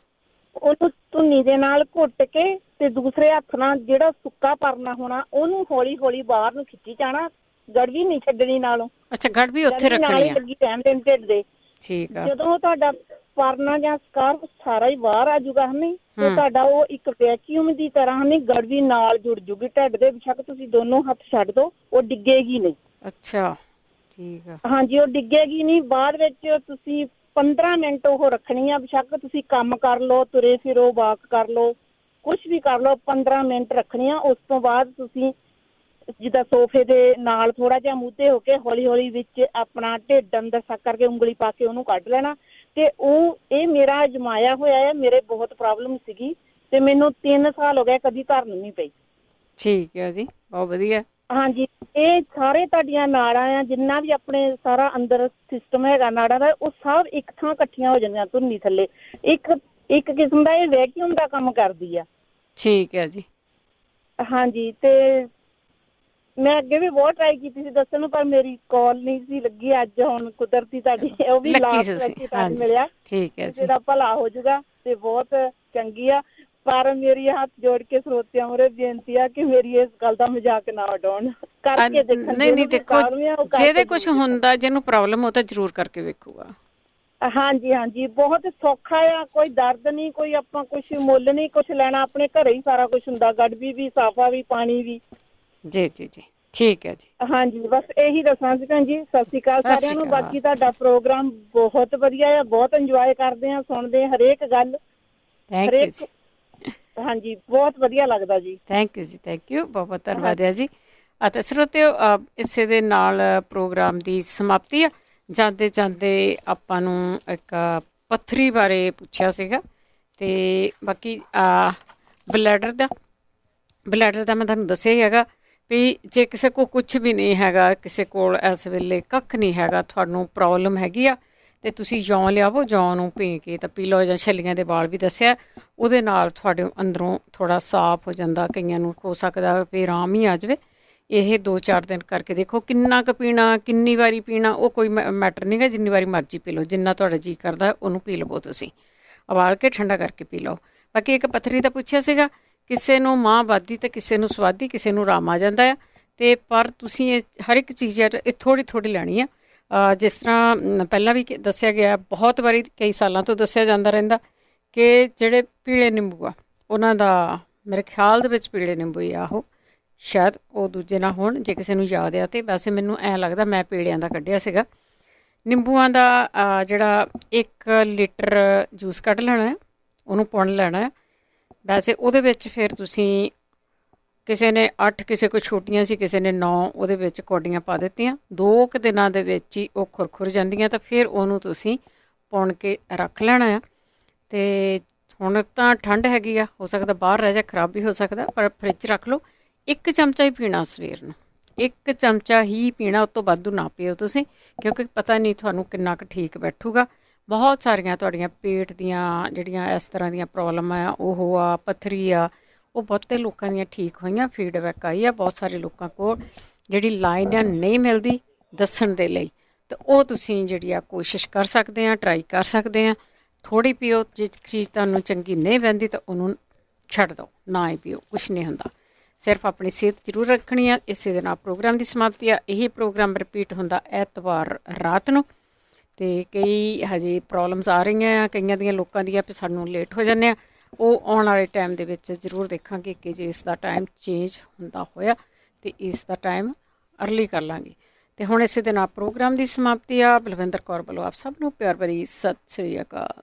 ਉਹਨੂੰ ਧੁੰਨੀ ਦੇ ਨਾਲ ਘੁੱਟ ਕੇ ਤੇ ਦੂਸਰੇ ਹੱਥ ਨਾਲ ਜਿਹੜਾ ਸੁੱਕਾ ਪਰਨਾ ਹੋਣਾ ਉਹਨੂੰ ਹੌਲੀ ਹੌਲੀ ਬਾਹਰ ਨੂੰ ਖਿੱਚੀ ਜਾਣਾ। ਗੜਵੀ ਨਹੀਂ ਛੱਡਣੀ ਨਾਲੋਂ। ਅੱਛਾ ਗੜਵੀ ਉੱਥੇ ਰੱਖਣੀ ਆ। ਲੱਗੀ ਰਹਿਣ ਦੇਣ ਢਿੱਡ ਦੇ। ਠੀਕ ਆ। ਜਦੋਂ ਤੁਹਾਡਾ ਪਰਨਾ ਜਾਂ ਸਕਾਰਫ ਸਾਰਾ ਹੀ ਬਾਹਰ ਆ ਜਾਊਗਾ ਹਨੀ ਤੇ ਤੁਹਾਡਾ ਉਹ ਇੱਕ ਵੈਕਿਊਮ ਦੀ ਤਰ੍ਹਾਂ ਹਨੀ ਗੜਵੀ ਨਾਲ ਜੁੜ ਜੂਗੀ ਢਿੱਡ ਦੇ। ਬੇਸ਼ੱਕ ਤੁਸੀਂ ਦੋਨੋਂ ਹੱਥ ਛੱਡ ਦੋ ਉਹ ਡਿੱਗੇਗੀ ਨਹੀਂ। ਅੱਛਾ ਠੀਕ ਆ। ਹਾਂਜੀ ਉਹ ਡਿੱਗੇਗੀ ਨਹੀਂ। ਬਾਅਦ ਵਿੱਚ ਤੁਸੀਂ 15 ਮਿੰਟ ਉਹ ਰੱਖਣੀ ਆ। ਬੇਸ਼ੱਕ ਤੁਸੀਂ ਕੰਮ ਕਰ ਲਓ, ਤੁਰੇ ਫਿਰੋ, ਵਾਕ ਕਰ ਲਓ, ਕੁਛ ਵੀ ਕਰ ਲਓ, 15 ਮਿੰਟ ਰੱਖਣੀ ਆ। ਉਸ ਤੋਂ ਬਾਅਦ ਤੁਸੀਂ ਜਿੱਦਾਂ ਸੋਫੇ ਦੇ ਨਾਲ ਥੋੜਾ ਜਿਹਾ ਮੂਧੇ ਹੋ ਕੇ ਹੌਲੀ ਹੌਲੀ ਵਿੱਚ ਆਪਣਾ ਢਿੱਡ ਅੰਦਰ ਸੱਕ ਕਰਕੇ ਉਂਗਲੀ ਪਾ ਕੇ ਉਹਨੂੰ ਕੱਢ ਲੈਣਾ। ਤੇ ਇਹ ਮੇਰਾ ਅਜਮਾਇਆ ਹੋਇਆ ਹੈ। ਮੇਰੇ ਬਹੁਤ ਪ੍ਰੋਬਲਮ ਸੀਗੀ ਤੇ ਮੈਨੂੰ 3 ਸਾਲ ਹੋ ਗਏ ਕਦੀ ਧਰਨ ਨਹੀਂ ਪਈ। ਠੀਕ ਹੈ ਜੀ ਬਹੁਤ ਵਧੀਆ। ਹਾਂਜੀ ਇਹ ਸਾਰੇ ਤੁਹਾਡੀਆਂ ਨਾੜਾਂ ਆ ਜਿੰਨਾ ਵੀ ਆਪਣੇ ਸਾਰਾ ਅੰਦਰ ਸਿਸਟਮ ਹੈਗਾ ਨਾੜਾਂ ਦਾ ਉਹ ਸਭ ਇੱਕ ਥਾਂ ਇਕੱਠੀਆਂ ਹੋ ਜਾਂਦੀਆਂ ਧੁੰਨੀ ਥੱਲੇ। ਇੱਕ ਕਿਸਮ ਦਾ ਇਹ ਵੈਕਿਊਮ ਦਾ ਕੰਮ ਕਰਦੀ ਆ। ਠੀਕ ਹੈ ਜੀ। ਹਾਂਜੀ ਤੇ ਮੈਂ ਅੱਗੇ ਵੀ ਬਹੁਤ ਟਰਾਈ ਕੀਤੀ ਸੀ ਦੱਸਣ ਨੂੰ ਪਰ ਮੇਰੀ ਕਾਲ ਨਹੀਂ ਸੀ ਲੱਗੀ। ਅੱਜ ਹੁਣ ਕੁਦਰਤੀ ਤੁਹਾਡੀ ਉਹ ਵੀ ਲਾਸਟ ਮਿਲਿਆ। ਠੀਕ ਹੈ ਜੀ। ਜਿਹਦਾ ਭਲਾ ਹੋ ਜਾਊਗਾ ਤੇ ਬਹੁਤ ਚੰਗੀ ਆ। ਪਰ ਮੇਰੀ ਹੱਥ ਜੋੜ ਕੇ ਸਰੋਤਿਆਂ ਮੂਹਰੇ ਬੇਨਤੀ ਆ ਕਿ ਮੇਰੀ ਇਸ ਗੱਲ ਦਾ ਮਜ਼ਾਕ ਨਾ ਉਡਾਉਣ। ਕਰਕੇ ਦੇਖਣ। ਨਹੀਂ ਦੇਖੋ ਜਿਹਦੇ ਕੁਛ ਹੁੰਦਾ ਜਿਹਨੂੰ ਪ੍ਰੋਬਲਮ ਉਹ ਤਾਂ ਜ਼ਰੂਰ ਕਰਕੇ ਵੇਖੂਗਾ। ਹਾਂਜੀ ਹਾਂਜੀ ਬਹੁਤ ਸੌਖਾ ਆ। ਕੋਈ ਦਰਦ ਨਹੀਂ, ਕੋਈ ਆਪਾਂ ਕੁਛ ਮੁੱਲ ਨਹੀਂ ਕੁਛ ਲੈਣਾ। ਆਪਣੇ ਘਰੇ ਹੀ ਸਾਰਾ ਕੁਛ ਹੁੰਦਾ। ਗੜਬੀ ਵੀ, ਸਾਫਾ ਵੀ, ਪਾਣੀ ਵੀ। ਜੀ ਜੀ ਜੀ ਠੀਕ ਹੈ ਜੀ। ਹਾਂਜੀ ਬਸ ਇਹੀ ਦੱਸਣਾ ਸੀ ਭੈਣ ਜੀ। ਸਤਿ ਸ਼੍ਰੀ ਅਕਾਲ ਸਾਰਿਆਂ ਨੂੰ। ਬਾਕੀ ਤੁਹਾਡਾ ਪ੍ਰੋਗਰਾਮ ਬਹੁਤ ਵਧੀਆ ਆ। ਬਹੁਤ ਇੰਜੋਏ ਕਰਦੇ ਆ, ਸੁਣਦੇ ਹਰੇਕ ਗੱਲ ਹਰੇਕ। ਹਾਂਜੀ ਬਹੁਤ ਵਧੀਆ ਲੱਗਦਾ ਜੀ। ਥੈਂਕ ਯੂ ਜੀ। ਥੈਂਕ ਯੂ ਬਹੁਤ ਬਹੁਤ ਧੰਨਵਾਦ ਹੈ ਜੀ। ਅਤੇ ਸਰੋਤਿਓ ਇਸੇ ਦੇ ਨਾਲ ਪ੍ਰੋਗਰਾਮ ਦੀ ਸਮਾਪਤੀ ਆ। ਜਾਂਦੇ ਜਾਂਦੇ ਆਪਾਂ ਨੂੰ ਇੱਕ ਪੱਥਰੀ ਬਾਰੇ ਪੁੱਛਿਆ ਸੀਗਾ ਤੇ ਬਾਕੀ ਬਲੈਡਰ ਦਾ ਮੈਂ ਤੁਹਾਨੂੰ ਦੱਸਿਆ ਹੀ ਹੈਗਾ ਵੀ ਜੇ ਕਿਸੇ ਕੋਲ ਕੁਛ ਵੀ ਨਹੀਂ ਹੈਗਾ, ਕਿਸੇ ਕੋਲ ਇਸ ਵੇਲੇ ਕੱਖ ਨਹੀਂ ਹੈਗਾ, ਤੁਹਾਨੂੰ ਪ੍ਰੋਬਲਮ ਹੈਗੀ ਆ ਅਤੇ ਤੁਸੀਂ ਜੌਂ ਲਿਆਵੋ, ਜੌਂ ਨੂੰ ਭੇ ਕੇ ਤਾਂ ਪੀ ਲਓ। ਜਾਂ ਛੱਲੀਆਂ ਦੇ ਵਾਲ ਵੀ ਦੱਸਿਆ ਉਹਦੇ ਨਾਲ ਤੁਹਾਡੇ ਅੰਦਰੋਂ ਥੋੜ੍ਹਾ ਸਾਫ਼ ਹੋ ਜਾਂਦਾ। ਕਈਆਂ ਨੂੰ ਹੋ ਸਕਦਾ ਵੀ ਆਰਾਮ ਹੀ ਆ ਜਾਵੇ। ਇਹ 2-4 ਦਿਨ ਕਰਕੇ ਦੇਖੋ। ਕਿੰਨਾ ਕੁ ਪੀਣਾ, ਕਿੰਨੀ ਵਾਰੀ ਪੀਣਾ ਉਹ ਕੋਈ ਮੈਟਰ ਨਹੀਂ ਗਾ। ਜਿੰਨੀ ਵਾਰੀ ਮਰਜ਼ੀ ਪੀ ਲਓ, ਜਿੰਨਾ ਤੁਹਾਡਾ ਜੀਅ ਕਰਦਾ ਉਹਨੂੰ ਪੀ ਲਵੋ। ਤੁਸੀਂ ਉਬਾਲ ਕੇ ਠੰਡਾ ਕਰਕੇ ਪੀ ਲਓ। ਬਾਕੀ ਇੱਕ ਪੱਥਰੀ ਦਾ ਪੁੱਛਿਆ ਸੀਗਾ। ਕਿਸੇ ਨੂੰ ਮਾਂਹ ਵੱਧਦੀ ਅਤੇ ਕਿਸੇ ਨੂੰ ਸਵਾਦੀ, ਕਿਸੇ ਨੂੰ ਆਰਾਮ ਆ ਜਾਂਦਾ ਆ। ਅਤੇ ਪਰ ਤੁਸੀਂ ਇਹ ਹਰ ਇੱਕ ਚੀਜ਼ ਹੈ ਇਹ ਥੋੜ੍ਹੀ ਲੈਣੀ ਆ। ਜਿਸ ਤਰ੍ਹਾਂ ਪਹਿਲਾਂ ਵੀ ਦੱਸਿਆ ਗਿਆ, ਬਹੁਤ ਵਾਰੀ ਕਈ ਸਾਲਾਂ ਤੋਂ ਦੱਸਿਆ ਜਾਂਦਾ ਰਹਿੰਦਾ ਕਿ ਜਿਹੜੇ ਪੀਲੇ ਨਿੰਬੂ ਆ ਉਹਨਾਂ ਦਾ ਮੇਰੇ ਖਿਆਲ ਦੇ ਵਿੱਚ ਪੀਲੇ ਨਿੰਬੂ ਹੀ ਆ ਉਹ, ਸ਼ਾਇਦ ਉਹ ਦੂਜੇ ਨਾ ਹੋਣ ਜੇ ਕਿਸੇ ਨੂੰ ਯਾਦ ਆ। ਅਤੇ ਵੈਸੇ ਮੈਨੂੰ ਐਂ ਲੱਗਦਾ ਮੈਂ ਪੀਲਿਆਂ ਦਾ ਕੱਢਿਆ ਸੀਗਾ। ਨਿੰਬੂਆਂ ਦਾ ਜਿਹੜਾ 1 ਲੀਟਰ ਜੂਸ ਕੱਢ ਲੈਣਾ ਹੈ, ਉਹਨੂੰ ਪੁਣ ਲੈਣਾ ਹੈ। ਵੈਸੇ ਉਹਦੇ ਵਿੱਚ ਫਿਰ ਤੁਸੀਂ ਕਿਸੇ ਨੇ 8, ਕਿਸੇ ਕੋਲ ਛੋਟੀਆਂ ਸੀ, ਕਿਸੇ ਨੇ 9 ਉਹਦੇ ਵਿੱਚ ਕੌਡੀਆਂ ਪਾ ਦਿੱਤੀਆਂ। 2 ਕੁ ਦਿਨਾਂ ਦੇ ਵਿੱਚ ਹੀ ਉਹ ਖੁਰਖੁਰ ਜਾਂਦੀਆਂ ਤਾਂ ਫਿਰ ਉਹਨੂੰ ਤੁਸੀਂ ਪੁਣ ਕੇ ਰੱਖ ਲੈਣਾ ਆ। ਅਤੇ ਹੁਣ ਤਾਂ ਠੰਡ ਹੈਗੀ ਆ, ਹੋ ਸਕਦਾ ਬਾਹਰ ਰਹਿ ਜਾ, ਖਰਾਬ ਵੀ ਹੋ ਸਕਦਾ, ਪਰ ਫਰਿੱਜ ਰੱਖ ਲਓ। 1 ਚਮਚਾ ਹੀ ਪੀਣਾ ਸਵੇਰ ਨੂੰ, 1 ਚਮਚਾ ਹੀ ਪੀਣਾ। ਉਹ ਤੋਂ ਵਾਧੂ ਨਾ ਪੀਓ ਤੁਸੀਂ, ਕਿਉਂਕਿ ਪਤਾ ਨਹੀਂ ਤੁਹਾਨੂੰ ਕਿੰਨਾ ਕੁ ਠੀਕ ਬੈਠੂਗਾ। ਬਹੁਤ ਸਾਰੀਆਂ ਤੁਹਾਡੀਆਂ ਪੇਟ ਦੀਆਂ ਜਿਹੜੀਆਂ ਇਸ ਤਰ੍ਹਾਂ ਦੀਆਂ ਪ੍ਰੋਬਲਮ ਆ, ਉਹ ਆ ਪੱਥਰੀ ਆ, ਉਹ ਬਹੁਤੇ ਲੋਕਾਂ ਦੀਆਂ ਠੀਕ ਹੋਈਆਂ। ਫੀਡਬੈਕ ਆਈ ਆ ਬਹੁਤ ਸਾਰੇ ਲੋਕਾਂ ਕੋਲ ਜਿਹੜੀ ਲਾਈਨ ਆ ਨਹੀਂ ਮਿਲਦੀ ਦੱਸਣ ਦੇ ਲਈ। ਤਾਂ ਉਹ ਤੁਸੀਂ ਜਿਹੜੀ ਆ ਕੋਸ਼ਿਸ਼ ਕਰ ਸਕਦੇ ਆ, ਟਰਾਈ ਕਰ ਸਕਦੇ ਆ। ਥੋੜ੍ਹੀ ਪੀਓ, ਜੇ ਚੀਜ਼ ਤੁਹਾਨੂੰ ਚੰਗੀ ਨਹੀਂ ਰਹਿੰਦੀ ਤਾਂ ਉਹਨੂੰ ਛੱਡ ਦਿਓ, ਨਾ ਹੀ ਪੀਓ, ਕੁਛ ਨਹੀਂ ਹੁੰਦਾ। ਸਿਰਫ ਆਪਣੀ ਸਿਹਤ ਜ਼ਰੂਰ ਰੱਖਣੀ ਆ। ਇਸੇ ਦੇ ਨਾਲ ਪ੍ਰੋਗਰਾਮ ਦੀ ਸਮਾਪਤੀ ਆ। ਇਹ ਪ੍ਰੋਗਰਾਮ ਰਿਪੀਟ ਹੁੰਦਾ ਐਤਵਾਰ ਰਾਤ ਨੂੰ ਤੇ ਕਈ ਹਜੇ ਪ੍ਰੋਬਲਮਸ ਆ ਰਹੀਆਂ ਆ ਕਈਆਂ ਦੀਆਂ ਲੋਕਾਂ ਦੀਆਂ, ਵੀ ਸਾਨੂੰ ਲੇਟ ਹੋ ਜਾਂਦੇ ਆ। ਉਹ ਆਉਣ ਵਾਲੇ ਟਾਈਮ ਦੇ ਵਿੱਚ ਜ਼ਰੂਰ ਦੇਖਾਂਗੇ ਕਿ ਜੇ ਇਸ ਦਾ ਟਾਈਮ ਚੇਂਜ ਹੁੰਦਾ ਹੋਇਆ ਤੇ ਇਸ ਦਾ ਟਾਈਮ ਅਰਲੀ ਕਰ ਲਾਂਗੇ। ਤੇ ਹੁਣ ਇਸੇ ਦੇ ਨਾਲ ਪ੍ਰੋਗਰਾਮ ਦੀ ਸਮਾਪਤੀ ਆ। ਬਲਵਿੰਦਰ ਕੌਰ ਵੱਲੋਂ ਆਪ ਸਭ ਨੂੰ ਪਿਆਰ ਭਰੀ ਸਤਿ ਸ੍ਰੀ ਅਕਾਲ।